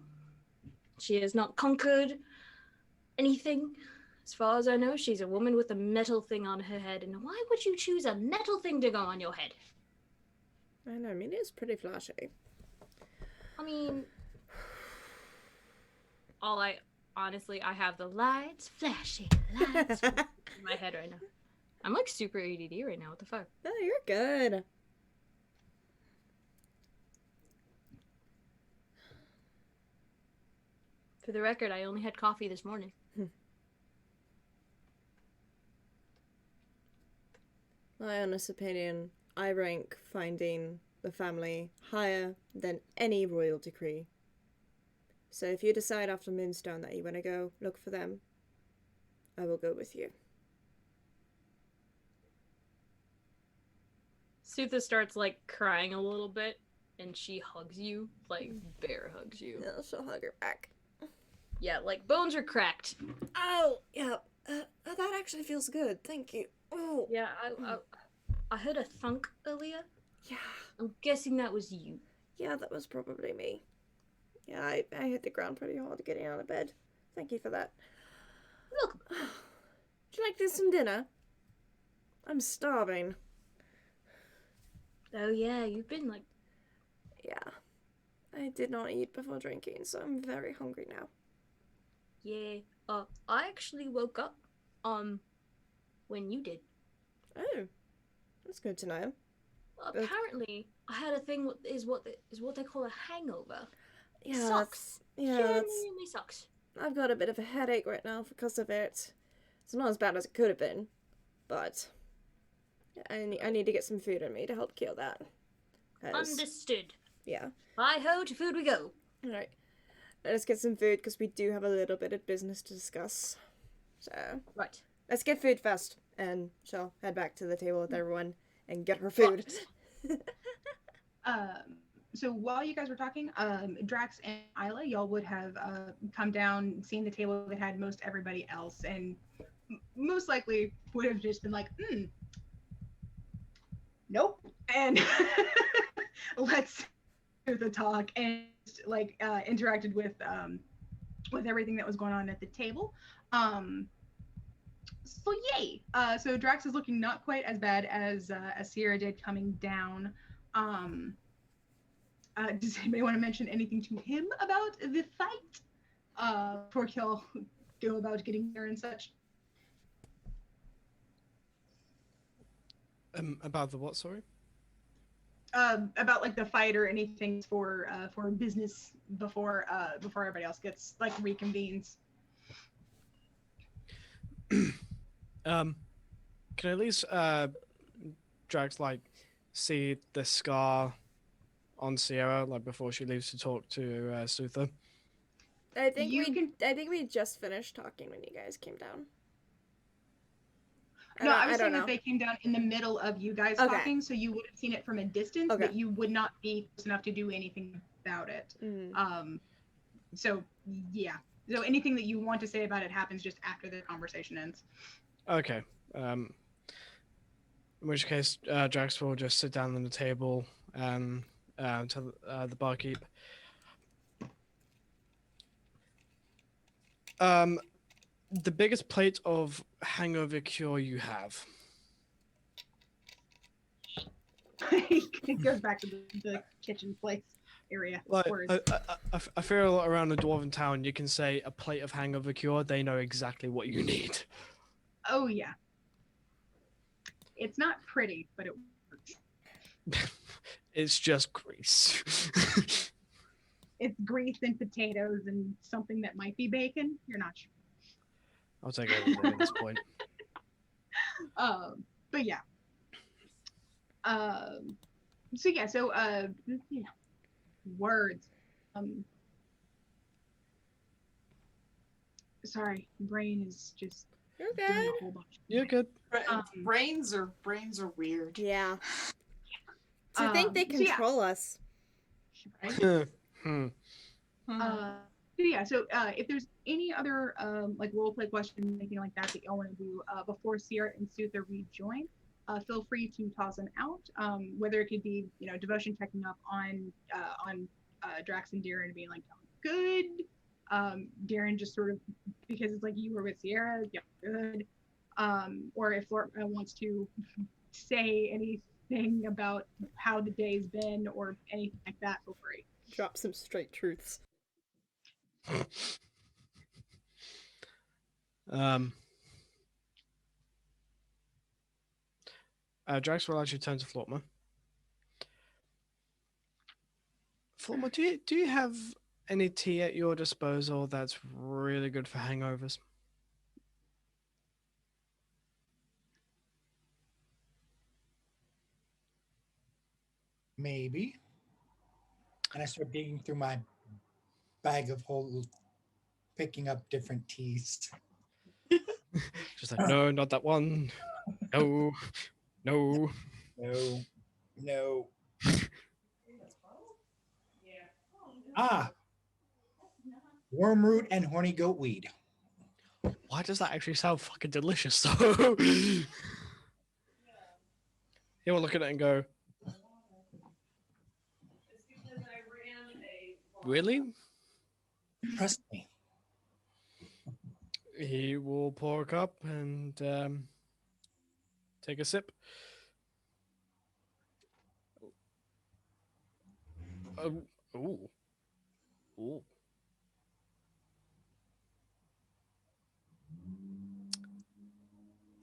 She has not conquered anything. As far as I know, she's a woman with a metal thing on her head. And why would you choose a metal thing to go on your head? I know, I mean, it's pretty flashy. I mean, I have the lights flashing, lights in my head right now. I'm like super ADD right now. What the fuck? Oh, you're good. For the record, I only had coffee this morning. My honest opinion, I rank finding the family higher than any royal decree. So if you decide after Moonstone that you want to go look for them, I will go with you. Sutha starts like crying a little bit, and she hugs you, like bear hugs you. Yeah, she'll hug her back. Yeah, like bones are cracked. Oh, yeah. That actually feels good. Thank you. Oh. Yeah, I heard a thunk earlier. Yeah. I'm guessing that was you. Yeah, that was probably me. Yeah, I hit the ground pretty hard getting out of bed. Thank you for that. Welcome. Would you like to do some dinner? I'm starving. Oh yeah, you've been like... Yeah. I did not eat before drinking, so I'm very hungry now. Yeah. I actually woke up, when you did. Oh. That's good to know. Well, apparently, I had a thing is what they call a hangover. Yeah, Sucks. Genuinely sucks. I've got a bit of a headache right now because of it. It's not as bad as it could have been, but I need to get some food in me to help cure that. Understood. Yeah. Hi-ho, to food we go. Alright. Let's get some food because we do have a little bit of business to discuss. So, right. Let's get food first, and she'll head back to the table with everyone and get her food. So while you guys were talking, Drax and Isla, y'all would have come down, seen the table that had most everybody else, and most likely would have just been like, nope, and let's do the talk, and like interacted with everything that was going on at the table. So yay! So Drax is looking not quite as bad as Sierra did coming down. Does anybody want to mention anything to him about the fight? Before y'all go about getting there and such. About the what? Sorry. About like the fight or anything for business before everybody else gets like reconvenes. Can at least Drax like see the scar on Sierra like before she leaves to talk to Sutha? I think we just finished talking when you guys came down. I was saying that they came down in the middle of you guys talking, so you would have seen it from a distance, but you would not be close enough to do anything about it. So yeah. So anything that you want to say about it happens just after the conversation ends. Okay. In which case, Drax will just sit down on the table and tell the barkeep. The biggest plate of hangover cure you have. It goes back to the kitchen place area. Like, I feel around the dwarven town, you can say a plate of hangover cure. They know exactly what you need. Oh yeah. It's not pretty, but it works. It's just grease. It's grease and potatoes and something that might be bacon. You're not sure. I'll take everything at this point. But yeah. So yeah, so you know, words. Sorry, brain is just You're doing good. a whole bunch. You're good. Brains are weird. Yeah. To think they so yeah. control us. Right? So if there's any other like role play questions, anything like that y'all want to do before Sierra and Sutha rejoin, feel free to toss them out. Whether it could be, you know, devotion checking up on Drax and Deer and being like, good, Darren just sort of, because it's like you were with Sierra, yeah, good. Or if Flora wants to say anything about how the day's been or anything like that, feel free. Drop some straight truths. Drax will actually turn to Florma. Florma, do you have any tea at your disposal that's really good for hangovers? Maybe. And I start digging through my bag of whole, picking up different teas. Just like, no, not that one. No, no. No, no. Ah, wormroot and horny goat weed. Why does that actually sound fucking delicious though? He will look at it and go, really? Trust me. He will pour a cup and take a sip. Ooh. Ooh.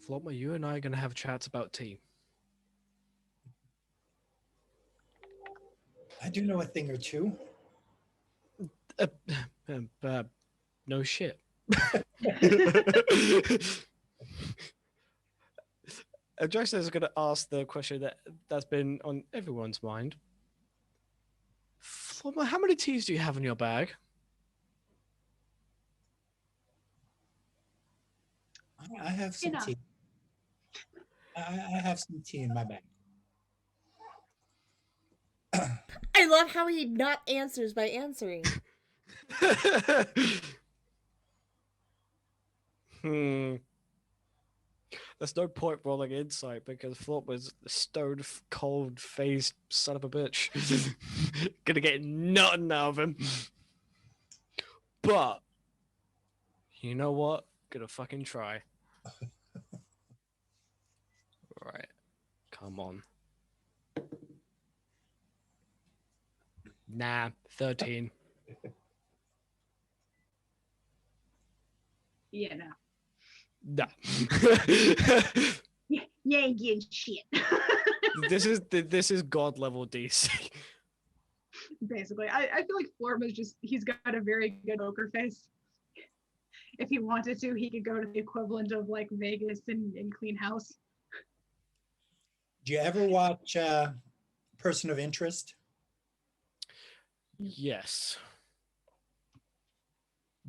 Flopma, you and I are going to have chats about tea. I do know a thing or two. No shit. Jackson is going to ask the question that's been on everyone's mind. Flopma, how many teas do you have in your bag? I have some tea. I have some tea in my bag. I love how he not answers by answering. There's no point rolling insight because Flop was a stone cold faced son of a bitch. Gonna get nothing out of him. But you know what? Gonna fucking try. Right. Come on. Nah, 13. Yeah, no. Nah. You ain't getting shit. This is god level DC. Basically, I feel like Florma's he's got a very good poker face. If he wanted to, he could go to the equivalent of like Vegas and clean house. Do you ever watch Person of Interest? Yes.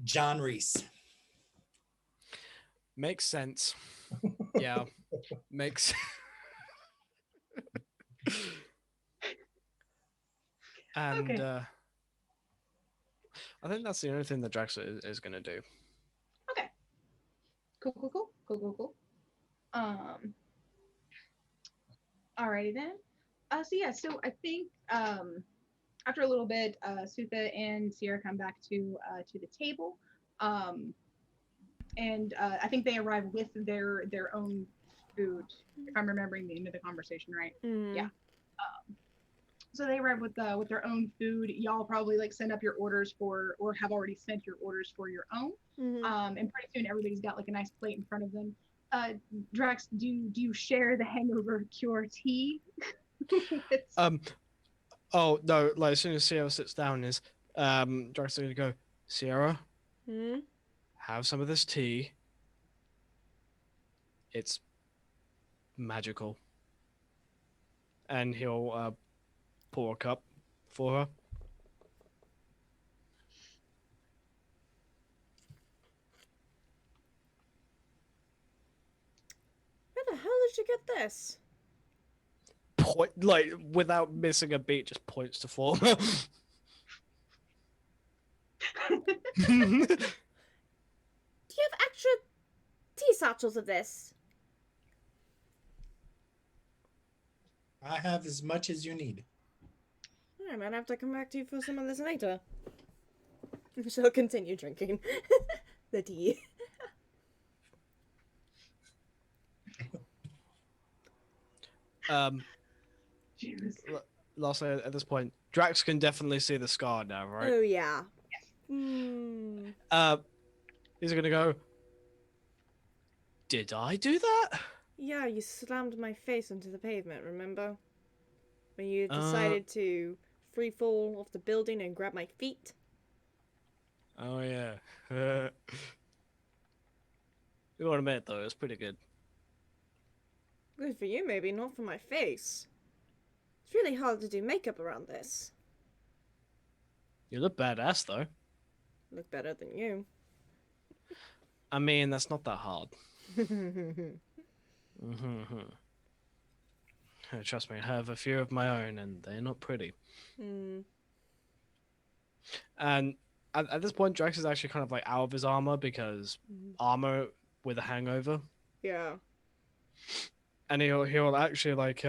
John Reese. Makes sense. Yeah. Makes And Okay. I think that's the only thing that Drax is going to do. Okay. Cool. Alrighty then. So I think after a little bit, Sutha and Sierra come back to the table, and I think they arrive with their own food. If I'm remembering the end of the conversation right. Mm. Yeah. So they arrive with their own food. Y'all probably like send up your orders or have already sent your orders for your own. Mm-hmm. And pretty soon everybody's got like a nice plate in front of them. Drax, do you share the hangover cure tea? Oh no! Like as soon as Sierra sits down, Drax is gonna go. Sierra, have some of this tea. It's magical, and he'll pour a cup for her. Where the hell did you get this? Point, like without missing a beat, just points to Florma. Do you have extra tea satchels of this? I have as much as you need. I might have to come back to you for some of this later. She'll continue drinking the tea. Jesus. Lastly, at this point, Drax can definitely see the scar now, right? Oh yeah. Hmm. He's gonna go. Did I do that? Yeah, you slammed my face into the pavement, remember? When you decided to free fall off the building and grab my feet? Oh yeah. You want to admit though, it's pretty good. Good for you, maybe, not for my face. It's really hard to do makeup around this. You look badass though. Look better than you. I mean, that's not that hard. Trust me, I have a few of my own, and they're not pretty. Hmm. And at this point, Drax is actually kind of like out of his armor because armor with a hangover, Yeah. and he'll actually like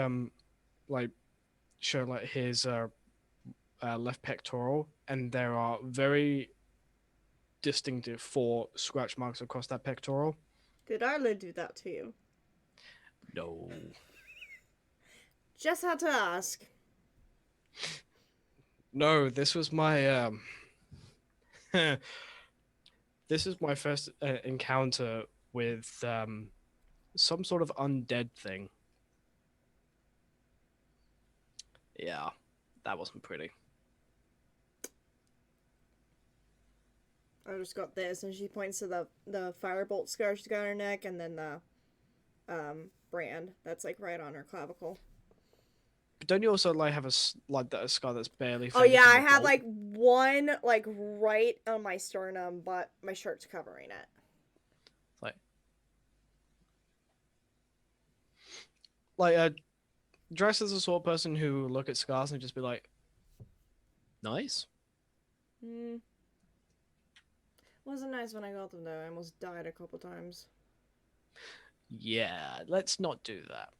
show like his left pectoral, and there are very distinctive 4 scratch marks across that pectoral. Did Arlo do that to you? No. Just had to ask. No, this was my this is my first encounter with some sort of undead thing. Yeah, that wasn't pretty. I just got this, and she points to the firebolt scar she's got on her neck, and then the brand that's like right on her clavicle. But don't you also like have a scar that's barely? Oh faded yeah, from I the have bolt? like one like right on my sternum, but my shirt's covering it. Like Drax is the sort of person who will look at scars and just be like, nice. Wasn't nice when I got them though. I almost died a couple times. Yeah, let's not do that.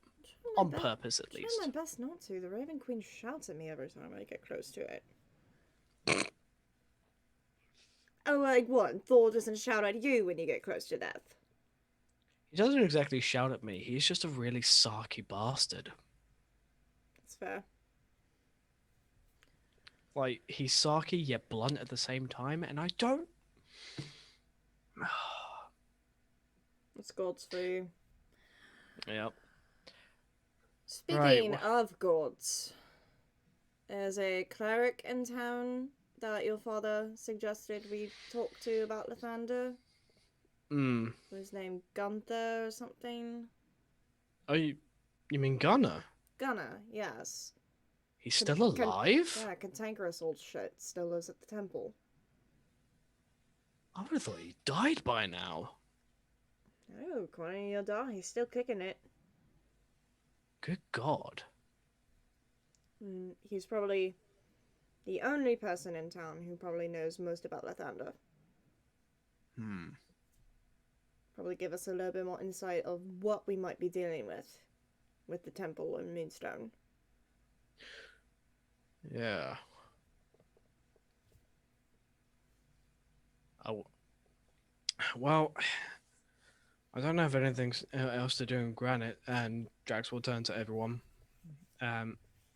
Trying my On best- purpose, at trying least. my best not to. The Raven Queen shouts at me every time I get close to it. Oh, like what? Thor doesn't shout at you when you get close to death. He doesn't exactly shout at me. He's just a really sarky bastard. That's fair. Like, he's sarky yet blunt at the same time, and I don't... That's gods for you. Yep. Speaking Right, of gods, there's a cleric in town that your father suggested we talk to about Lathander. His name Gunther or something. Oh, you mean Gunner? Gunner, yes. He's still alive? Yeah, cantankerous old shit still lives at the temple. I would have thought he died by now. Oh, according to your dad, he's still kicking it. Good God. He's probably the only person in town who probably knows most about Lathander. Probably give us a little bit more insight of what we might be dealing with the temple and Moonstone. Yeah. Oh. Well, I don't have anything else to do in Granite, and Drax will turn to everyone.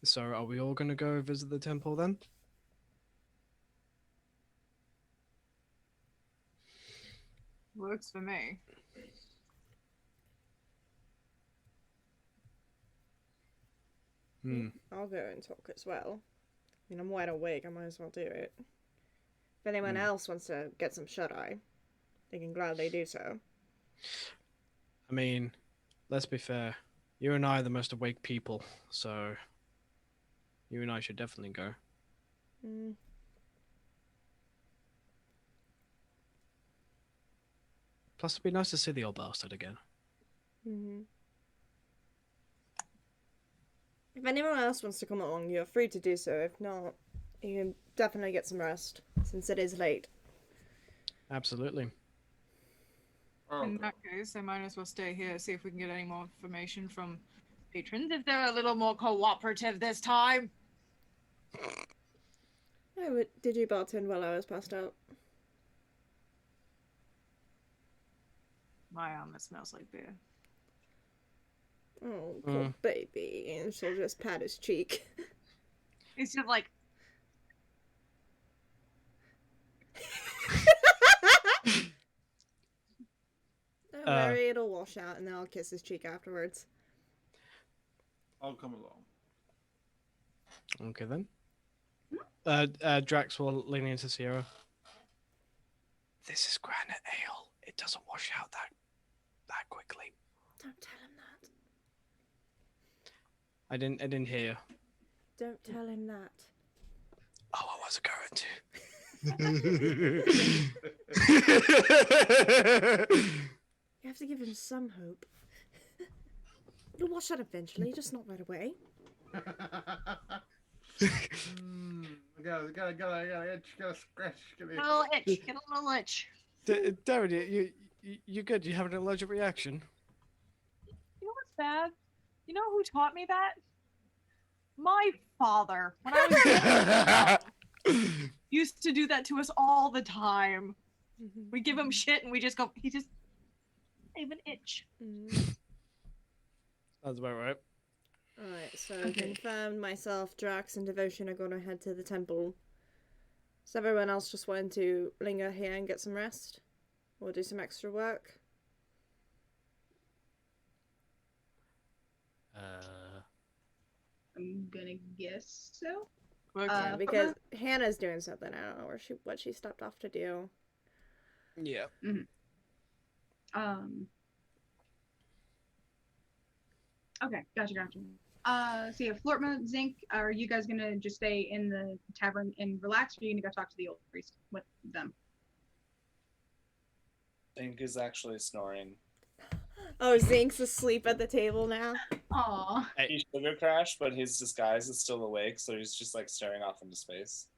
So are we all gonna go visit the temple then? Works for me. I'll go and talk as well. I mean, I'm wide awake, I might as well do it. If anyone else wants to get some shut-eye, they can gladly do so. I mean, let's be fair. You and I are the most awake people, so you and I should definitely go. Plus, it'd be nice to see the old bastard again. If anyone else wants to come along, you're free to do so. If not, you can definitely get some rest, since it is late. Absolutely. In that case, I might as well stay here, see if we can get any more information from patrons, if they're a little more cooperative this time. Oh, but did you bartend while I was passed out? My it smells like beer. Oh, poor baby. And she'll just pat his cheek. It's just like, Don't worry, it'll wash out, and then I'll kiss his cheek afterwards. I'll come along. Okay then. Drax will lean into Sierra. This is Granite Ale. It doesn't wash out that quickly. Don't tell him that. I didn't hear. Don't tell him that. Oh, I wasn't going to. You have to give him some hope. It'll wash out eventually, just not right away. Gotta scratch. get a little itch. Get a little itch. Darren, you good? You have an allergic reaction? You know what's bad? You know who taught me that? My father. When I was used to do that to us all the time. We give him shit and we just go, he just gave an itch. Sounds about right. Alright, so confirmed myself, Drax, and Devotion are going to head to the temple. So everyone else just wanted to linger here and get some rest? Or do some extra work? I'm gonna guess so. Okay, because Hannah's doing something. I don't know what she stopped off to do. Yeah. Okay, gotcha. So yeah, Flortma, Zinc, are you guys gonna just stay in the tavern and relax, or are you gonna go talk to the old priest with them? Ink is actually snoring. Oh, Zink's asleep at the table now. Aw. He sugar crashed, but his disguise is still awake, so he's just like staring off into space.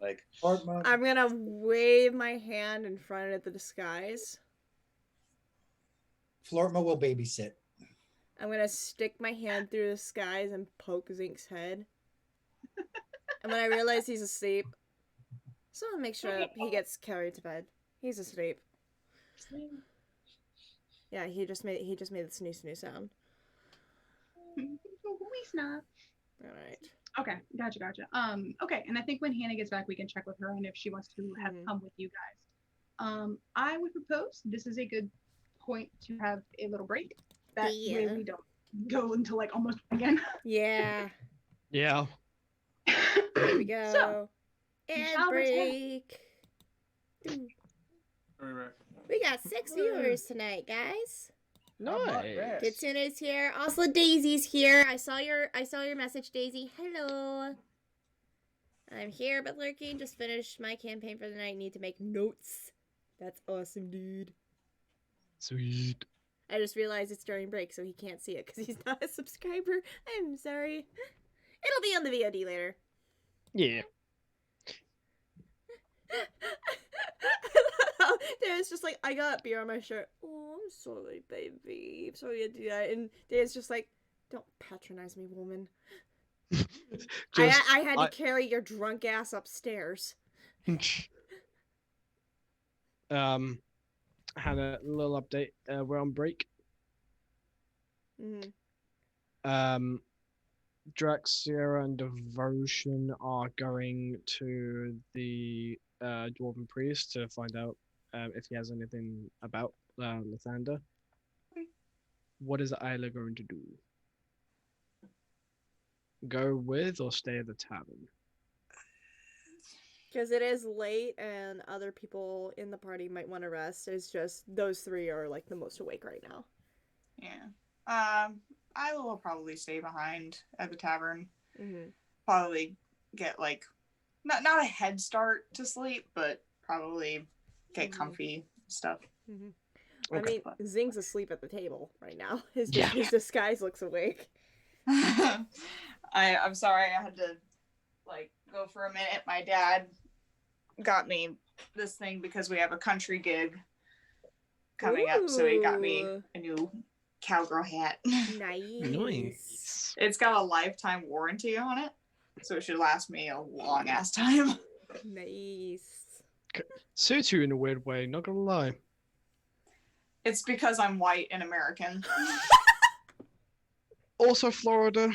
Like, I'm gonna wave my hand in front of the disguise. Flortma will babysit. I'm gonna stick my hand through the disguise and poke Zink's head. And when I realize he's asleep, so I'll make sure he gets carried to bed. He's asleep. Yeah, he just made the snoo sound. We snap. Alright. Okay, gotcha. Okay, and I think when Hannah gets back, we can check with her and if she wants to have come with you guys. I would propose this is a good point to have a little break. That way we don't go until like almost again. Yeah. Yeah. There we go. So, and break. We got 6 viewers tonight, guys. Nice. Kitsuna's here. Also, Daisy's here. I saw your message, Daisy. Hello. I'm here but lurking. Just finished my campaign for the night. Need to make notes. That's awesome, dude. Sweet. I just realized it's during break, so he can't see it because he's not a subscriber. I'm sorry. It'll be on the VOD later. Yeah. Dan's just like, I got beer on my shirt. Oh, I'm sorry, baby. I'm sorry to do that. And Dan's just like, don't patronize me, woman. I had to carry your drunk ass upstairs. Had a little update. We're on break. Drax, Sierra, and Devotion are going to the Dwarven Priest to find out if he has anything about Lathander. What is Isla going to do? Go with or stay at the tavern? Because it is late and other people in the party might want to rest. It's just those 3 are like the most awake right now. Yeah. Isla will probably stay behind at the tavern. Mm-hmm. Probably get like not a head start to sleep, but probably get comfy stuff. Mm-hmm. Okay. I mean, Zing's asleep at the table right now. His disguise looks awake. I'm sorry I had to like go for a minute. My dad got me this thing because we have a country gig coming up, so he got me a new cowgirl hat. Nice. It's got a lifetime warranty on it, so it should last me a long ass time. Nice. Suits you in a weird way, not gonna lie. It's because I'm white and American. Also, Florida.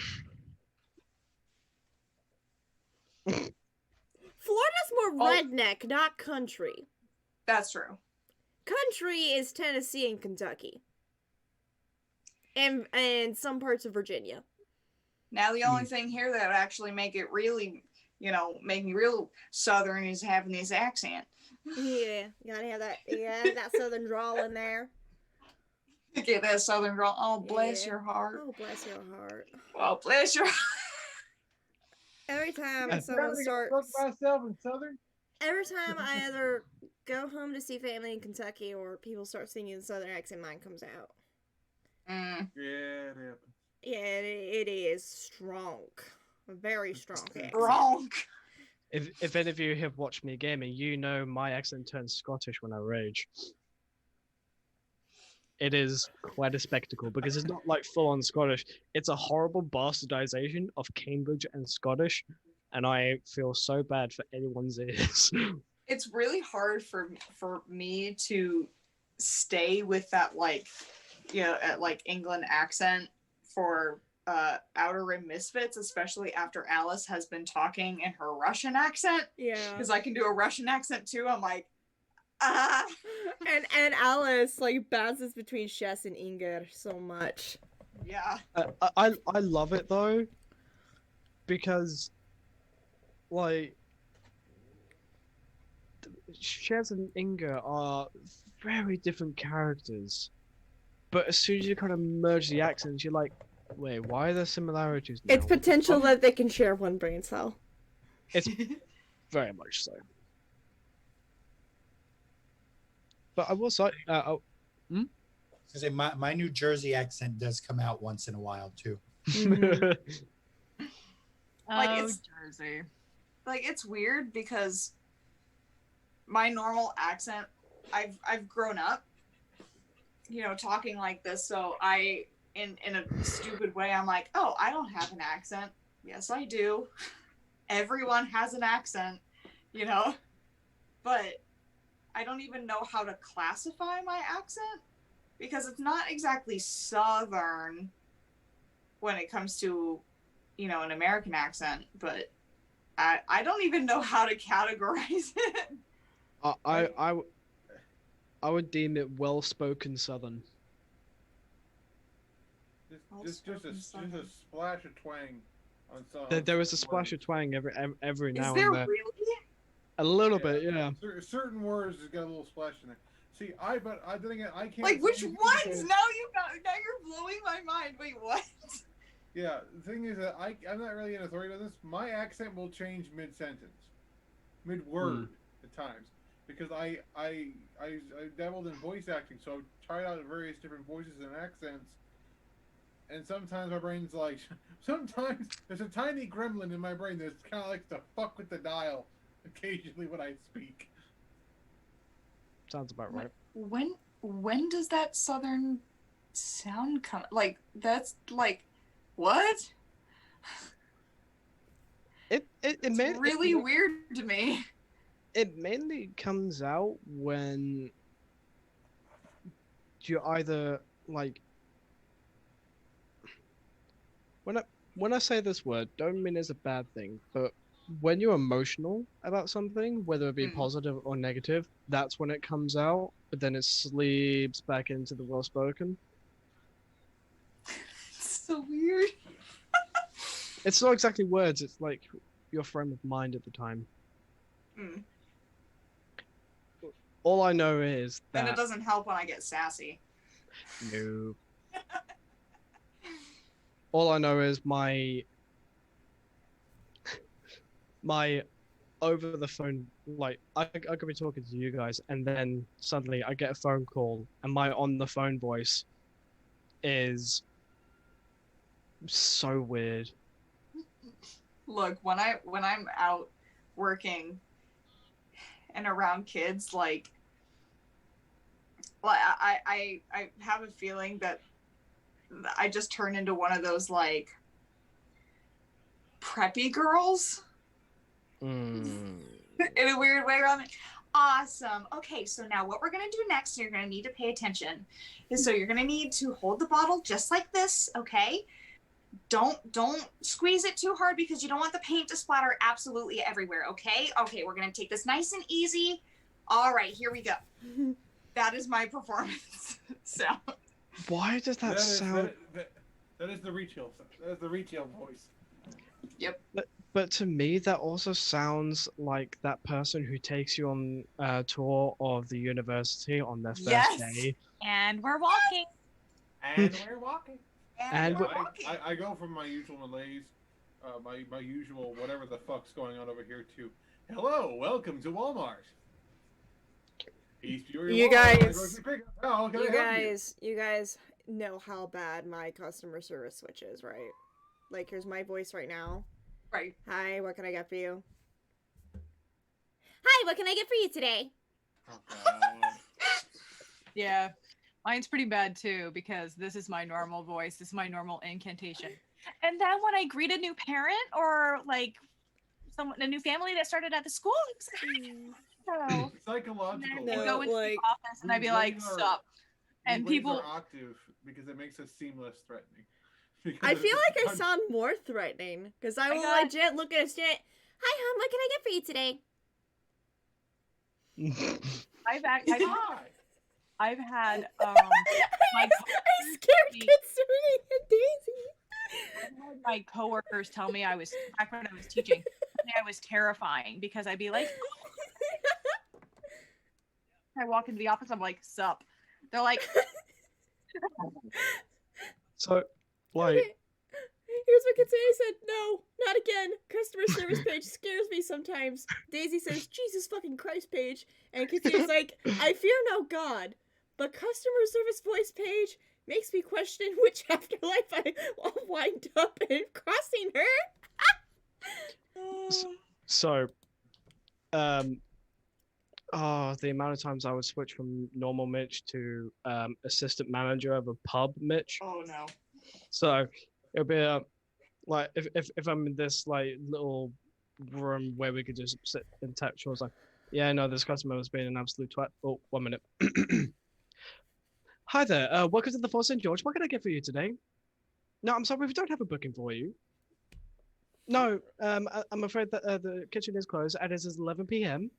Florida's more Oh. redneck, not country. That's true. Country is Tennessee and Kentucky. And some parts of Virginia. Now the only thing here that would actually make it really, make me real Southern is having this accent. Yeah, you gotta have that southern drawl in there. Get that Southern drawl. Oh, bless Yeah. your heart. Oh, bless your heart. Oh, bless your Every time I'm someone proud to starts, work myself in Southern. every time I either go home to see family in Kentucky or people start singing the southern accent, mine comes out. Mm. Yeah, it happens. Yeah, it is strong. A very strong accent. Wrong. If any of you have watched me gaming, you know my accent turns Scottish when I rage. It is quite a spectacle because it's not like full-on Scottish. It's a horrible bastardization of Cambridge and Scottish, and I feel so bad for anyone's ears. It's really hard for me to stay with that England accent for Outer Rim Misfits, especially after Alice has been talking in her Russian accent. Yeah. Because I can do a Russian accent too. I'm like, ah. And Alice bounces between Shess and Inger so much. Yeah. I love it though, because Shez and Inga are very different characters, but as soon as you kind of merge the accents, you're like, wait, why are there similarities now? It's potential that they can share one brain cell. It's very much so. But I will say, Say my New Jersey accent does come out once in a while too. It's Jersey. It's weird because my normal accent, I've grown up, talking like this, so I in a stupid way I'm like, oh, I don't have an accent. Yes, I do. Everyone has an accent, but I don't even know how to classify my accent because it's not exactly Southern when it comes to, an American accent, but I don't even know how to categorize it. I would deem it well-spoken Southern. Just a splash of twang on some. There is a splash of twang every now Is there and then. really? A little bit, yeah. Certain words has got a little splash in there. See, I think I can't. Like which say ones? because- Now you're blowing my mind. Wait, what? Yeah, the thing is that I'm not really an authority on this. My accent will change mid-sentence, mid-word at times, because I dabbled in voice acting, so I tried out various different voices and accents, and sometimes my brain's like, sometimes there's a tiny gremlin in my brain that kind of likes to fuck with the dial occasionally when I speak. Sounds about right. When does that Southern sound come? Like that's like. What? It's really weird to me. It mainly comes out when you either when I say this word, don't mean it's a bad thing, but when you're emotional about something, whether it be positive or negative, that's when it comes out, but then it sleeps back into the well spoken. So weird. It's not exactly words, it's like your frame of mind at the time. All I know is that... And it doesn't help when I get sassy. No. All I know is my over the phone, I could be talking to you guys and then suddenly I get a phone call and my on the phone voice is so weird. Look, when I'm out working and around kids, I have a feeling that I just turn into one of those preppy girls. In a weird way around it. Awesome. Okay, so now what we're gonna do next, you're gonna need to pay attention, is so you're gonna need to hold the bottle just like this, okay? Don't squeeze it too hard because you don't want the paint to splatter absolutely everywhere, okay? Okay, we're gonna take this nice and easy. All right, here we go. That is my performance sound. Why does that sound? That is the retail. That is the retail voice. Yep. But to me, that also sounds like that person who takes you on a tour of the university on their first Yes. day. And we're walking. And we're walking. And we're walking. I go from my usual malaise, my usual whatever the fuck's going on over here to, hello, welcome to Walmart. East Peoria You Walmart, guys- grocery pickup. How can I help You guys know how bad my customer service switch is, right? Like, here's my voice right now. Right. Hi, what can I get for you? Hi, what can I get for you today? Oh, God. Yeah. Mine's pretty bad too because this is my normal voice. This is my normal incantation. And then when I greet a new parent or like a new family that started at the school, it's like, oh. Psychological. And then I No, go into like- the office and I'd be like, sup. And we raise people, our octave because it makes us seem less threatening. I feel like I sound more threatening because I will legit look at a student. Hi, hon, what can I get for you today? I've had my I scared Kitsune and Daisy. I've had my coworkers tell me back when I was teaching, I was terrifying because I'd be like, I walk into the office, I'm like, sup. They're like, So, like, Okay. Here's what Kitsune said. No, not again. Customer service page scares me sometimes. Daisy says, Jesus fucking Christ page. And Kitsune's like, I fear no God, but customer service voice page makes me question which afterlife I'll wind up in crossing her. so, the amount of times I would switch from normal Mitch to assistant manager of a pub Mitch. Oh no. So it'll be like if I'm in this like little room where we could just sit and text, I was like, yeah, no, this customer has been an absolute twat. Oh, 1 minute. Hi there. Welcome to the Fort St. George. What can I get for you today? No, I'm sorry, we don't have a booking for you. No, I'm afraid that the kitchen is closed and it is 11 p.m.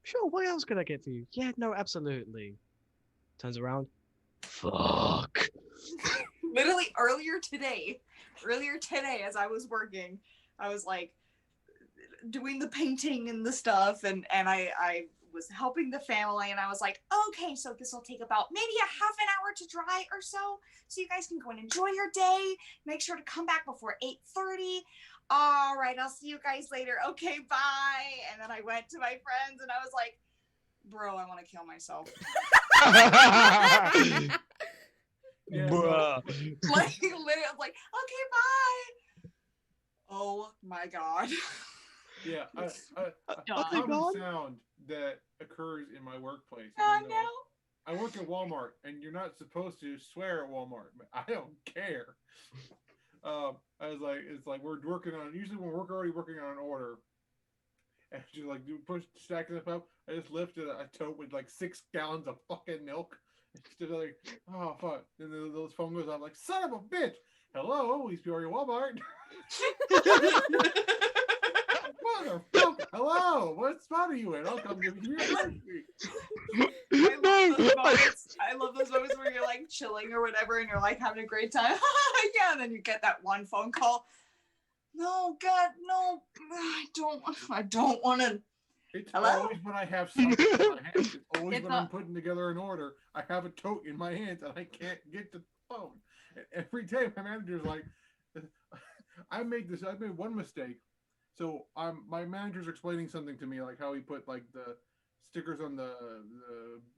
Sure, what else could I get for you? Yeah, no, absolutely. Turns around. Fuck. Literally earlier today as I was working, I was like doing the painting and the stuff and I was helping the family and I was like, okay, so this will take about maybe a half an hour to dry or so you guys can go and enjoy your day. Make sure to come back before 8:30. All right, I'll see you guys later. Okay, bye. And then I went to my friends and I was like, bro, I want to kill myself. Yeah, Bruh. Like literally, I'm like, okay, bye. Oh my god. Yeah, a Oh, common God. sound that occurs in my workplace. Oh even though no. I work at Walmart, and you're not supposed to swear at Walmart, but I don't care. I was like, it's like we're working on. Usually, when we're already working on an order, and you like stacking it up, I just lifted a tote with like 6 gallons of fucking milk. It's just like, oh fuck! And then the phone goes off like, son of a bitch! Hello, East Peoria Walmart. Motherfucker! Hello, what spot are you in? I'll come give you your groceries. I love those moments where you're like chilling or whatever and you're like having a great time. Yeah, and then you get that one phone call. No, God, no, I don't want to. It's Hello? always when I have something in my hands. It's always It's when a- I'm putting together an order. I have a tote in my hands and I can't get to the phone. And every day my manager's like, I made one mistake. So my manager's explaining something to me, like how he put like the stickers on the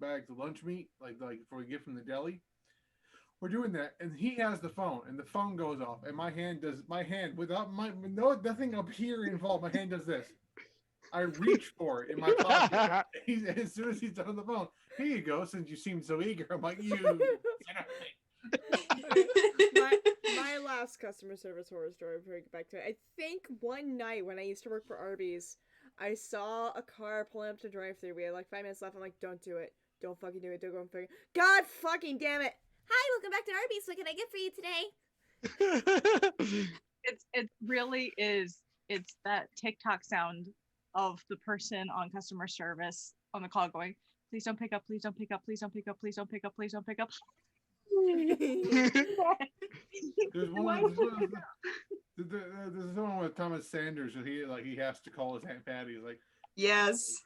bags of lunch meat, like for we get from the deli. We're doing that, and he has the phone, and the phone goes off, and my hand without nothing up here involved. My hand does this. I reach for it in my pocket. As soon as he's done on the phone, here you go. Since you seem so eager, I'm like, you. my last customer service horror story before we get back to it. I think one night when I used to work for Arby's, I saw a car pulling up to drive-thru. We had like 5 minutes left. I'm like, don't do it. Don't fucking do it. Don't go and figure. God fucking damn it. Hi, welcome back to Arby's. What can I get for you today? It really is. It's that TikTok sound of the person on customer service on the call going, please don't pick up, please don't pick up, please don't pick up, please don't pick up, please don't pick up. There's one with Thomas Sanders, and he has to call his Aunt Patty. He's like, Yes.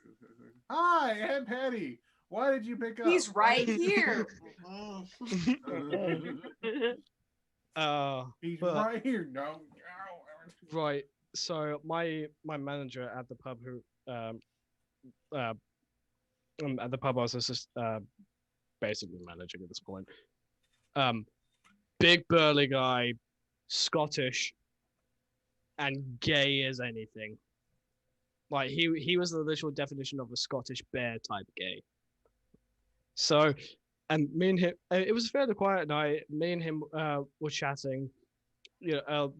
"Hi, Aunt Patty. Why did you pick up?" He's right here. He's but- right here. No. Right. So my manager at the pub who at the pub I was just basically managing at this point. Big burly guy, Scottish, and gay as anything. Like he was the literal definition of a Scottish bear type gay. So, and me and him, it was a fairly quiet night. Me and him were chatting. You know,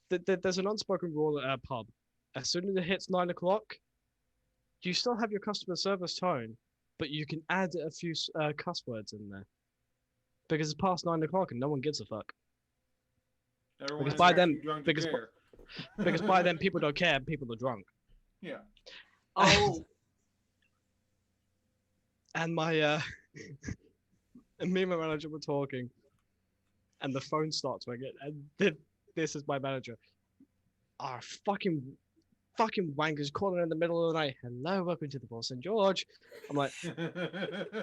there's an unspoken rule at our pub. As soon as it hits 9 o'clock, you still have your customer service tone, but you can add a few cuss words in there. Because it's past 9 o'clock and no one gives a fuck. Everyone Because is by actually then, drunk to because care. because by then people don't care, people are drunk. Yeah. Oh. And my and me and my manager were talking, and the phone starts ringing, and this is my manager. Our fucking wankers calling in the middle of the night. Hello, welcome to the Ball St. George. I'm like,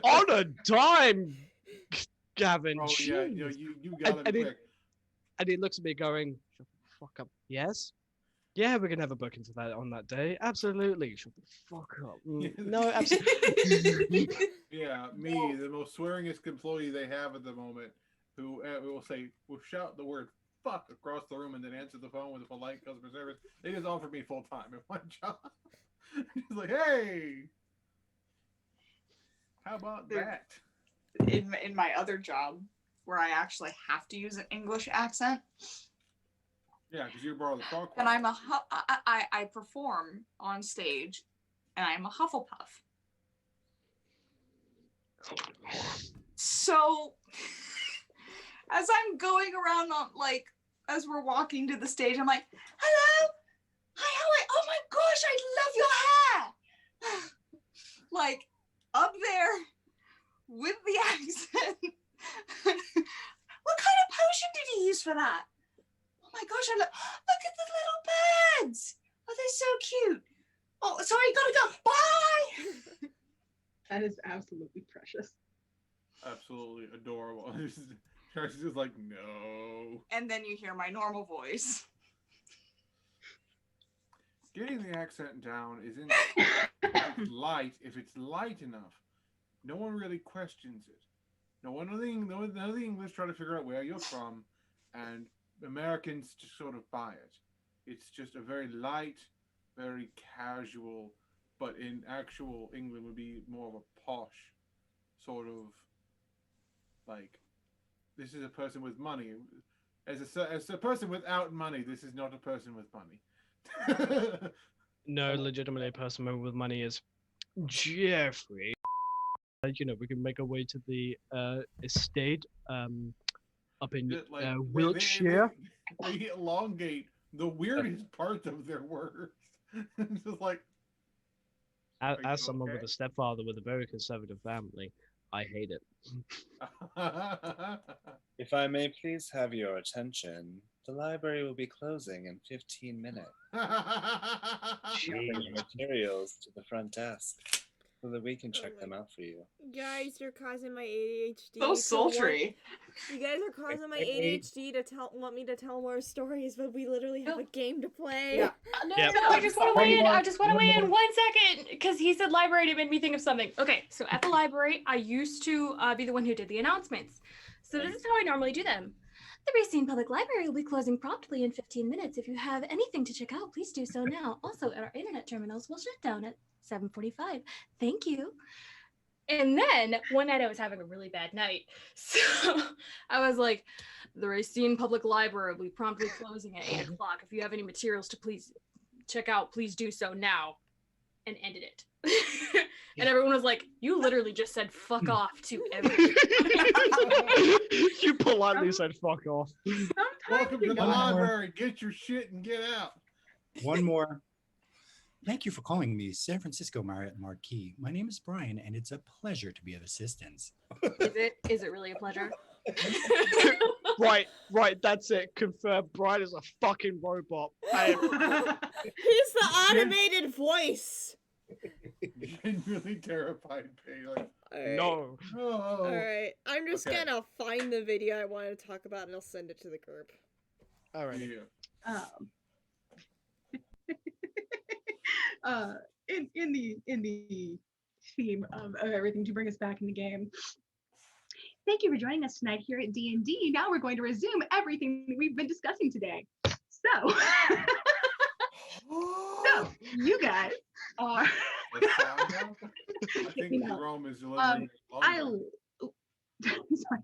on a dime, Gavin. Oh jeez. yeah, you got it quick. And he looks at me going, shut the fuck up. Yes? Yeah, we're gonna have a booking for that on that day. Absolutely. Shut the fuck up. No, absolutely. Yeah, me, the most swearingest employee they have at the moment, who will shout the word fuck across the room and then answer the phone with a polite customer service. They just offered me full time at one job. He's like, hey, how about that? In my other job, where I actually have to use an English accent, Yeah, because you're part of the frog and choir. I perform on stage, and I'm a Hufflepuff. So, as I'm going around on as we're walking to the stage, I'm like, hello, hi, how are you? Oh my gosh, I love your hair. Like up there with the accent. What kind of potion did you use for that? Oh my gosh, look at the little birds. Oh, they're so cute. Oh, sorry, gotta go. Bye. That is absolutely precious. Absolutely adorable. She's just like, no. And then you hear my normal voice. Getting the accent down isn't light. If it's light enough, no one really questions it. None of the English try to figure out where you're from, and Americans just sort of buy it. It's just a very light, very casual, but in actual England would be more of a posh sort of like, this is a person with money. As a person without money, this is not a person with money. No, legitimately, a person with money is Jeffrey. You know, we can make our way to the estate up in Wiltshire. They elongate the weirdest parts of their words. It's just like, As someone with a stepfather with a very conservative family, I hate it. If I may please have your attention, the library will be closing in 15 minutes. Bring your materials to the front desk so that we can check them out for you. Guys, you're causing my ADHD. So sultry. You guys are causing my ADHD to want me to tell more stories, but we literally have a game to play. Yeah. No, I just want to weigh in. I just want to weigh in 1 second because he said library and it made me think of something. Okay, so at the library, I used to be the one who did the announcements. So this is how I normally do them. The Racine Public Library will be closing promptly in 15 minutes. If you have anything to check out, please do so now. Also, our internet terminals will shut down at 7:45. Thank you. And then one night I was having a really bad night. So I was like, the Racine Public Library will be promptly closing at 8 o'clock. If you have any materials to please check out, please do so now, and ended it. And everyone was like, you literally just said fuck off to everyone. You politely said fuck off. Welcome to the One more. library. Get your shit and get out. One more. Thank you for calling me San Francisco Marriott Marquis. My name is Brian, and it's a pleasure to be of assistance. Is it really a pleasure? Right, that's it. Confirmed. Brian is a fucking robot. He's the automated voice. Genuinely terrified, Pay. Like, No. oh. Alright, I'm just Okay. gonna find the video I wanted to talk about and I'll send it to the group. Alright. Yeah. In the theme of everything to bring us back in the game. Thank you for joining us tonight here at D&D. Now we're going to resume everything that we've been discussing today. So, you guys are. The sound now? I think Jerome is delivering. Sorry,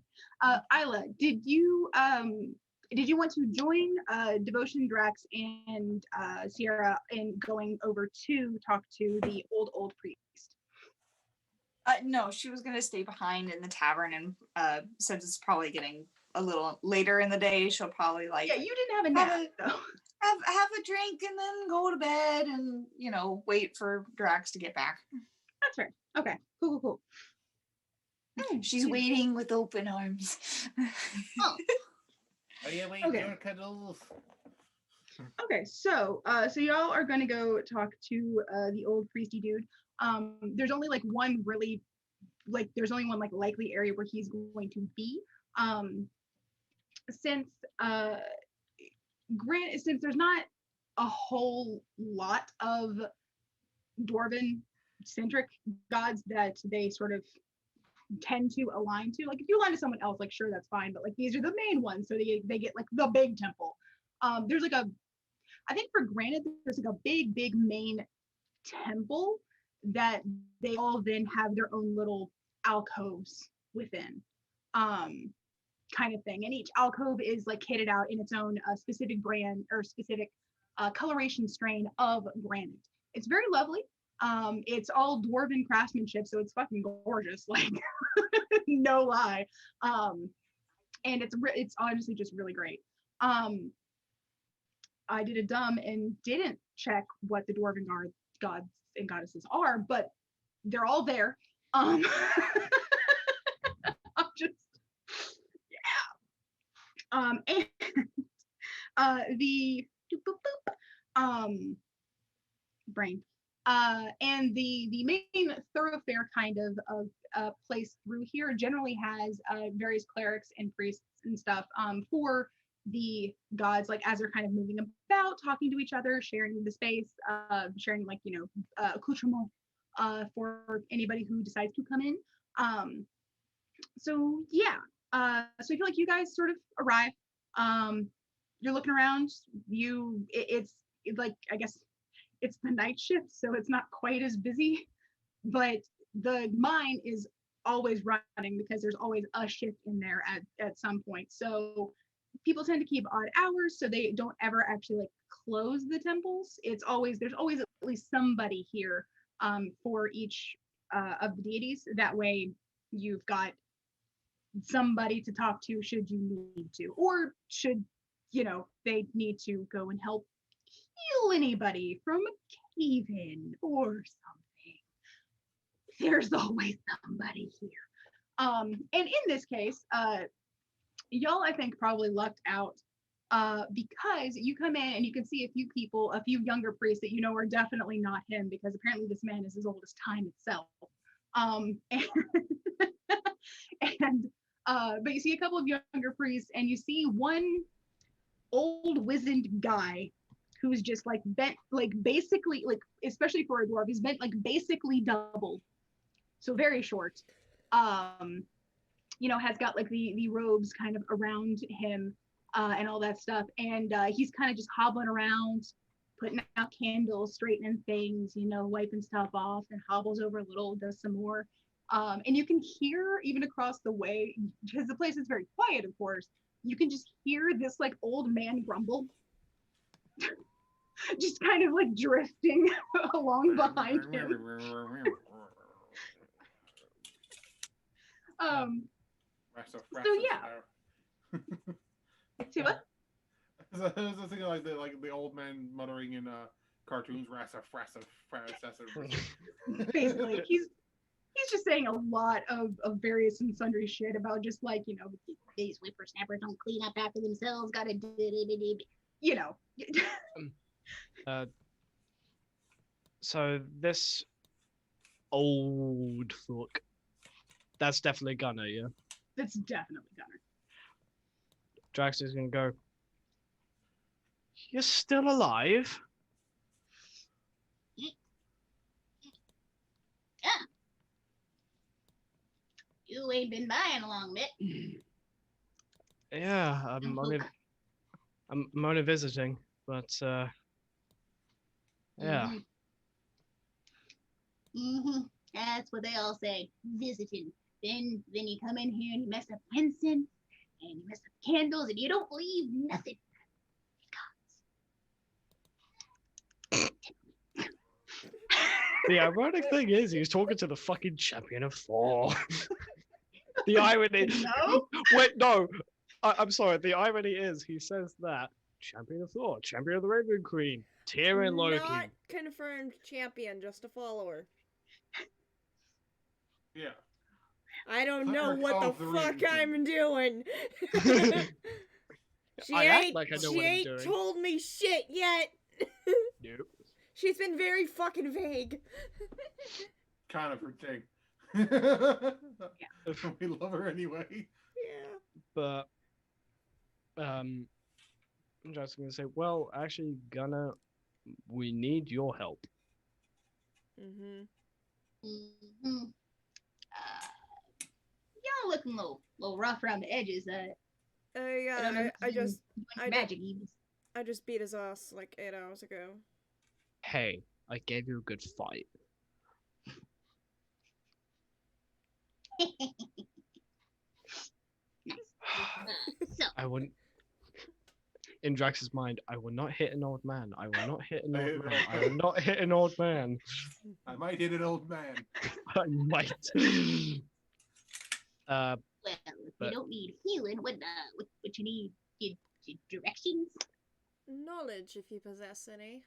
Isla, did you want to join Devotion, Drax, and Sierra in going over to talk to the old priest? No, she was gonna stay behind in the tavern, and since it's probably getting a little later in the day, she'll probably like Yeah, you didn't have a nap though. have a drink and then go to bed and wait for Drax to get back. That's fair. Okay, cool. She's waiting with open arms. Oh. Are you waiting Okay. for cuddles? Okay, so y'all are gonna go talk to the old priesty dude. There's only like one really, there's only one likely area where he's going to be. Since there's not a whole lot of dwarven centric gods that they sort of tend to align to. Like if you align to someone else, sure, that's fine, but these are the main ones, so they get the big temple. There's I think for Granite, there's a big main temple that they all then have their own little alcoves within, kind of thing. And each alcove is kitted out in its own specific brand or specific coloration strain of granite. It's very lovely. It's all dwarven craftsmanship, so it's fucking gorgeous, no lie. And it's honestly just really great. I did a dumb and didn't check what the dwarven gods and goddesses are, but they're all there. I'm just, yeah. And the brain. And the main thoroughfare kind of place through here generally has various clerics and priests and stuff for the gods, as they're kind of moving about, talking to each other, sharing the space, sharing accoutrement for anybody who decides to come in. So yeah, so I feel like you guys sort of arrive. You're looking around. It's I guess it's the night shift, so it's not quite as busy, but the mine is always running because there's always a shift in there at some point. So people tend to keep odd hours, so they don't ever actually close the temples. There's always at least somebody here for each of the deities. That way you've got somebody to talk to should you need to, or should they need to go and help heal anybody from a cave-in or something. There's always somebody here. And in this case, y'all, I think, probably lucked out because you come in and you can see a few younger priests that are definitely not him, because apparently this man is as old as time itself. But you see a couple of younger priests, and you see one old wizened guy who's just bent, basically, especially for a dwarf, he's bent basically double, so very short. Has got the robes kind of around him and all that stuff, and he's kind of just hobbling around, putting out candles, straightening things, wiping stuff off, and hobbles over a little, does some more. And you can hear, even across the way, because the place is very quiet, of course, you can just hear this old man grumble. just kind of like drifting along behind him. So yeah. See what? I was thinking like the old man muttering in cartoons, Basically, he's just saying a lot of various and sundry shit about just like, you know, these whippersnappers don't clean up after themselves, gotta do, you know. So this old fuck, that's definitely Gunner, yeah? That's definitely Gunner. Drax is gonna go, you're still alive? Yeah. You ain't been buying a long bit. Yeah, I'm only visiting, but yeah. That's what they all say. Visiting. Then you come in here and you mess up incense and you mess up candles and you don't leave nothing. The ironic thing is, he's talking to the fucking champion of Thor. The irony. No? Wait, no. I'm sorry. The irony is, he says that champion of Thor, champion of the Raven Queen, Tyrion Loki. Not confirmed champion, just a follower. Yeah. I don't know what the fuck I'm doing. She I act ain't, like I know she what I'm ain't doing. told me shit yet. Nope. She's been very fucking vague. Kind of her thing. Yeah. We love her anyway. Yeah. But I'm just gonna say, well, actually, Gunner, we need your help. Y'all looking a little rough around the edges. Yeah, I just magic evils. I just beat his ass like 8 hours ago. Hey, I gave you a good fight. So I wouldn't. In Drax's mind, I will not hit an old man. I will not hit an old man. I will not hit an old man. I might hit an old man. I might. well, if you don't need healing, what you need? Your directions? Knowledge, if you possess any.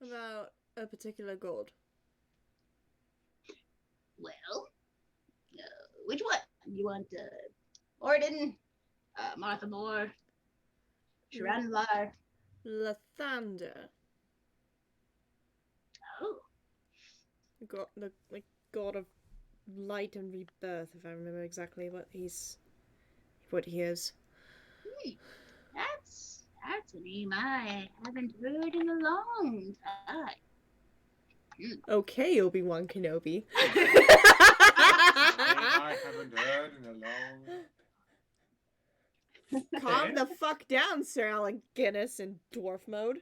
About a particular gold. Well, which one? You want Orden, Martha Moore, Sharanlar? Lathander. Oh. The god of light and rebirth, if I remember exactly what he is. That's a name I haven't heard in a long time. Okay, Obi-Wan Kenobi. I haven't heard in a long. Calm the fuck down, Sir Alec Guinness in dwarf mode.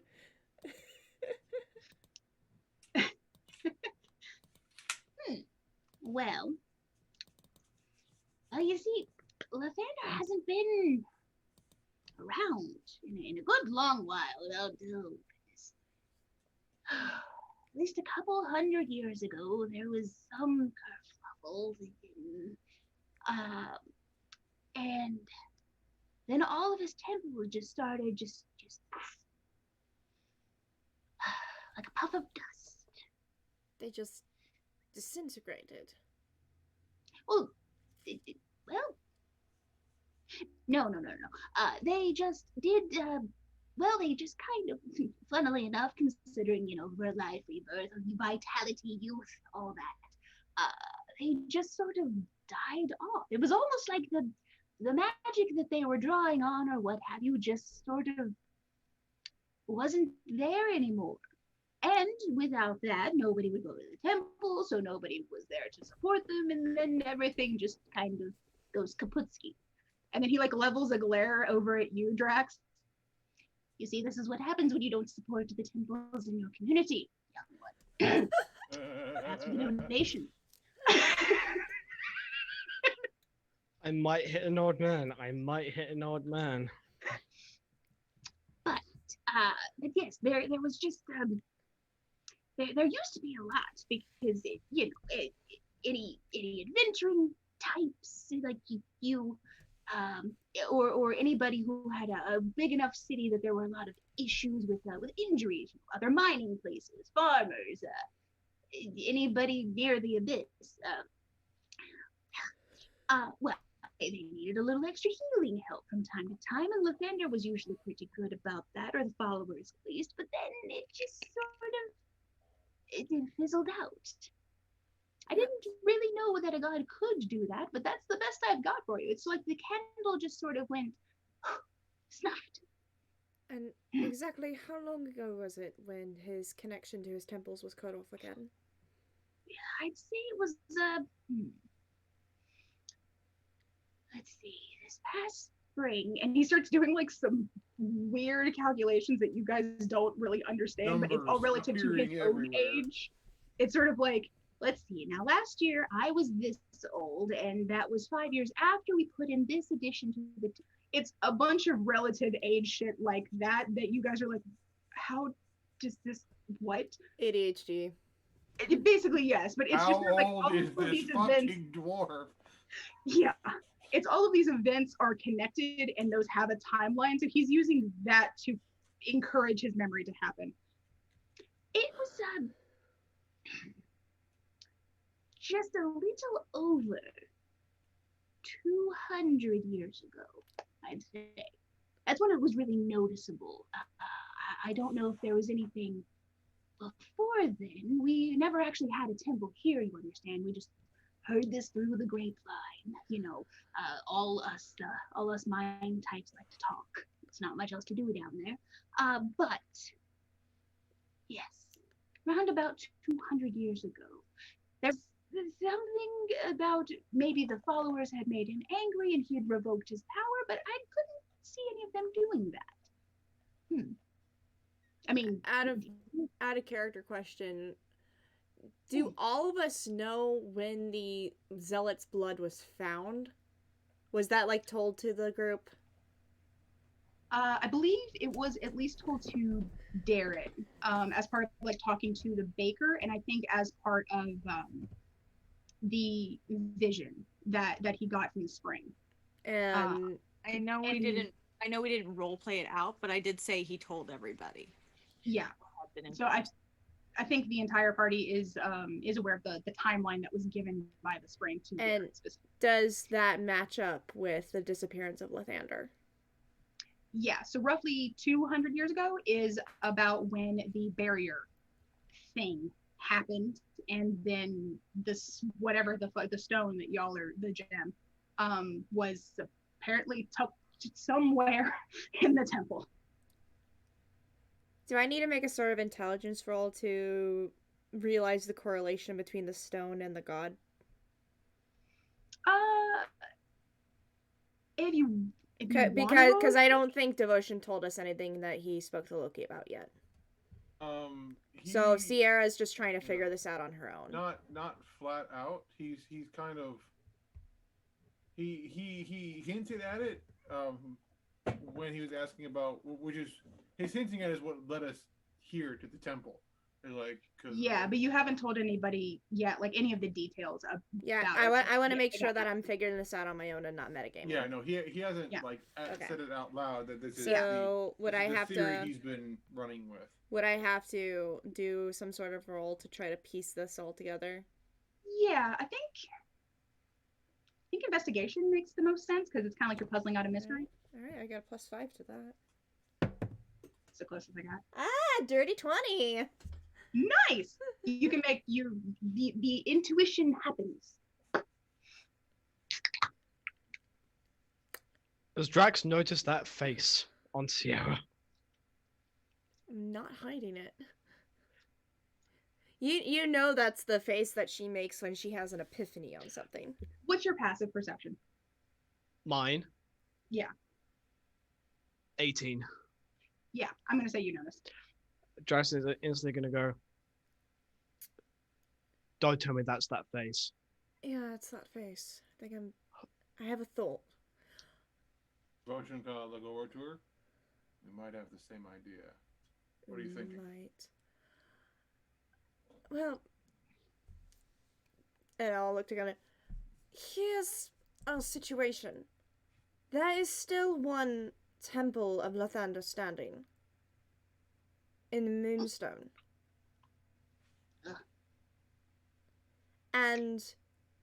Well, you see, Lathander hasn't been around in a good long while. Oh, goodness. At least a couple 100 years ago, there was some kerfuffle, and then all of his temple just started just like a puff of dust. They just disintegrated. Well, no. They just did. Well, they just kind of, funnily enough, considering life, rebirth, vitality, youth, all that. They just sort of died off. It was almost like the magic that they were drawing on, or what have you, just sort of wasn't there anymore. And without that, nobody would go to the temple, so nobody was there to support them, and then everything just kind of goes kaputski. And then he levels a glare over at you, Drax. You see, this is what happens when you don't support the temples in your community, young one. That's the donation. I might hit an old man. But But yes, there was just there used to be a lot because any adventuring types like you or anybody who had a big enough city that there were a lot of issues with injuries, other mining places, farmers, anybody near the abyss. Well, they needed a little extra healing help from time to time, and Lathander was usually pretty good about that, or the followers at least. But then it just sort of it fizzled out. I didn't really know that a god could do that, but that's the best I've got for you. It's like the candle just sort of went snuffed. And exactly how long ago was it when his connection to his temples was cut off again? Yeah, I'd say it was let's see, this past spring, and he starts doing like some weird calculations that you guys don't really understand, but it's all relative to his own age. It's sort of like, let's see, now last year I was this old, and that was 5 years after we put in this addition to the. It's a bunch of relative age shit like that you guys are like, how does this what? ADHD. Basically, yes, but it's how just sort of like old all is of this these fucking events. dwarf? Yeah. It's all of these events are connected and those have a timeline. So he's using that to encourage his memory to happen. It was just a little over 200 years ago, I'd say. That's when it was really noticeable. I don't know if there was anything before then. We never actually had a temple here, you understand. We just heard this through the grapevine. All us mind types like to talk. It's not much else to do down there. But yes, around about 200 years ago, there's something about maybe the followers had made him angry and he had revoked his power, but I couldn't see any of them doing that. I mean, out of character question. Do all of us know when the zealot's blood was found? Was that like told to the group? I believe it was at least told to Darren as part of like talking to the baker, and I think as part of the vision that he got from the spring. And I know we didn't role play it out, but I did say he told everybody. Yeah. So I think the entire party is aware of the timeline that was given by the spring to and does that match up with the disappearance of Lathander? Yeah, so roughly 200 years ago is about when the barrier thing happened, and then this whatever the stone that y'all are the gem was apparently tucked somewhere in the temple. Do I need to make a sort of intelligence roll to realize the correlation between the stone and the god? Because I don't think Devotion told us anything that he spoke to Loki about yet. So Sierra's just trying to figure this out on her own. Not flat out. He's kind of he hinted at it when he was asking about, which is his hinting at is what led us here to the temple. But you haven't told anybody yet, like any of the details. I want to make sure that I'm figuring this out on my own and not metagaming. Yeah, no, he hasn't said it out loud that this is the theory he's been running with. Would I have to do some sort of roll to try to piece this all together? Yeah, I think investigation makes the most sense because it's kind of like you're puzzling out a mystery. All right, I got a +5 to that. It's the closest I got. Dirty 20. Nice. You can make the intuition happens. Does Drax notice that face on Sierra? I'm not hiding it. You know that's the face that she makes when she has an epiphany on something. What's your passive perception? Mine? Yeah. 18. Yeah, I'm gonna say you noticed. Drax is instantly gonna go, don't tell me that's that face. Yeah, it's that face. I have a thought. Devotion kind of look over to her. We might have the same idea. What are you thinking? Might. Well, and I'll look together. Here's our situation. There is still one temple of Lathander standing in Moonstone. And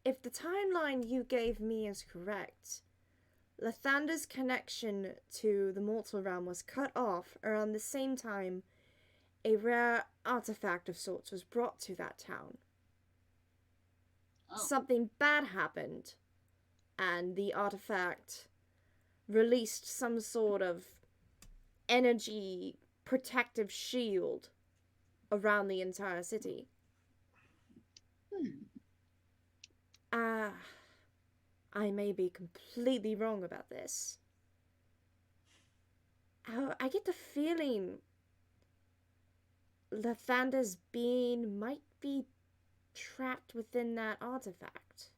if the timeline you gave me is correct, Lathander's connection to the mortal realm was cut off around the same time a rare artifact of sorts was brought to that town. Something bad happened, and the artifact released some sort of energy protective shield around the entire city. I may be completely wrong about this. I get the feeling Lathander's being might be trapped within that artifact.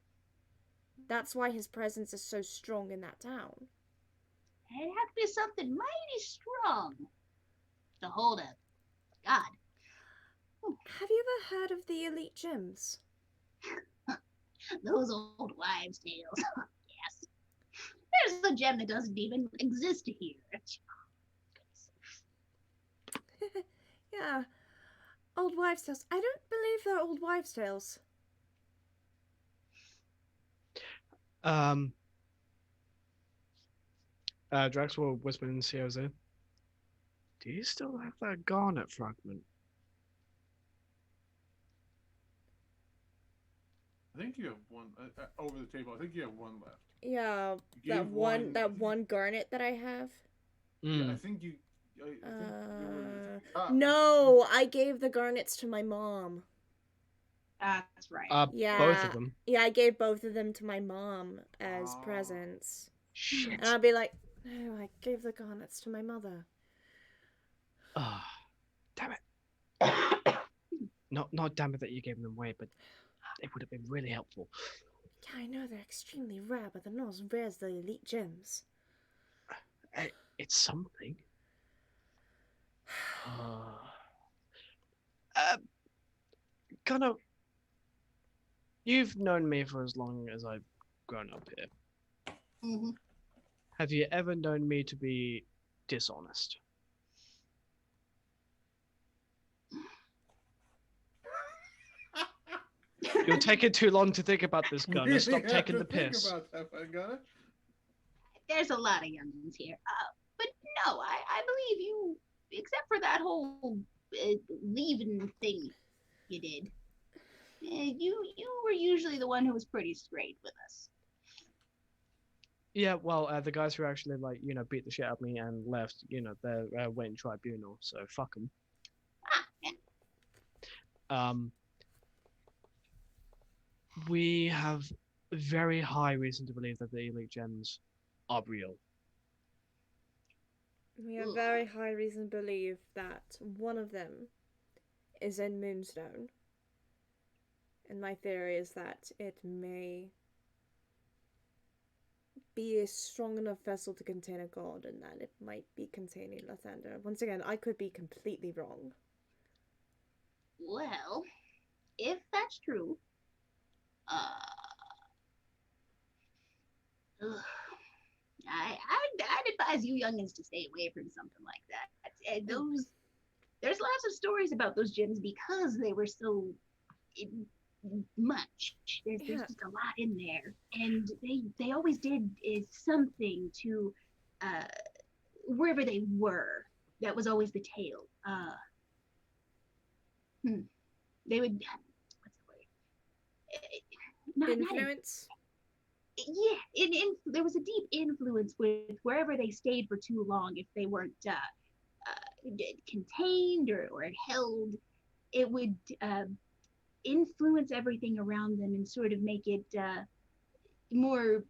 That's why his presence is so strong in that town. It'd have to be something mighty strong to hold up. God. Have you ever heard of the elite gems? Those old wives' tales. Yes. There's a gem that doesn't even exist here. Yeah. Old wives' tales. I don't believe they're old wives' tales. Drax will whisper in Sierra's ear. Do you still have that garnet fragment? I think you have one over the table. I think you have one left. Yeah, You that gave one garnet that I have. Yeah, I think you. I think you were, No, I gave the garnets to my mom. That's right. Yeah, both of them. Yeah, I gave both of them to my mom as presents. Shit. And I'll be like, no, I gave the garnets to my mother. Ah, damn it. Not damn it that you gave them away, but it would have been really helpful. Yeah, I know they're extremely rare, but they're not as rare as the elite gems. It's something. Connor, you've known me for as long as I've grown up here. Mm-hmm. Have you ever known me to be dishonest? You're taking too long to think about this, Gunner. Stop taking the piss. Think about that, Gunner. There's a lot of youngins here. But no, I believe you, except for that whole leaving thing you did. You were usually the one who was pretty straight with us. Yeah, well, the guys who actually, like, beat the shit out of me and left, they're waiting tribunal, so fuck them. We have very high reason to believe that the elite gems are real. We have very high reason to believe that one of them is in Moonstone. And my theory is that it may be a strong enough vessel to contain a god, and that it might be containing Lathander. Once again, I could be completely wrong. Well, if that's true, I'd advise you youngins to stay away from something like that. There's lots of stories about those gems because they were so much. There's just a lot in there, and they always did something to wherever they were. That was always the tale. They would. What's the word? Influence. There was a deep influence with wherever they stayed for too long. If they weren't contained or held, it would influence everything around them and sort of make it more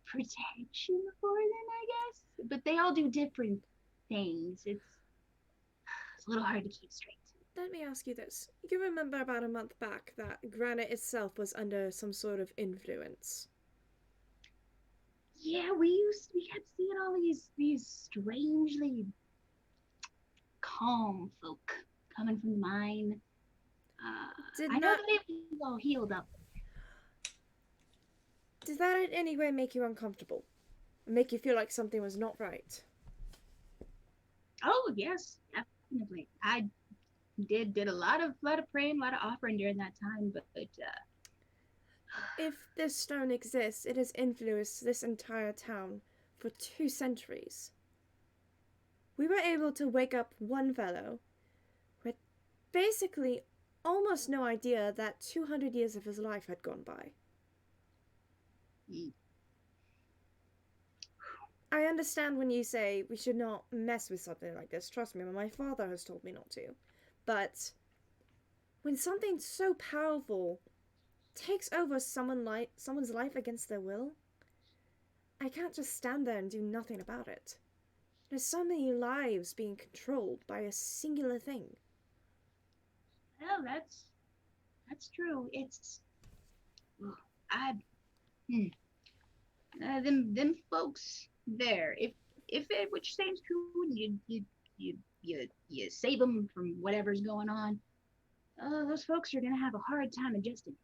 protection for them, I guess. But they all do different things. It's a little hard to keep straight. Let me ask you this. You remember about a month back that Granite itself was under some sort of influence? Yeah, we kept seeing all these strangely calm folk coming from the mine. Did I know not- that it was all healed up. Did that in any way make you uncomfortable? Make you feel like something was not right? Oh yes, definitely. I did a lot of praying, a lot of offering during that time, but If this stone exists, it has influenced this entire town for 2 centuries. We were able to wake up one fellow with basically almost no idea that 200 years of his life had gone by. I understand when you say we should not mess with something like this. Trust me, my father has told me not to. But when something so powerful takes over someone's life against their will, I can't just stand there and do nothing about it. There's so many lives being controlled by a singular thing. well, that's true. It's them folks there. If it, which seems true, and you save them from whatever's going on. Those folks are gonna have a hard time adjusting.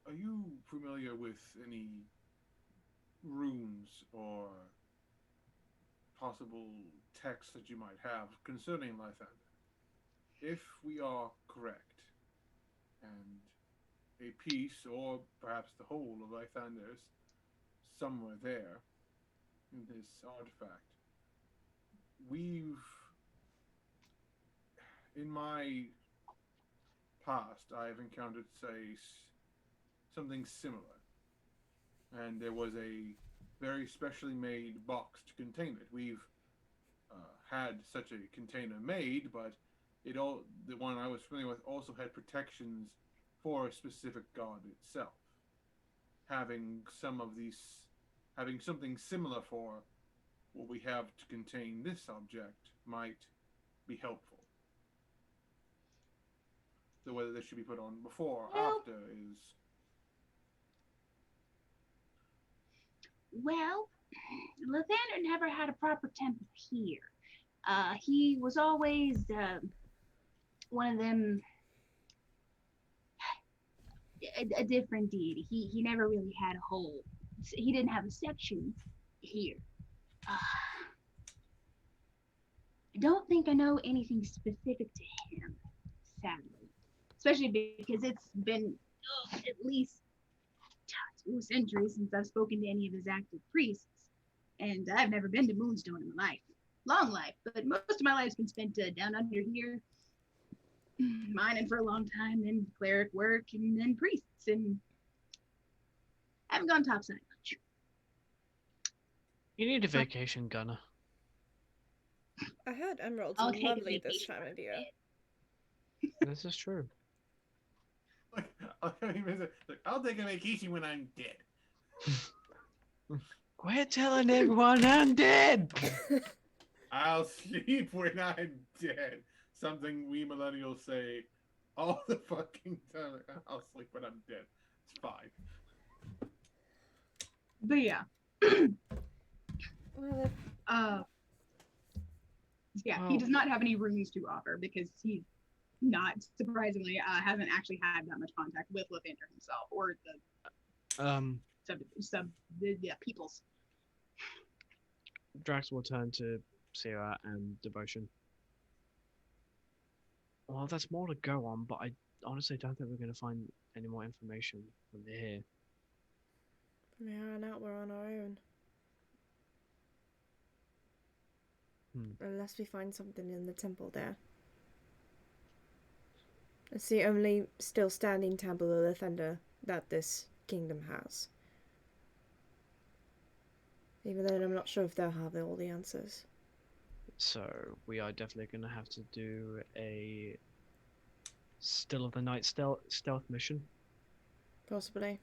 Are you familiar with any runes or possible texts that you might have concerning Lathander? If we are correct, and a piece or perhaps the whole of Lathander's somewhere there in this artifact, in my past, I have encountered, say, something similar. And there was a very specially made box to contain it. We've had such a container made, but the one I was familiar with also had protections for a specific god itself. Having something similar for what we have to contain this object might be helpful. So whether this should be put on before or after is... Well, Lathander never had a proper temple here. He was always one of them, a different deity. He never really had a whole. He didn't have a section here. I don't think I know anything specific to him, sadly. Especially because it's been at least 2 centuries since I've spoken to any of his active priests. And I've never been to Moonstone in my life. Long life, but most of my life's been spent down under here, mining for a long time, then cleric work, and then priests, and I haven't gone topside much. You need a vacation, Gunner. I heard emeralds I'll are take a lovely this vacation time of year. This is true. I'll take a vacation when I'm dead. Quit telling everyone I'm dead. I'll sleep when I'm dead. Something we millennials say all the fucking time. I'll sleep when I'm dead. It's fine. But yeah. Well, yeah, he does not have any runes to offer because he, not surprisingly, hasn't actually had that much contact with Lathander himself or the peoples. Drax will turn to Sierra and Devotion. Well, that's more to go on, but I honestly don't think we're going to find any more information from here. from here on out, we're on our own. Unless we find something in the temple there. It's the only still standing temple of Lathander that this kingdom has. Even then, I'm not sure if they'll have all the answers. So, we are definitely going to have to do a Still of the Night stealth mission. Possibly.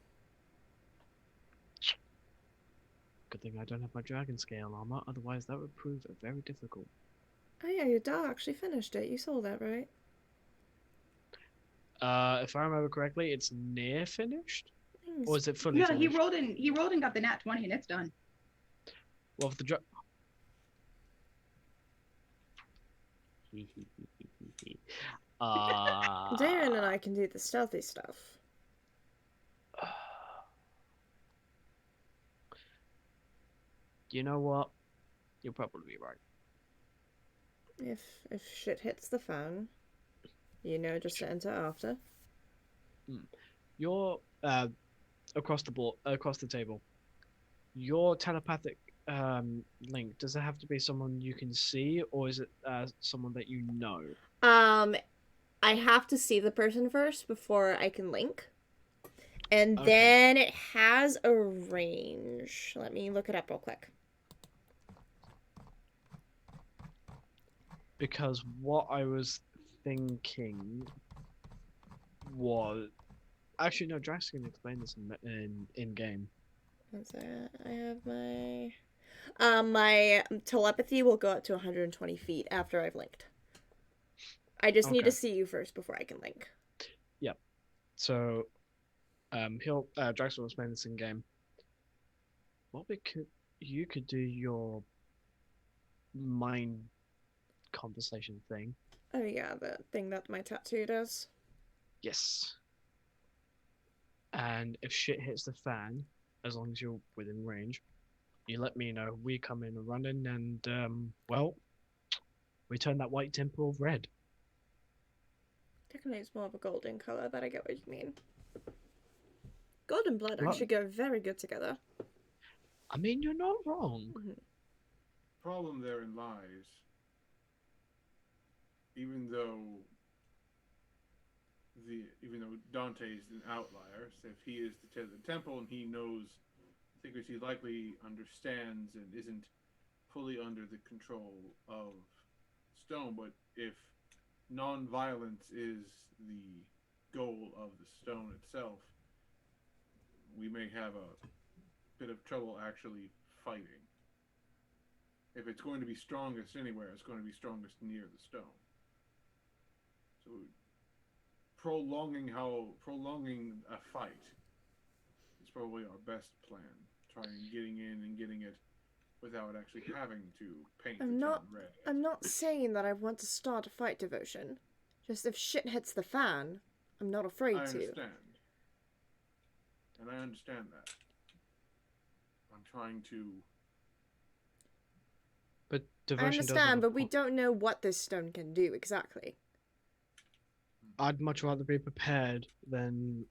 Good thing I don't have my dragon scale armor, otherwise that would prove very difficult. Oh yeah, your dog actually finished it. You saw that, right? If I remember correctly, it's near finished? Or is it fully No, finished? he rolled and got the nat 20 and it's done. Well, if the dra- Darren and I can do the stealthy stuff. You know what? You'll probably be right. If shit hits the fan, you know, just to enter after. You're across the board, across the table. Your telepathic link, does it have to be someone you can see, or is it someone that you know? I have to see the person first before I can link. And Okay. then it has a range. Let me look it up real quick. Because what I was thinking was actually no. Drax can explain this in game. One second. I have my telepathy will go up to 120 feet after I've linked. I just need to Okay. see you first before I can link. Yep. So, Drax will explain this in game. What you could do your mind conversation thing. Oh yeah, the thing that my tattoo does. Yes. And if shit hits the fan, as long as you're within range, you let me know. We come in and run in, and well, we turn that white temple red. Technically, it's more of a golden color, but I get what you mean. Gold and blood Well- actually go very good together. I mean, you're not wrong. Problem therein lies. Even though Dante's an outlier, so if he is the head of the temple and he knows secrets, he likely understands and isn't fully under the control of stone. But if non-violence is the goal of the stone itself, we may have a bit of trouble actually fighting. If it's going to be strongest anywhere, it's going to be strongest near the stone. So prolonging a fight is probably our best plan. Trying getting in and getting it without actually having to paint the town red. I'm not saying that I want to start a fight, Devotion. Just if shit hits the fan, I'm not afraid I to. understand. And I understand that. I'm trying to... But I devotion does have understand, a but we point. don't know what this stone can do exactly. I'd much rather be prepared and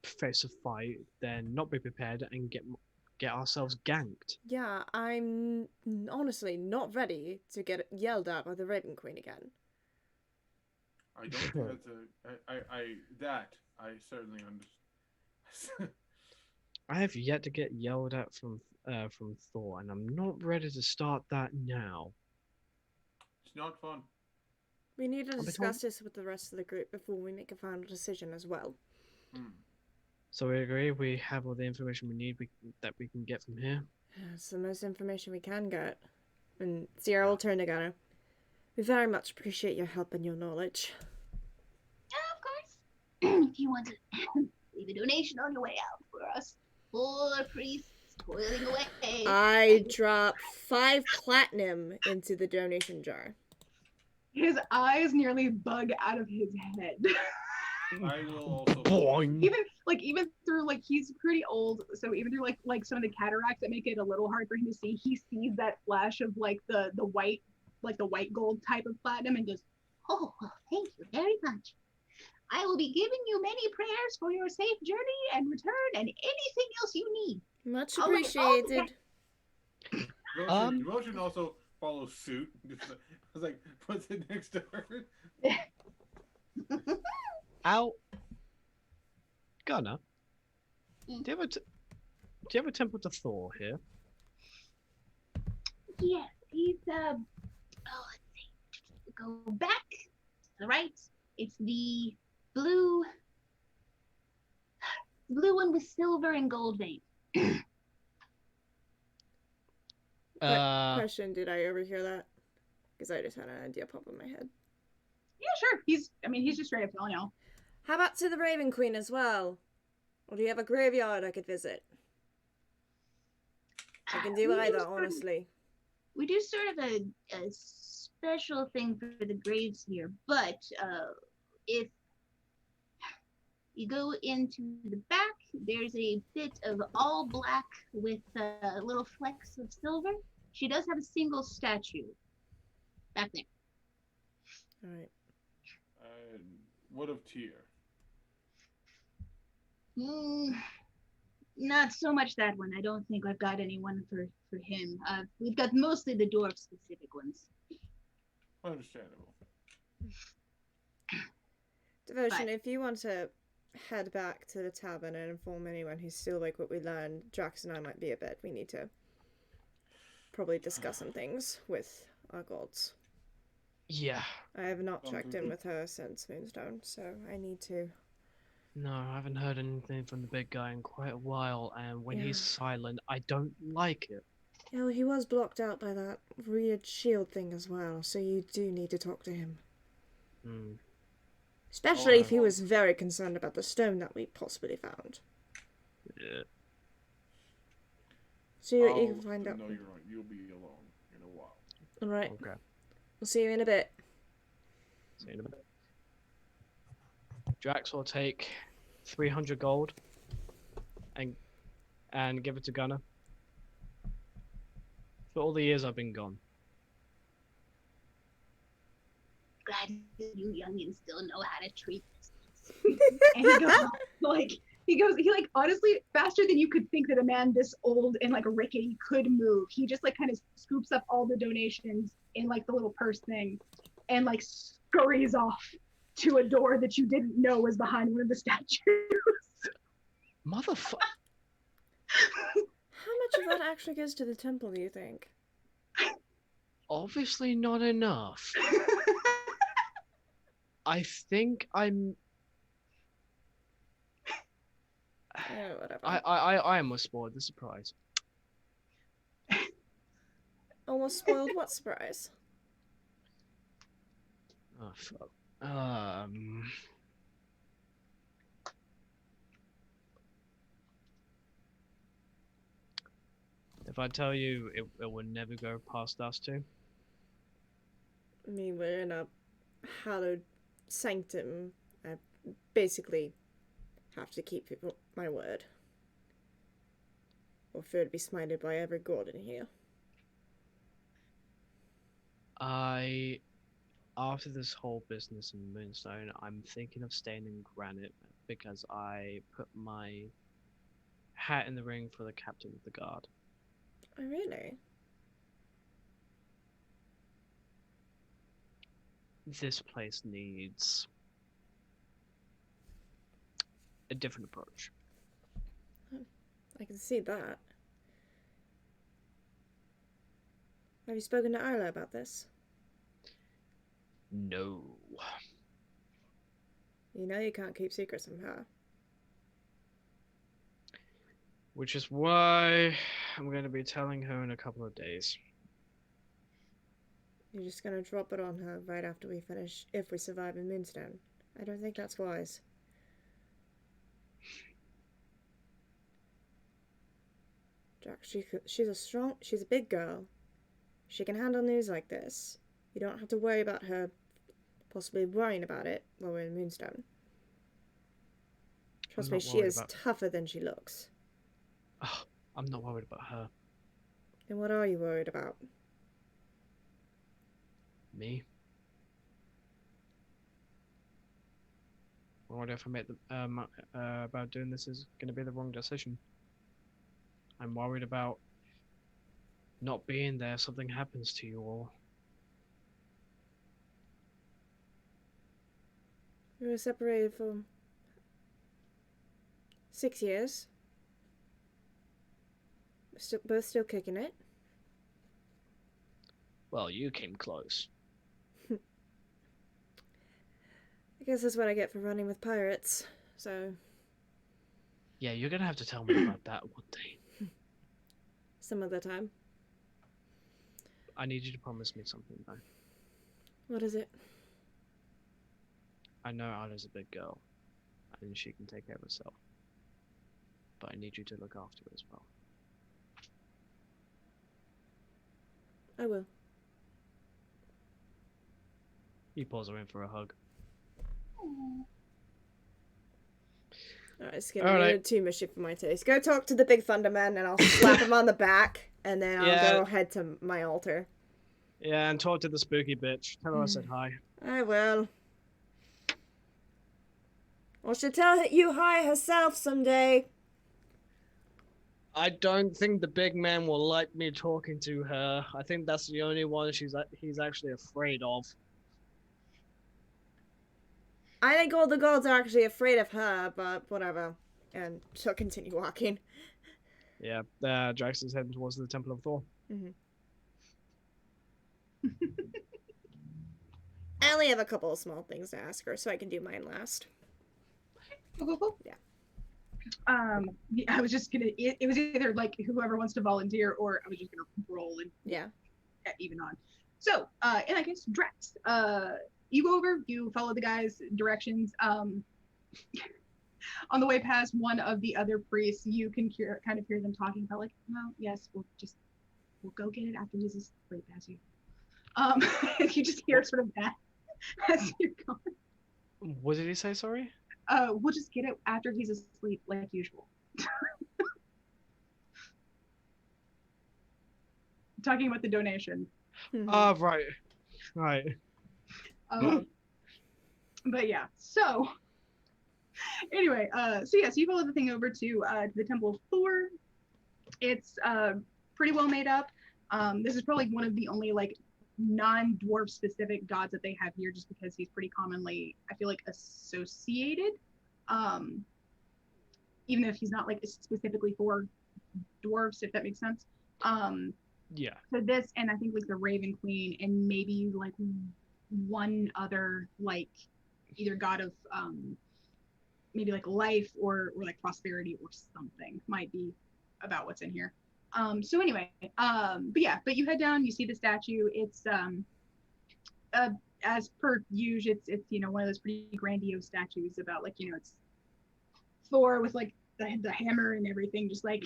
face a fight than not be prepared and get ourselves ganked. Yeah, I'm honestly not ready to get yelled at by the Raven Queen again. I don't think that's I certainly understand. I have yet to get yelled at from Thor, and I'm not ready to start that now. It's not fun. We need to I'll be discuss this with the rest of the group before we make a final decision as well. So we agree we have all the information we need that we can get from here. It's the most information we can get. And Sierra will turn to Gunnar. We very much appreciate your help and your knowledge. Of course. If you want to leave a donation on your way out for us, poor priests toiling away. I drop 5 platinum into the donation jar. His eyes nearly bug out of his head. I will also... Boing. even through he's pretty old, so even through like some of the cataracts that make it a little hard for him to see, he sees that flash of the white, the white gold type of platinum, and goes, Oh, well, thank you very much. I will be giving you many prayers for your safe journey and return and anything else you need. Much I'll look at all the appreciated. Devotion also follows suit. I was like, puts it next to her. Out. Gunnar, do you have a temple to Thor here? Yes, he's let's see. Go back to the right. It's the blue one with silver and gold veins. Question, did I overhear that? Because I just had an idea pop in my head. yeah, sure. He's just straight up telling y'all. How about to the Raven Queen as well? Or do you have a graveyard I could visit? I can do We either, sort of- honestly. We do sort of a special thing for the graves here, but if you go into the back, there's a bit of all black with little flecks of silver. She does have a single statue back there. Alright. What of Tyr? Not so much that one. I don't think I've got anyone for him. We've got mostly the dwarf specific ones. Understandable. Devotion, But- if you want to head back to the tavern and inform anyone who's still like what we learned, Drax and I might be a bit. We need to probably discuss some things with our gods. Yeah. I have not checked in with her since Moonstone, so I need to. No, I haven't heard anything from the big guy in quite a while, and when he's Yeah. silent, I don't like it. Yeah, well, he was blocked out by that weird shield thing as well, so you do need to talk to him. Hmm. Especially if he was very concerned about the stone that we possibly found. Yeah. So you can find out. No, you're right. You'll be alone in a while. Alright. Okay. We'll see you in a bit. See you in a minute. Drax will take 300 gold and give it to Gunnar. For all the years I've been gone. Glad you youngins still know how to treat this. And he goes honestly faster than you could think that a man this old and like rickety could move. He just like kind of scoops up all the donations in like the little purse thing and like scurries off to a door that you didn't know was behind one of the statues. Motherfucker. How much of that actually goes to the temple, do you think? Obviously not enough. I think I'm. Yeah, whatever. I almost spoiled the surprise. Almost spoiled what surprise? Oh fuck. If I tell you, it will never go past us two. I mean, we're in a hallowed sanctum. I basically have to keep my word. Or fear to be smited by every god in here. After this whole business in Moonstone, I'm thinking of staying in Granite because I put my hat in the ring for the captain of the guard. Oh, really? This place needs a different approach. I can see that. Have you spoken to Isla about this? No. You know you can't keep secrets from her. Which is why I'm going to be telling her in a couple of days. You're just gonna drop it on her right after we finish, if we survive in Moonstone. I don't think that's wise. Jack, she's a big girl. She can handle news like this. You don't have to worry about her possibly worrying about it while we're in Moonstone. Trust me, she is tougher than she looks. Oh, I'm not worried about her. Then what are you worried about? Me? What if I make the about doing this is going to be the wrong decision? I'm worried about not being there. Something happens to you all. We were separated for 6 years. Both still kicking it. Well, you came close. I guess that's what I get for running with pirates, so... Yeah, you're gonna have to tell me about that one day. Some other time. I need you to promise me something, though. What is it? I know Isla's a big girl, and she can take care of herself. But I need you to look after her as well. I will. He pulls her in for a hug. Alright, it's getting All a right. little too mushy for my taste. Go talk to the big thunder man and I'll slap him on the back and then I'll Yeah. go head to my altar. Yeah, and talk to the spooky bitch. Tell her I said hi. I will. Or she'll tell you hi herself someday. I don't think the big man will like me talking to her. I think that's the only one he's actually afraid of. I think all the gods are actually afraid of her, but whatever. And she'll continue walking. Yeah, Drax is heading towards the Temple of Thor. Mm-hmm. I only have a couple of small things to ask her, so I can do mine last. Yeah. I was just gonna. It was either like whoever wants to volunteer, or I was just gonna roll and Yeah. Even on. So, in that case, Drax, you go over, you follow the guy's directions. On the way past one of the other priests, you can kind of hear them talking about like, well, yes, we'll go get it after he's asleep as you. And you just hear sort of that as you're going. What did he say, sorry? We'll just get it after he's asleep like usual. Talking about the donation. Oh, right. Right. But yeah, so anyway, so yes, you follow the thing over to the Temple of Thor. It's pretty well made up. This is probably one of the only like non-dwarf specific gods that they have here, just because he's pretty commonly, I feel like, associated, even if he's not like specifically for dwarves, if that makes sense. Yeah. So this, and I think like the Raven Queen, and maybe like one other like either god of maybe like life or like prosperity or something might be about what's in here. So anyway, but you head down, you see the statue. It's as per usual, it's one of those pretty grandiose statues about like it's Thor with like the hammer and everything, just like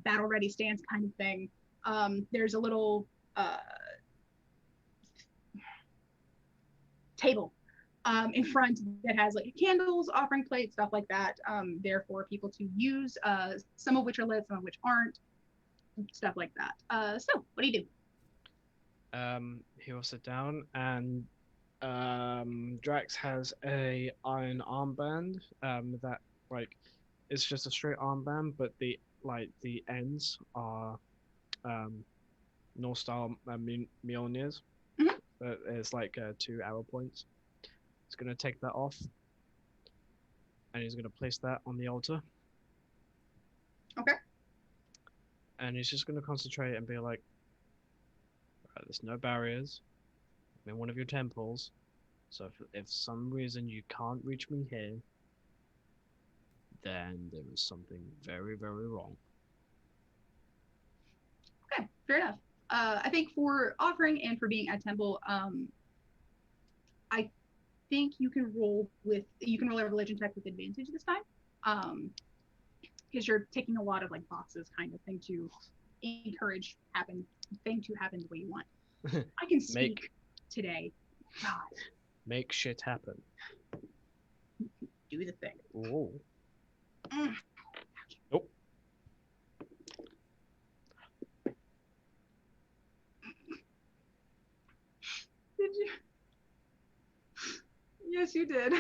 battle ready stance kind of thing. There's a little table in front that has like candles, offering plates, stuff like that, there for people to use, some of which are lit, some of which aren't, stuff like that. So what do you do? He will sit down, and Drax has a iron armband that like it's just a straight armband, but the ends are North Star Mjolnirs. It's like 2 arrow points. He's gonna take that off, and he's gonna place that on the altar. Okay. And he's just gonna concentrate and be like, right, there's no barriers. I'm in one of your temples, so if some reason you can't reach me here, then there is something very, very wrong. Okay, fair enough. I think for offering and for being at temple, I think you can roll a religion check with advantage this time, because you're taking a lot of like boxes kind of thing to encourage thing to happen the way you want. I can speak today. God. Make shit happen. Do the thing. Ooh. Nope. Did you? Yes, you did.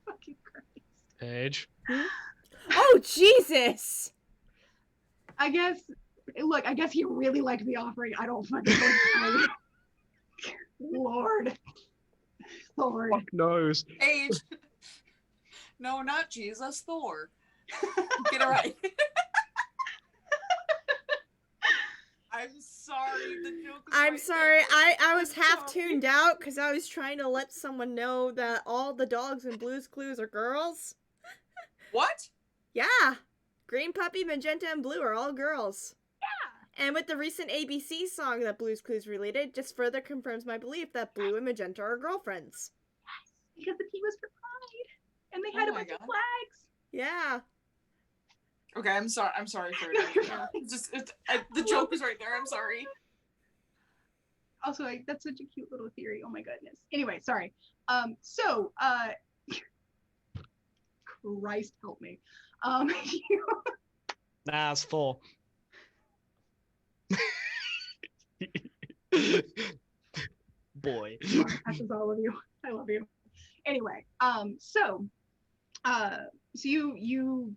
Fucking Christ. Paige. Oh, Jesus! I guess he really liked the offering. I don't fucking know. Lord. Fuck knows. Age. No, not Jesus, Thor. Get it right. I'm sorry. The joke was I'm right sorry. there. I was I'm half sorry. tuned out because I was trying to let someone know that all the dogs in Blue's Clues are girls. What? Yeah. Green Puppy, Magenta, and Blue are all girls. Yeah. And with the recent ABC song that Blue's Clues related, just further confirms my belief that Blue and Magenta are girlfriends. Because the P was for pride, and they had a bunch of flags. Yeah. Okay, I'm sorry. I'm sorry for it. The joke was right there. I'm sorry. Also, like, that's such a cute little theory. Oh my goodness. Anyway, sorry. Christ help me. Nah, it's 4. Boy. That's all of you. I love you. Anyway, so you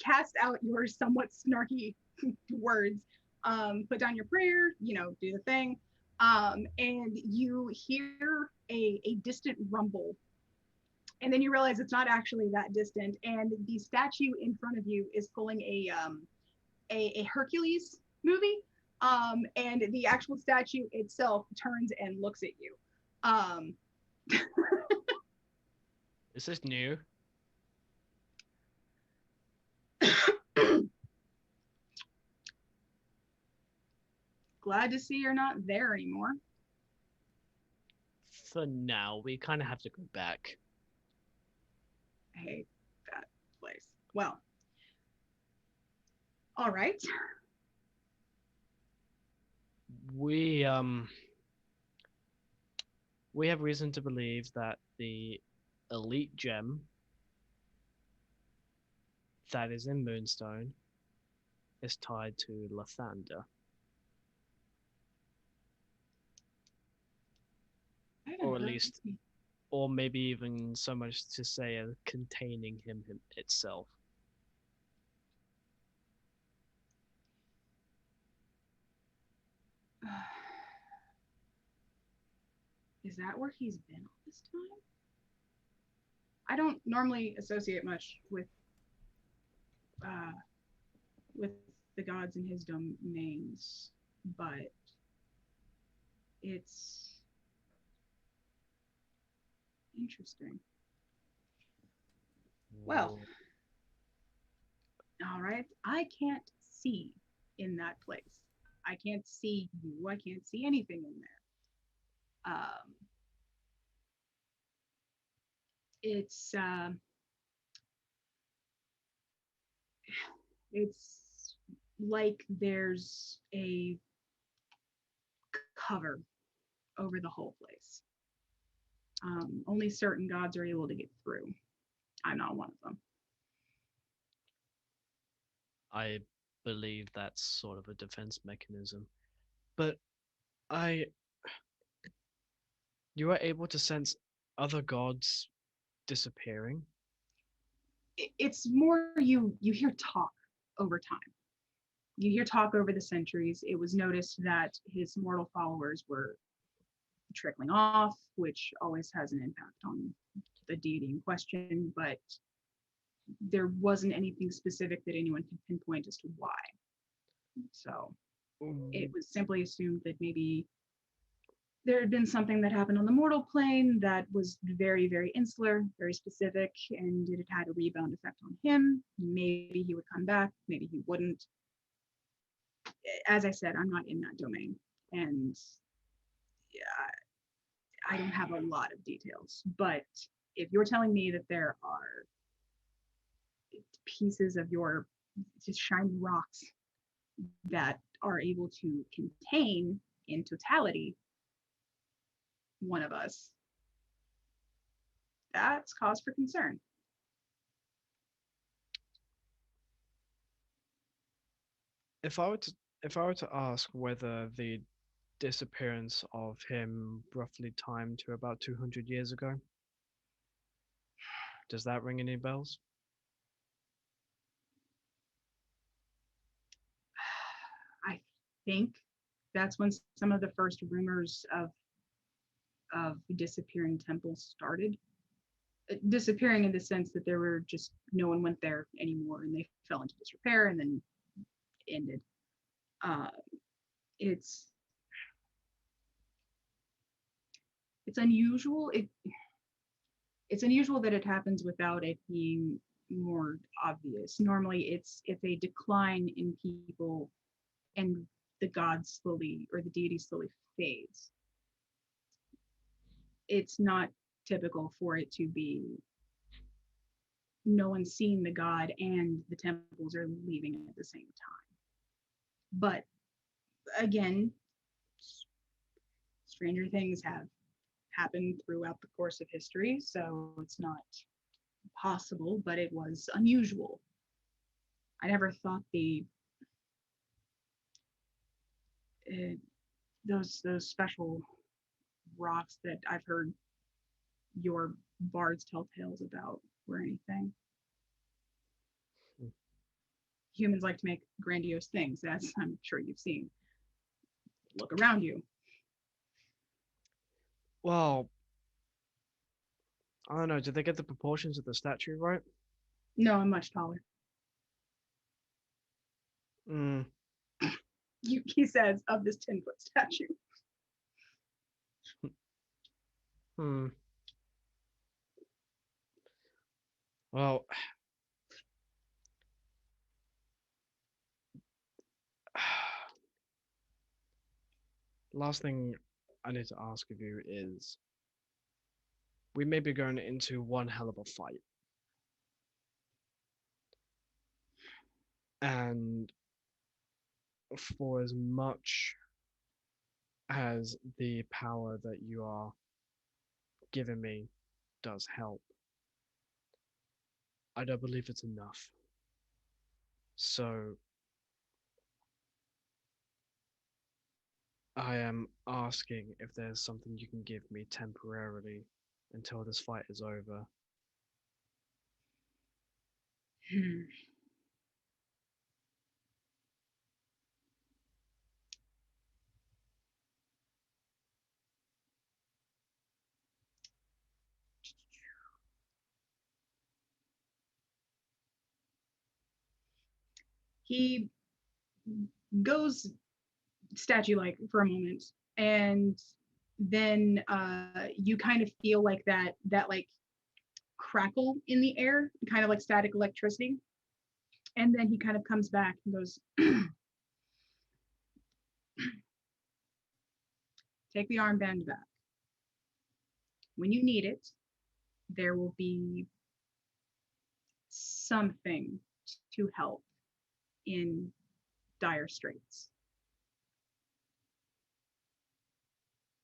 cast out your somewhat snarky words, put down your prayer, do the thing, and you hear a distant rumble, and then you realize it's not actually that distant, and the statue in front of you is pulling a Hercules movie, and the actual statue itself turns and looks at you. Is this new? Glad to see you're not there anymore. For now, we kind of have to go back. I hate that place. Well, all right. We have reason to believe that the elite gem that is in Moonstone is tied to Lathander. Or at least, or maybe even so much to say as containing him itself. Is that where he's been all this time? I don't normally associate much with the gods in his domains, but it's interesting. Well, all right. I can't see in that place. I can't see you. I can't see anything in there. It's like there's a cover over the whole place. Only certain gods are able to get through. I'm not one of them. I believe that's sort of a defense mechanism. But you are able to sense other gods disappearing? It's more you hear talk over time. You hear talk over the centuries. It was noticed that his mortal followers were trickling off, which always has an impact on the deity in question, but there wasn't anything specific that anyone could pinpoint as to why. So it was simply assumed that maybe there had been something that happened on the mortal plane that was very, very insular, very specific, and it had a rebound effect on him. Maybe he would come back, maybe he wouldn't. As I said, I'm not in that domain, and I don't have a lot of details. But if you're telling me that there are pieces of your just shiny rocks that are able to contain in totality one of us, that's cause for concern. If I were to ask whether the disappearance of him roughly timed to about 200 years ago, does that ring any bells? I think that's when some of the first rumors of disappearing temples started. Disappearing in the sense that there were just no one went there anymore, and they fell into disrepair and then ended. It's unusual. It's unusual that it happens without it being more obvious. Normally, it's a decline in people, and the god slowly, or the deity slowly fades. It's not typical for it to be no one's seeing the god and the temples are leaving at the same time. But again, stranger things have happened throughout the course of history, so it's not possible, but it was unusual. I never thought those special rocks that I've heard your bards tell tales about were anything. Humans like to make grandiose things, as I'm sure you've seen. Look around you. Well, I don't know. Did they get the proportions of the statue right? No, I'm much taller. Hmm. He says, of this 10-foot statue. Hmm. Well, last thing I need to ask of you is, we may be going into one hell of a fight. And for as much as the power that you are giving me does help, I don't believe it's enough. So I am asking if there's something you can give me temporarily until this fight is over. He goes statue-like for a moment, and then you kind of feel like that like crackle in the air, kind of like static electricity. And then he kind of comes back and goes, take the armband back. When you need it, there will be something to help in dire straits.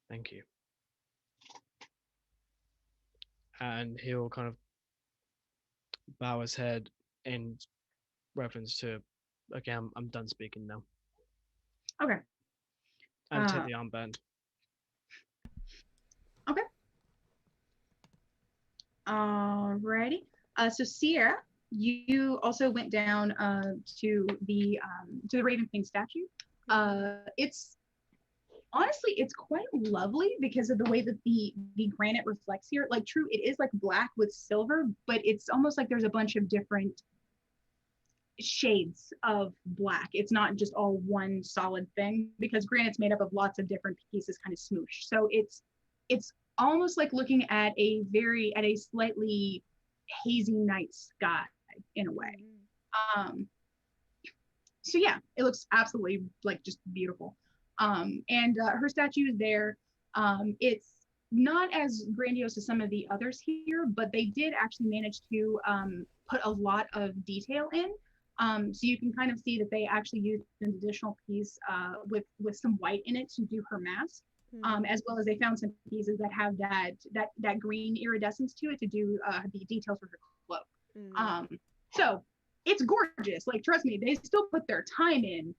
Thank you. And he'll kind of bow his head in reference to, okay, I'm done speaking now. Okay. And take the armband. Okay. Alrighty. So Sierra, you also went down to the Raven King statue. It's honestly, it's quite lovely because of the way that the granite reflects here. Like, true, it is like black with silver, but it's almost like there's a bunch of different shades of black. It's not just all one solid thing, because granite's made up of lots of different pieces kind of smoosh. So it's almost like looking at a slightly hazy night sky in a way. So yeah, it looks absolutely like just beautiful. And her statue is there. It's not as grandiose as some of the others here, but they did actually manage to put a lot of detail in. So you can kind of see that they actually used an additional piece with some white in it to do her mask, as well as they found some pieces that have that green iridescence to it to do the details for her cloak. So it's gorgeous. Like, trust me, they still put their time in.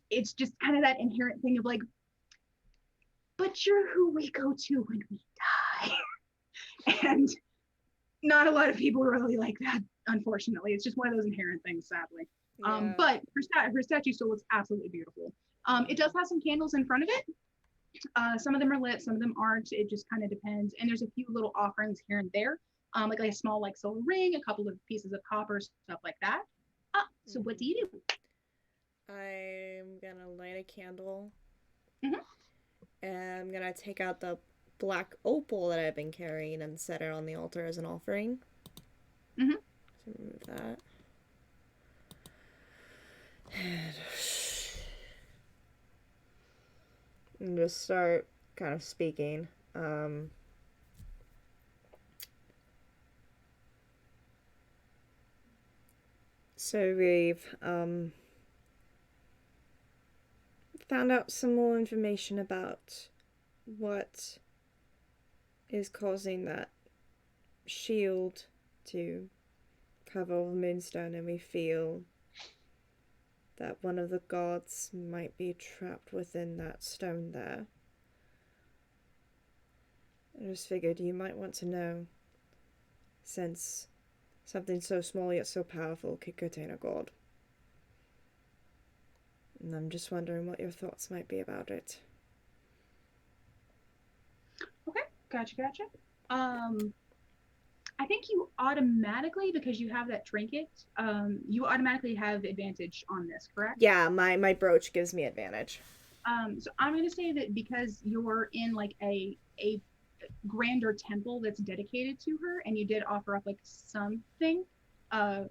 It's just kind of that inherent thing of like, but you're who we go to when we die. And not a lot of people really like that, unfortunately. It's just one of those inherent things, sadly. Yeah. But her statue still looks absolutely beautiful. It does have some candles in front of it. Some of them are lit, some of them aren't. It just kind of depends. And there's a few little offerings here and there, like a small silver ring, a couple of pieces of copper, stuff like that. So what do you do? I'm gonna light a candle. And I'm gonna take out the black opal that I've been carrying and set it on the altar as an offering. So remove that. And just start kind of speaking. So we've found out some more information about what is causing that shield to cover over Moonstone, and we feel that one of the gods might be trapped within that stone there. I just figured you might want to know, since something so small yet so powerful could contain a god. And I'm just wondering what your thoughts might be about it. Okay, gotcha. I think you automatically, because you have that trinket, you automatically have advantage on this, correct? Yeah, my brooch gives me advantage. So I'm gonna say that because you're in like a grander temple that's dedicated to her, and you did offer up like something, kind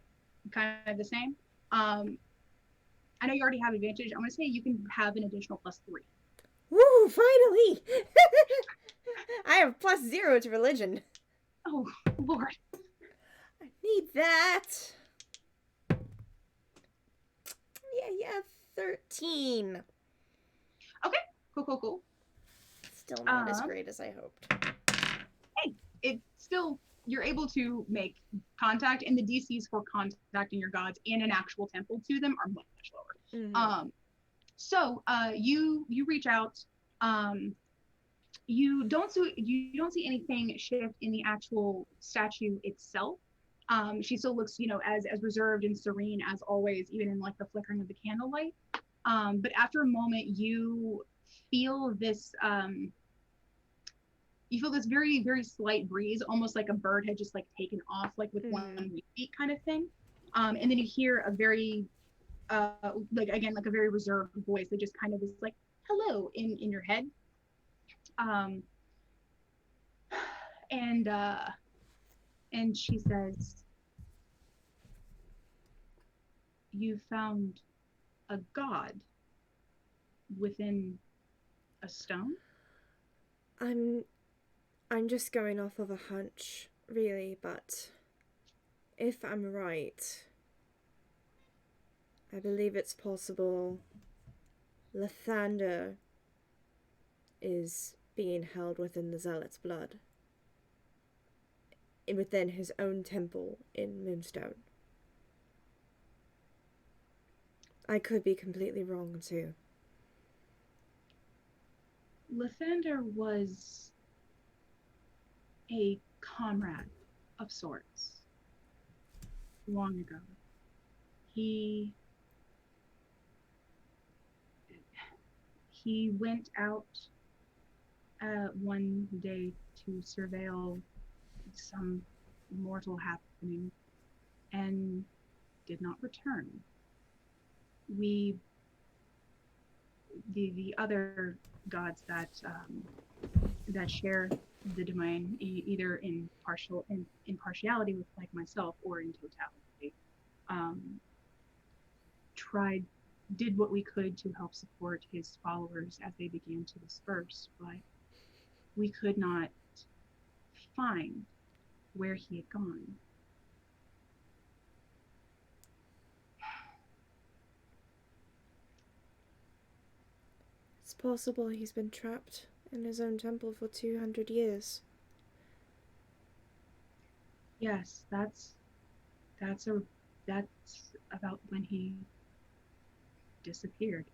of the same. I know you already have advantage. I'm gonna say you can have an additional +3. Woo! Finally, I have +0 to religion. Oh Lord, I need that. Yeah, 13. Okay, cool. Still not as great as I hoped. Hey, it's still, you're able to make contact, and the DCs for contacting your gods in an actual temple to them are much lower. Mm-hmm. So you reach out. You don't see anything shift in the actual statue itself. She still looks, as reserved and serene as always, even in like the flickering of the candlelight. But after a moment, you feel this very, very slight breeze, almost like a bird had just like taken off, like with one beat kind of thing. And then you hear a very, like a very reserved voice that just kind of is like, hello, in your head. And she says, you found a god within a stone? I'm just going off of a hunch, really, but if I'm right, I believe it's possible Lathander is being held within the Zealot's blood, within his own temple in Moonstone. I could be completely wrong, too. Lathander was a comrade of sorts long ago. He went out one day to surveil some mortal happening and did not return. The other gods that share the domain, either in partiality with like myself or in totality, did what we could to help support his followers as they began to disperse, but we could not find where he had gone. It's possible he's been trapped in his own temple for 200 years. Yes, that's about when he disappeared.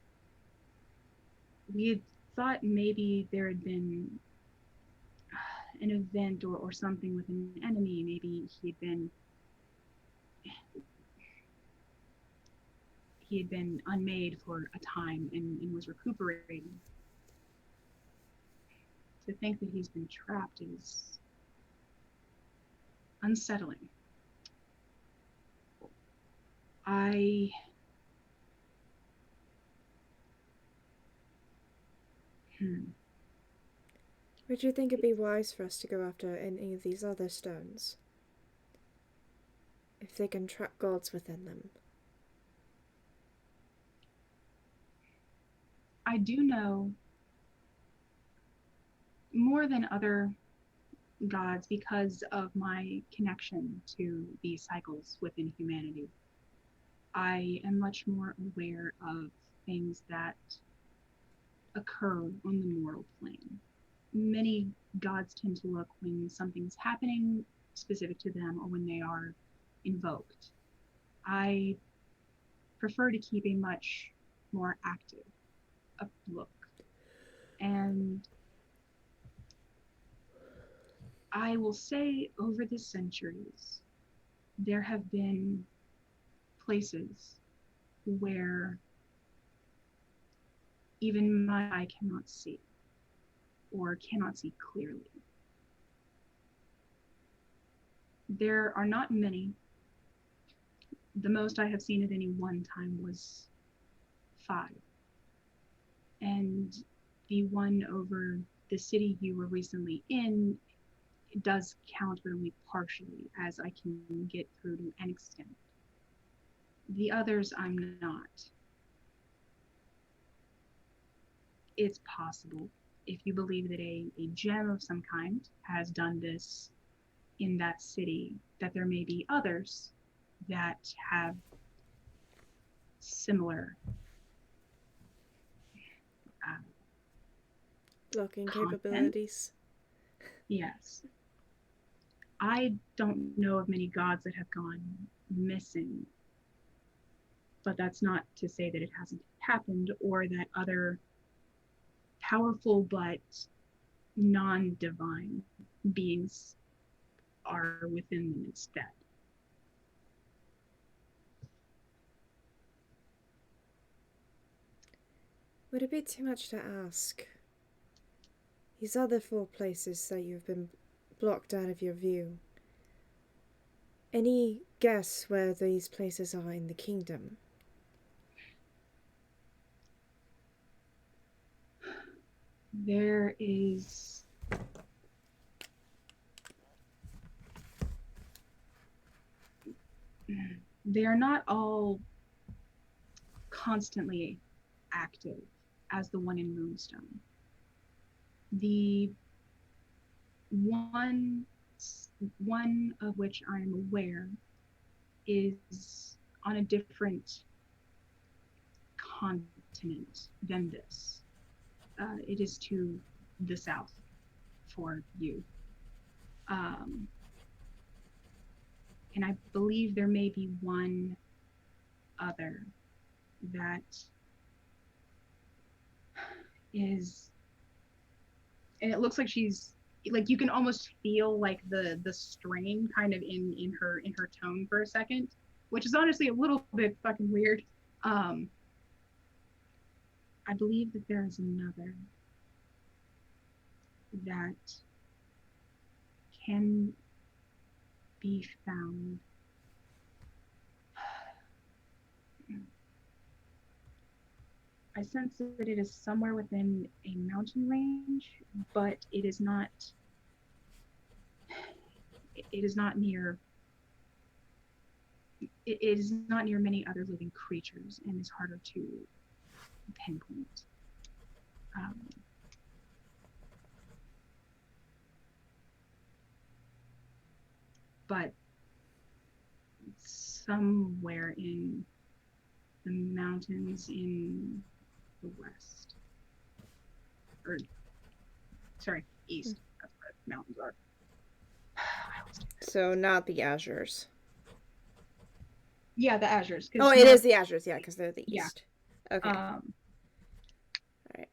We had thought maybe there had been an event or something with an enemy. Maybe he had been unmade for a time and was recuperating. To think that he's been trapped is unsettling. Would you think it'd be wise for us to go after any of these other stones? If they can trap gods within them. I do know more than other gods because of my connection to these cycles within humanity. I am much more aware of things that occur on the mortal plane. many gods tend to look when something's happening specific to them or when they are invoked. I prefer to keep a much more active look. And I will say over the centuries, there have been places where even my eye cannot see or cannot see clearly. There are not many. The most I have seen at any one time was 5. And the one over the city you were recently in does count, but only partially, as I can get through to an extent. The others I'm not. It's possible, if you believe that a gem of some kind has done this in that city, that there may be others that have similar blocking content. capabilities. Yes. I don't know of many gods that have gone missing, but that's not to say that it hasn't happened or that other powerful but non-divine beings are within them instead. Would it be too much to ask? These other 4 places that you've been blocked out of your view. Any guess where these places are in the kingdom? There is they are not all constantly active as the one in Moonstone. The one of which I am aware is on a different continent than this. It is to the south for you. And I believe there may be one other that is, and it looks like she's, like, you can almost feel like the strain kind of in her tone for a second, which is honestly a little bit fucking weird. I believe that there is another that can be found. I sense that it is somewhere within a mountain range, but it is not near it is not near many other living creatures and is harder to pinpoint. But somewhere in the mountains in the west, or sorry, east. That's where the mountains are. So not the Azures. Yeah, the Azures. Oh, it is the Azures, yeah, because they're the east. Yeah. Okay. All right.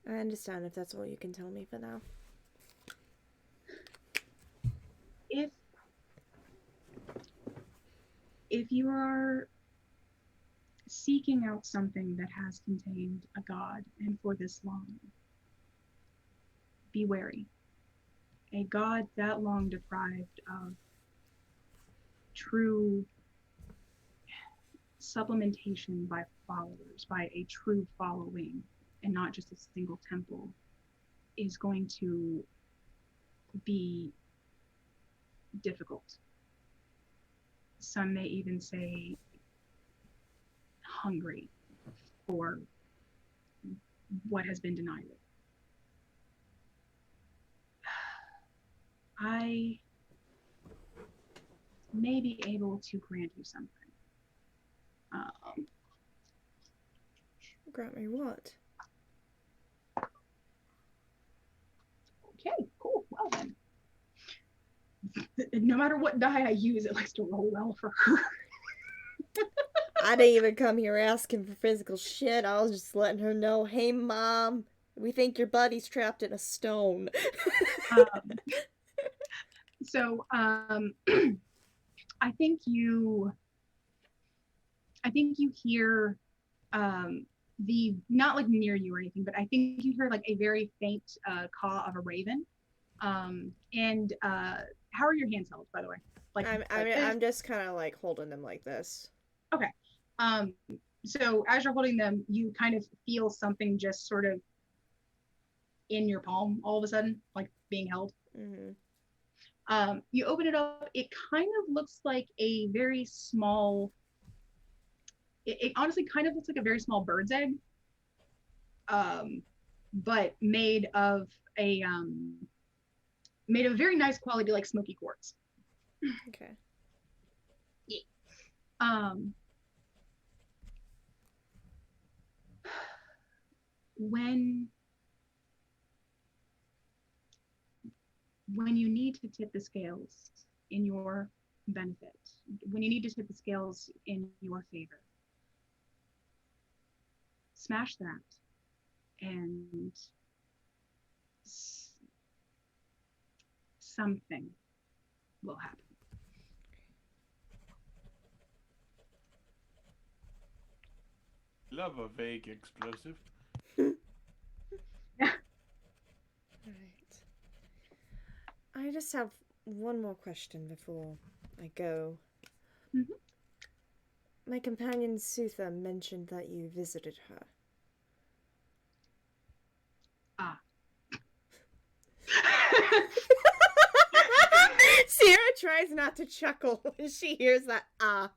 I understand if that's all you can tell me for now. If you are seeking out something that has contained a god, and for this long, be wary. A god that long deprived of true supplementation by followers, by a true following, and not just a single temple, is going to be difficult. Some may even say hungry for what has been denied it. I may be able to grant you something. grant me what? Okay, cool. Well then. No matter what die I use, it likes to roll well for her. I didn't even come here asking for physical shit. I was just letting her know, hey, Mom, we think your buddy's trapped in a stone. So, I think you hear the, not like near you or anything, but I think you hear like a very faint caw of a raven. And how are your hands held, by the way? Like I'm just kind of like holding them like this. Okay. So as you're holding them, you kind of feel something just sort of in your palm all of a sudden, like being held. Mm-hmm. You open it up. It kind of looks like a very small. It honestly kind of looks like a very small bird's egg, but made of very nice quality, like smoky quartz. Okay. When you need to tip the scales in your benefit, when you need to tip the scales in your favor, smash that and something will happen. Love a vague explosive. Alright. I just have one more question before I go. Mm-hmm. My companion Sutha mentioned that you visited her. Ah. Sierra tries not to chuckle when she hears that ah.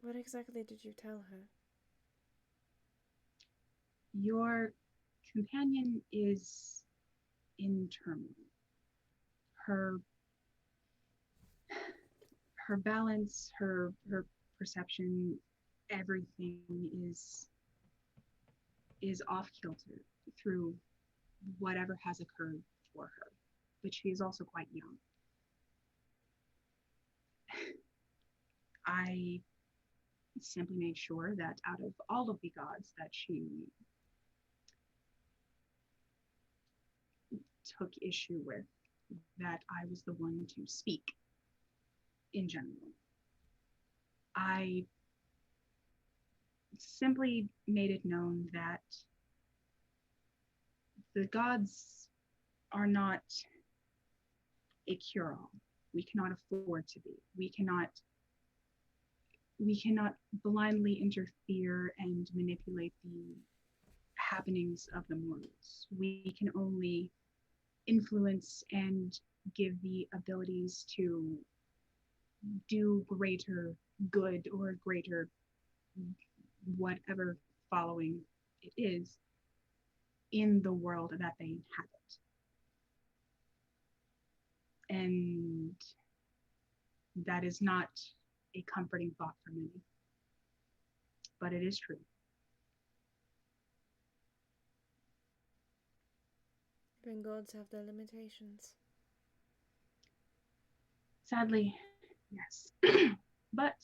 What exactly did you tell her? Your companion is in turmoil. Her balance, her perception, everything is off kilter through whatever has occurred for her. But she is also quite young. I simply made sure that out of all of the gods that she took issue with, that I was the one to speak in general. I simply made it known that the gods are not a cure-all. We cannot afford to be. We cannot blindly interfere and manipulate the happenings of the mortals. We can only influence and give the abilities to do greater good or greater whatever following it is in the world that they inhabit. And that is not a comforting thought for many, but it is true. Even gods have their limitations. Sadly, yes. But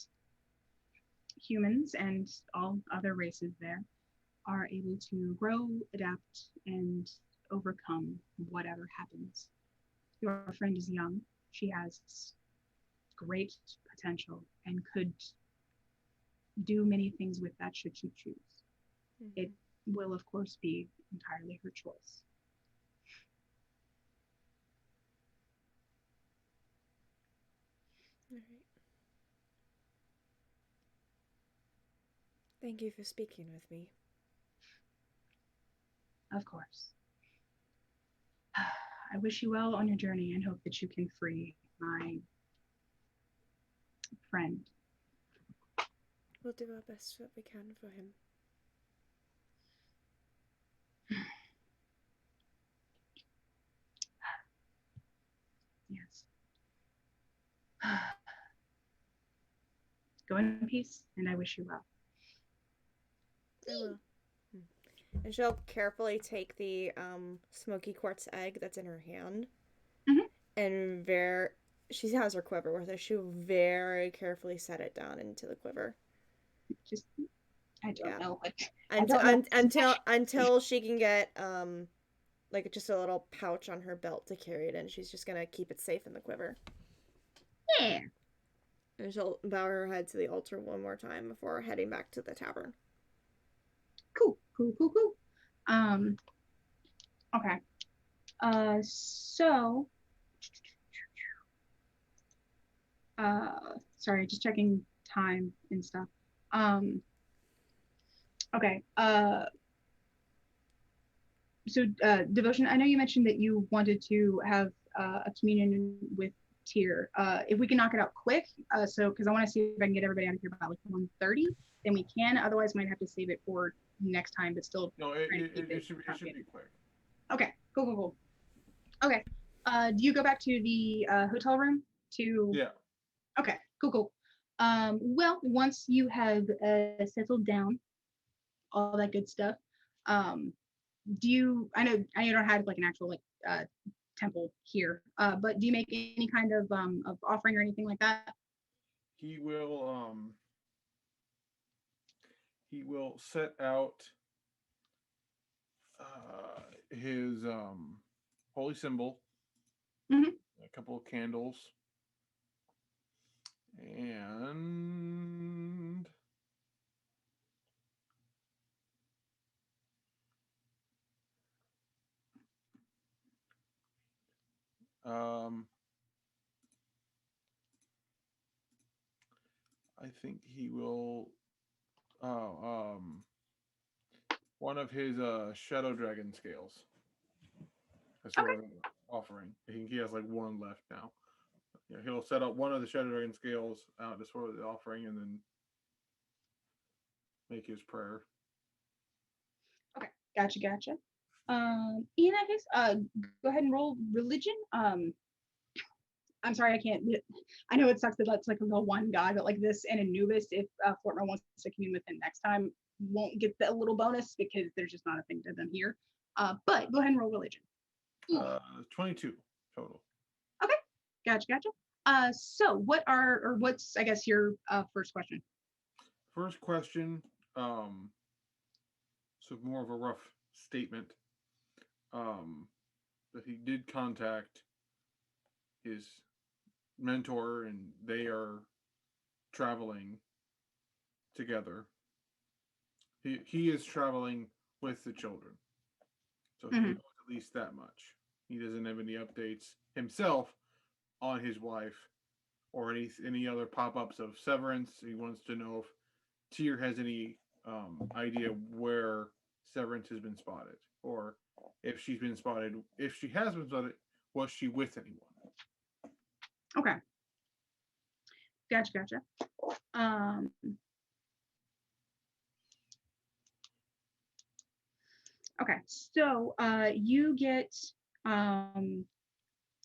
humans and all other races there are able to grow, adapt, and overcome whatever happens. Your friend is young. She has great potential and could do many things with that should she choose. Mm-hmm. It will, of course, be entirely her choice. All right. Thank you for speaking with me. Of course. I wish you well on your journey and hope that you can free my friend. We'll do our best what we can for him. Yes. Go in peace, and I wish you well. I will. And she'll carefully take the smoky quartz egg that's in her hand, and she has her quiver with her. She'll very carefully set it down into the quiver. Just, I don't know. Until she can get like just a little pouch on her belt to carry it in. She's just gonna keep it safe in the quiver. Yeah. And she'll bow her head to the altar one more time before heading back to the tavern. Cool. Okay. So, sorry, just checking time and stuff. Okay. So, Devotion, I know you mentioned that you wanted to have a communion with Tyr. If we can knock it out quick, because I want to see if I can get everybody out of here by like 1:30, then we can. Otherwise, we might have to save it for next time, but still. No, it should be quick. Okay, cool. Okay. Do you go back to the hotel room to? Yeah. Okay, cool. Well, once you have settled down, all that good stuff, do you? I know you don't have like an actual like temple here, but do you make any kind of offering or anything like that? He will set out his holy symbol, a couple of candles, and I think he will one of his shadow dragon scales. That's sort of an offering. I think he has like one left now. Yeah, he'll set up one of the shadow dragon scales out as sort of the offering, and then make his prayer. Okay, gotcha. In that case, go ahead and roll religion. I'm sorry, I can't. I know it sucks that that's like the one guy, but like this and Anubis, if Fortnite wants to commune with him next time, won't get the little bonus because there's just not a thing to them here. But go ahead and roll religion. 22 total. Okay, gotcha. So what's I guess your first question? First question, so more of a rough statement. That he did contact his mentor, and they are traveling together. He is traveling with the children, so he knows at least that much. He doesn't have any updates himself on his wife or any other pop-ups of Severance. He wants to know if Tyr has any idea where Severance has been spotted, or if she's been spotted. If she has been spotted, was she with anyone? Okay. Gotcha. Okay, so you get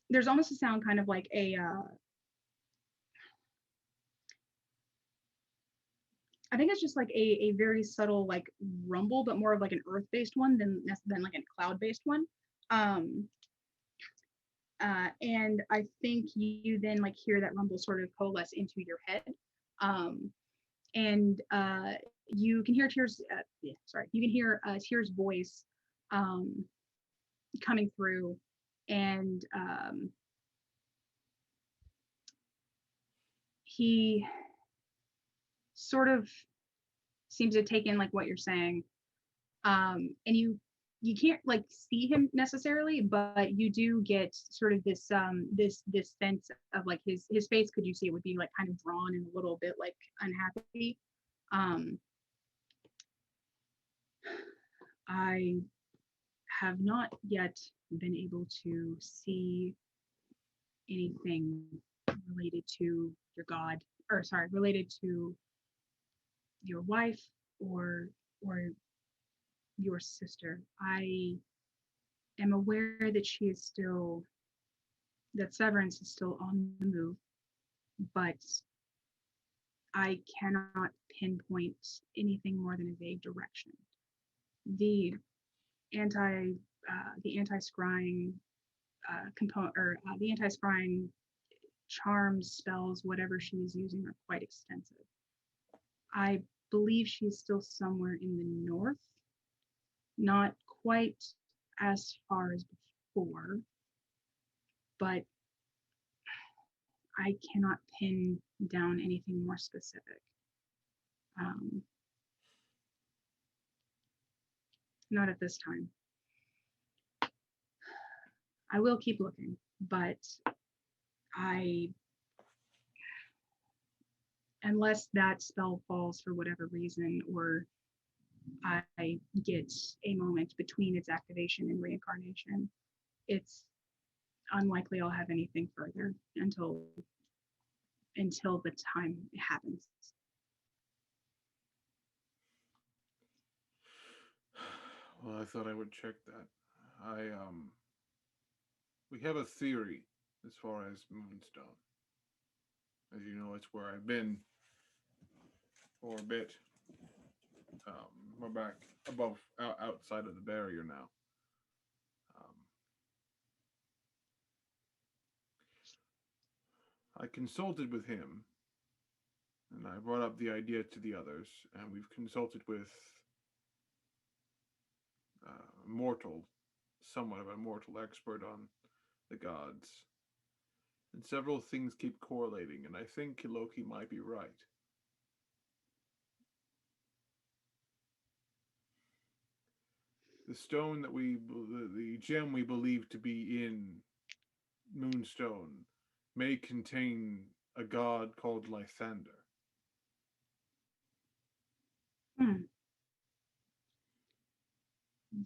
there's almost a sound kind of like a I think it's just like a very subtle like rumble, but more of like an earth-based one than like a cloud-based one. And I think you then like hear that rumble sort of coalesce into your head. And you can hear Tyr's Tyr's voice coming through, and he sort of seems to take in like what you're saying, and you can't like see him necessarily, but you do get sort of this this sense of like his face. Could you see it would be like kind of drawn and a little bit like unhappy. I have not yet been able to see anything related to your god, or sorry, related to your wife or your sister. I am aware that that Severance is still on the move, but I cannot pinpoint anything more than a vague direction. The anti-scrying component, or the anti-scrying charms, spells, whatever she's using are quite extensive. I believe she's still somewhere in the north, not quite as far as before, but I cannot pin down anything more specific. Not at this time. I will keep looking, but unless that spell falls for whatever reason, or I get a moment between its activation and reincarnation, it's unlikely I'll have anything further until the time it happens. Well, I thought I would check that. We have a theory as far as Moonstone. As you know, it's where I've been for a bit. We're back outside of the barrier now. I consulted with him, and I brought up the idea to the others, and we've consulted with somewhat of a mortal expert on the gods. And several things keep correlating, and I think Loki might be right. The stone that the gem we believe to be in Moonstone may contain a god called Lathander.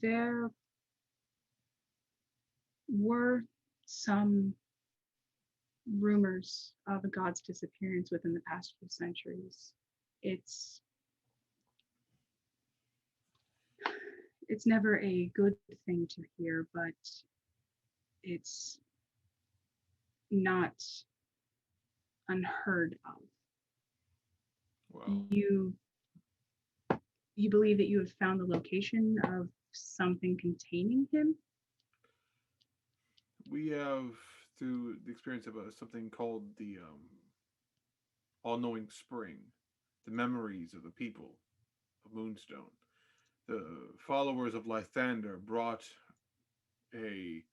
There were some rumors of a god's disappearance within the past few centuries. It's never a good thing to hear, but it's not unheard of. Well, you believe that you have found the location of something containing him? We have, through the experience of something called the all-knowing spring, the memories of the people of Moonstone. The followers of Lathander brought the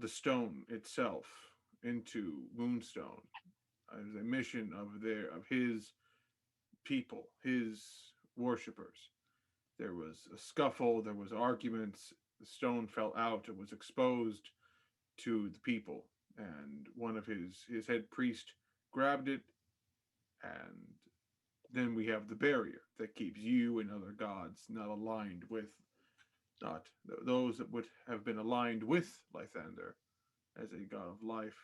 stone itself into Moonstone as a mission of his people, his worshippers. There was a scuffle, there was arguments, the stone fell out, it was exposed to the people, and one of his head priest grabbed it, and then we have the barrier that keeps you and other gods not aligned with, not those that would have been aligned with Lathander as a god of life.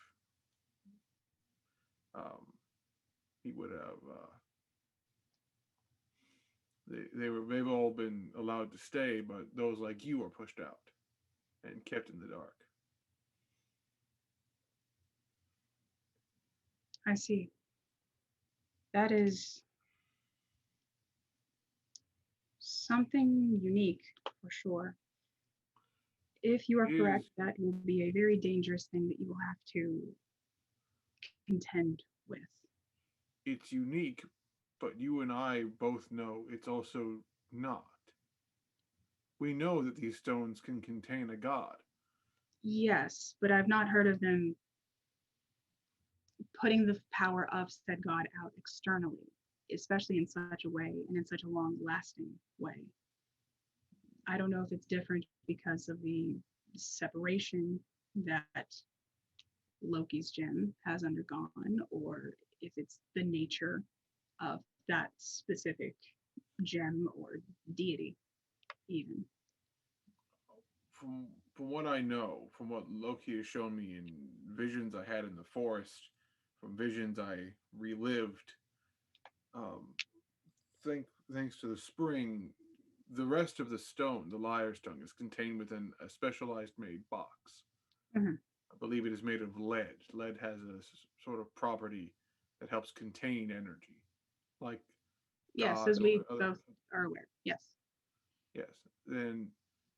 He would have they've all been allowed to stay, but those like you are pushed out and kept in the dark. I see. That is something unique for sure. If you are correct, that will be a very dangerous thing that you will have to contend with. It's unique, but you and I both know it's also not. We know that these stones can contain a god. Yes, but I've not heard of them putting the power of said god out externally, especially in such a way and in such a long-lasting way. I don't know if it's different because of the separation that Loki's gem has undergone, or if it's the nature of that specific gem or deity, even. From what I know, from what Loki has shown me in visions I had in the forest, from visions I relived, thanks to the spring, the rest of the stone, the Liar Stone, is contained within a specialized made box. Mm-hmm. I believe it is made of lead. Lead has a sort of property that helps contain energy, like Yes, God as we or other. both are aware. Yes. Yes. Then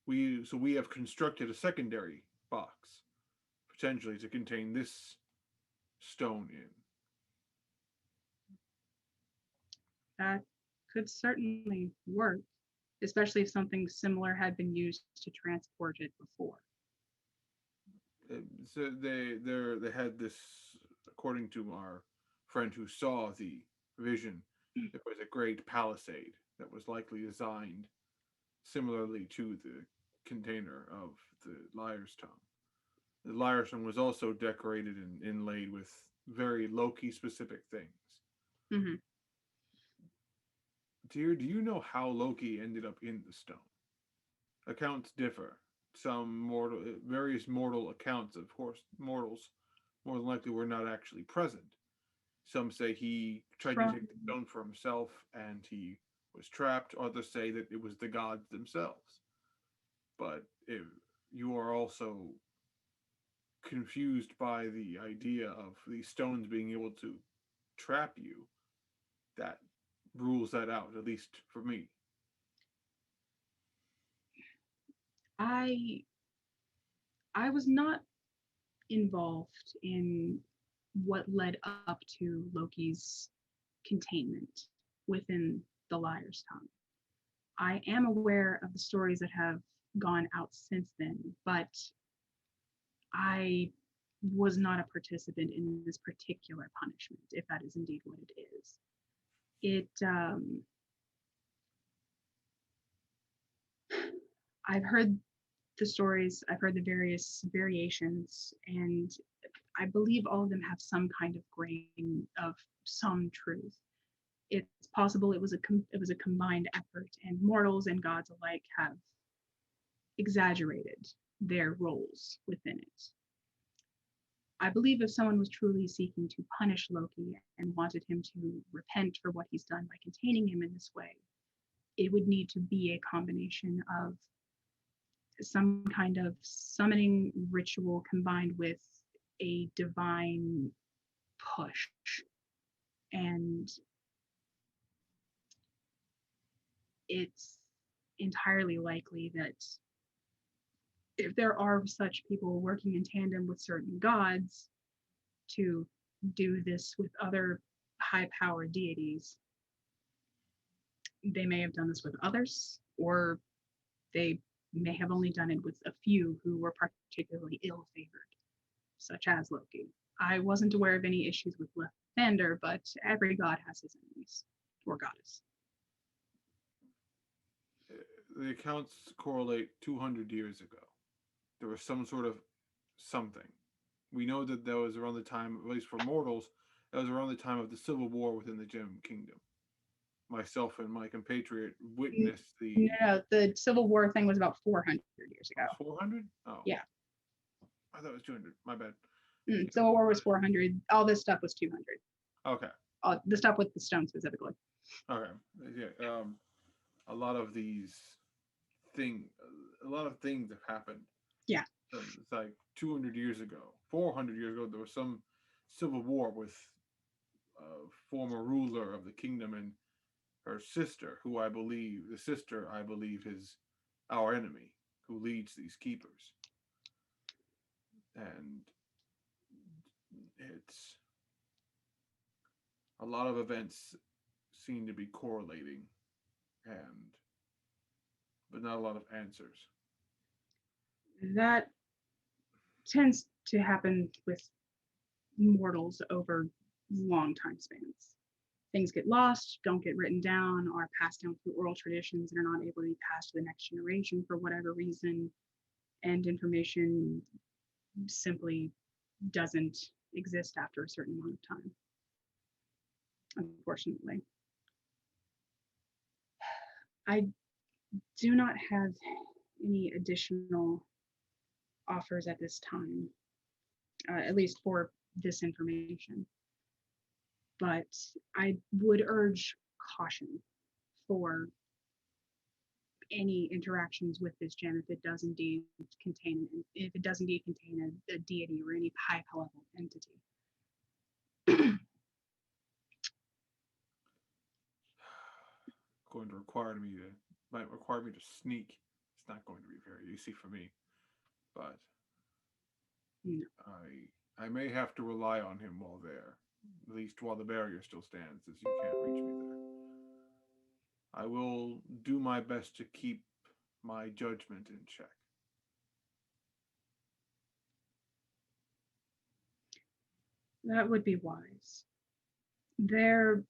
we have constructed a secondary box, potentially to contain this stone in. That could certainly work, especially if something similar had been used to transport it before. So they had this, according to our friend who saw the vision, there was a great palisade that was likely designed similarly to the container of the Liar's Tongue. The Liar's Tongue was also decorated and inlaid with very Loki specific things. Hmm. Dear, do you know how Loki ended up in the stone? Accounts differ. Various mortal accounts, of course, mortals more than likely were not actually present. Some say he tried to take the stone for himself and he was trapped. Others say that it was the gods themselves. But if you are also confused by the idea of these stones being able to trap you, that rules that out, at least for me. I was not involved in what led up to Loki's containment within the Liar's Tongue. I am aware of the stories that have gone out since then, but I was not a participant in this particular punishment, if that is indeed what it is. I've heard the stories, I've heard the various variations, and I believe all of them have some kind of grain of some truth. It's possible it was a combined effort, and mortals and gods alike have exaggerated their roles within it. I believe if someone was truly seeking to punish Loki and wanted him to repent for what he's done by containing him in this way, it would need to be a combination of some kind of summoning ritual combined with a divine push. And it's entirely likely that if there are such people working in tandem with certain gods to do this with other high-powered deities, they may have done this with others, or they may have only done it with a few who were particularly ill-favored, such as Loki. I wasn't aware of any issues with Lathander, but every god has his enemies, or goddess. The accounts correlate 200 years ago. There was some sort of something. We know that that was around the time, at least for mortals, that was around the time of the civil war within the Gem Kingdom. Myself and my compatriot witnessed the... No, the Civil War thing was about 400 years ago. 400? Oh. Yeah. I thought it was 200. My bad. Civil War was 400. All this stuff was 200. Okay. The stuff with the stone specifically. Okay. Yeah. A lot of things have happened. Yeah. It's like 200 years ago, 400 years ago, there was some civil war with a former ruler of the kingdom and her sister, who I believe is our enemy, who leads these keepers. And it's a lot of events seem to be correlating, but not a lot of answers. That tends to happen with mortals over long time spans. Things get lost, don't get written down, are passed down through oral traditions and are not able to be passed to the next generation for whatever reason, and information simply doesn't exist after a certain amount of time, unfortunately. I do not have any additional offers at this time, at least for this information. But I would urge caution for any interactions with this gem if it does indeed contain a deity or any high level entity. going to might require me to sneak. It's not going to be very easy for me, but No. I may have to rely on him while there, at least while the barrier still stands, as you can't reach me there. I will do my best to keep my judgment in check. That would be wise. There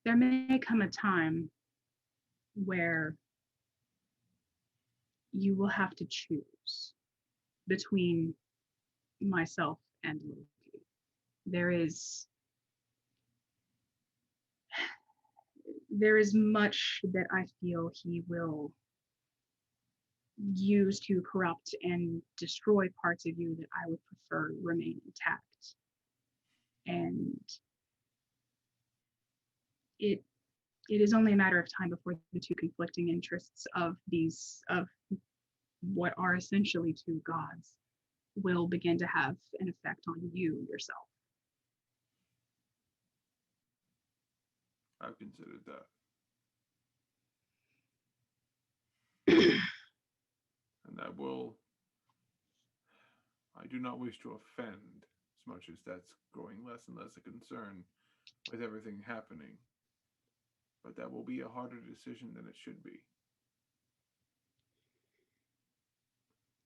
may come a time where you will have to choose between myself and Loki. There is much that I feel he will use to corrupt and destroy parts of you that I would prefer remain intact. And it is only a matter of time before the two conflicting interests of what are essentially two gods will begin to have an effect on you yourself. I've considered that. And I do not wish to offend, as much as that's growing less and less a concern with everything happening. But that will be a harder decision than it should be.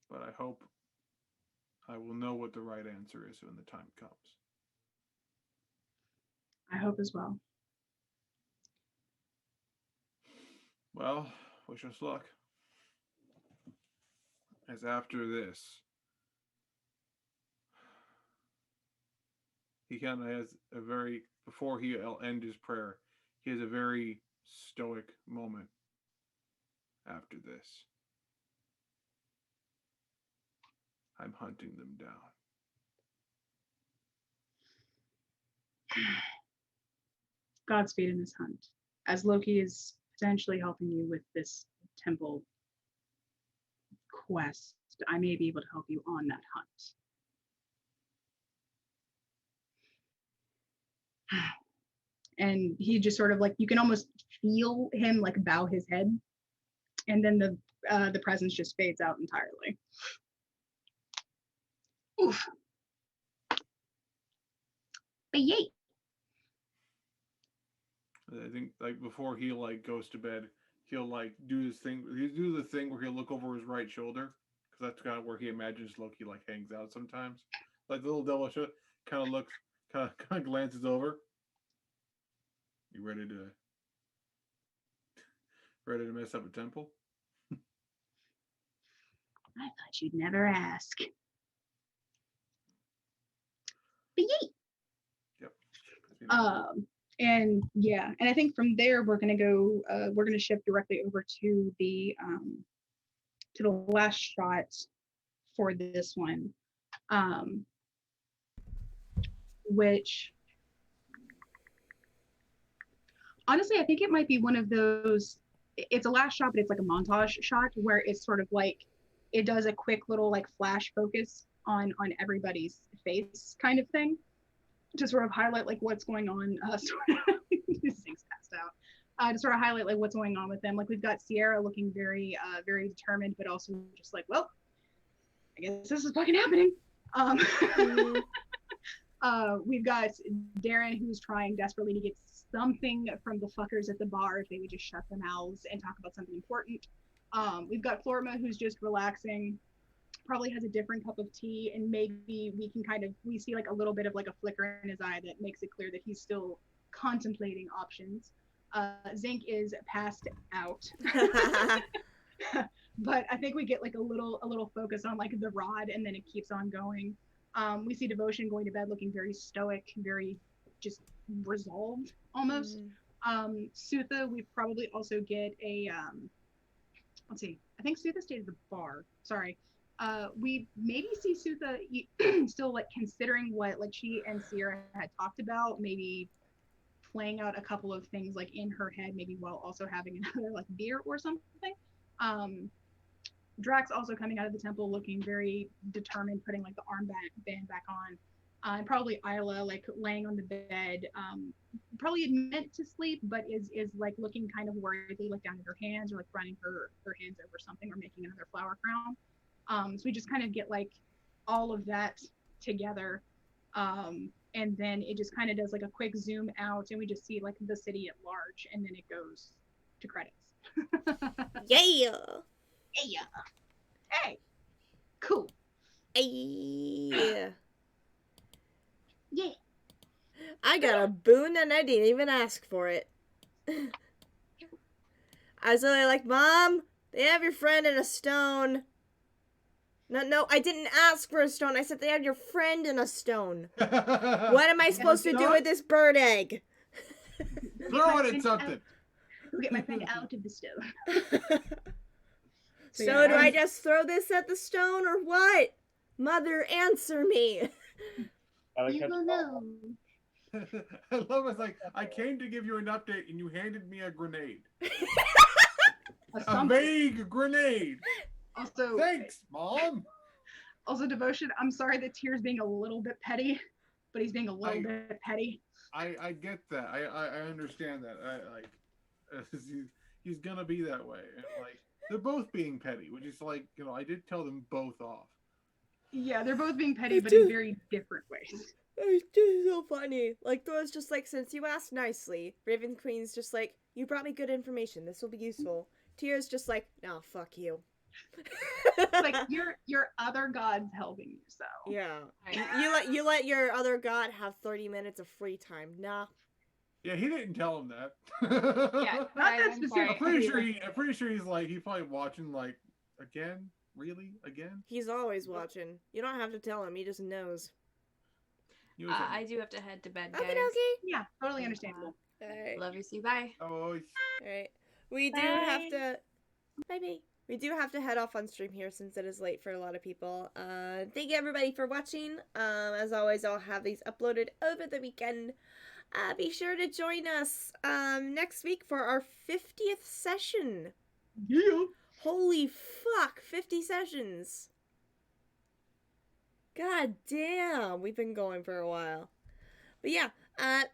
But I hope I will know what the right answer is when the time comes. I hope as well. Well, wish us luck. As after this, he kind of has before he'll end his prayer, he has a very stoic moment after this. I'm hunting them down. Godspeed in this hunt. As Loki is potentially helping you with this temple quest, I may be able to help you on that hunt. And he just sort of like, you can almost feel him like bow his head, and then the presence just fades out entirely. Oof. But yay. I think like before he like goes to bed, he'll like do his thing. He'll do the thing where he'll look over his right shoulder, because that's kind of where he imagines Loki like hangs out sometimes. Like the little devil kind of looks, kind of glances over. You ready to mess up a temple? I thought you'd never ask. But yay. Yep. And yeah, and I think from there we're gonna go. We're gonna shift directly over to the last shot for this one, which honestly I think it might be one of those. It's a last shot, but it's like a montage shot where it's sort of like it does a quick little like flash focus on everybody's face kind of thing, to sort of highlight like what's going on. This thing's passed out. To sort of highlight like what's going on with them. Like we've got Sierra looking very very determined, but also just like, well, I guess this is fucking happening. We've got Darren, who's trying desperately to get something from the fuckers at the bar if they would just shut their mouths and talk about something important. We've got Florima, who's just relaxing, probably has a different cup of tea, and maybe we see like a little bit of like a flicker in his eye that makes it clear that he's still contemplating options. Zinc is passed out. But I think we get like a little focus on like the rod, and then it keeps on going. We see Devotion going to bed looking very stoic, very just resolved almost. Sutha, we probably also get a let's see, I think Sutha stayed at the bar. Sorry. We maybe see Sutha still like considering what like she and Sierra had talked about, maybe playing out a couple of things like in her head, maybe while also having another like beer or something. Drax also coming out of the temple looking very determined, putting like the armband back on. And probably Isla like laying on the bed, probably meant to sleep, but is like looking kind of worried. They look down at her hands or like running her hands over something or making another flower crown. So we just kind of get like all of that together. And then it just kind of does like a quick zoom out and we just see like the city at large and then it goes to credits. Yeah. Yeah. Hey. Cool. Yeah. Yeah. I got a boon and I didn't even ask for it. I was literally like, Mom, they have your friend in a stone. No, I didn't ask for a stone. I said they had your friend in a stone. What am I supposed to do with this bird egg? Throw it at something. Go get my friend out of the stone. So do I just throw this at the stone or what? Mother, answer me. You will know. I love it's like, I came to give you an update and you handed me a grenade. A vague grenade. Also, thanks, Mom. Also, Devotion, I'm sorry that Tier's being a little bit petty, but he's being a little bit petty. I get that. I understand that. He's gonna be that way. And, like, they're both being petty, which is like, I did tell them both off. Yeah, they're both being petty, but in very different ways. It's just so funny. Like, Thor's just like, since you asked nicely, Raven Queen's just like, you brought me good information. This will be useful. Tier's just like, no, fuck you. Like your other god's helping you, so yeah. You let your other god have 30 minutes of free time. Nah. Yeah, he didn't tell him that. Yeah, not that specific. I'm pretty sure he's probably watching like, again? Really? Again? He's always watching. You don't have to tell him, he just knows. I do have to head to bed, guys. Okay. Yeah, totally understandable. Alright. Love you, see you, bye. Oh. Alright. We do have to We do have to head off on stream here since it is late for a lot of people. Thank you everybody for watching. As always, I'll have these uploaded over the weekend. Be sure to join us next week for our 50th session. Yeah. Holy fuck, 50 sessions. God damn, we've been going for a while. But yeah,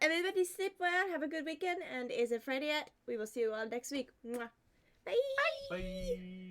everybody sleep well, have a good weekend, and is it Friday yet? We will see you all next week. Mwah. Bye. Bye.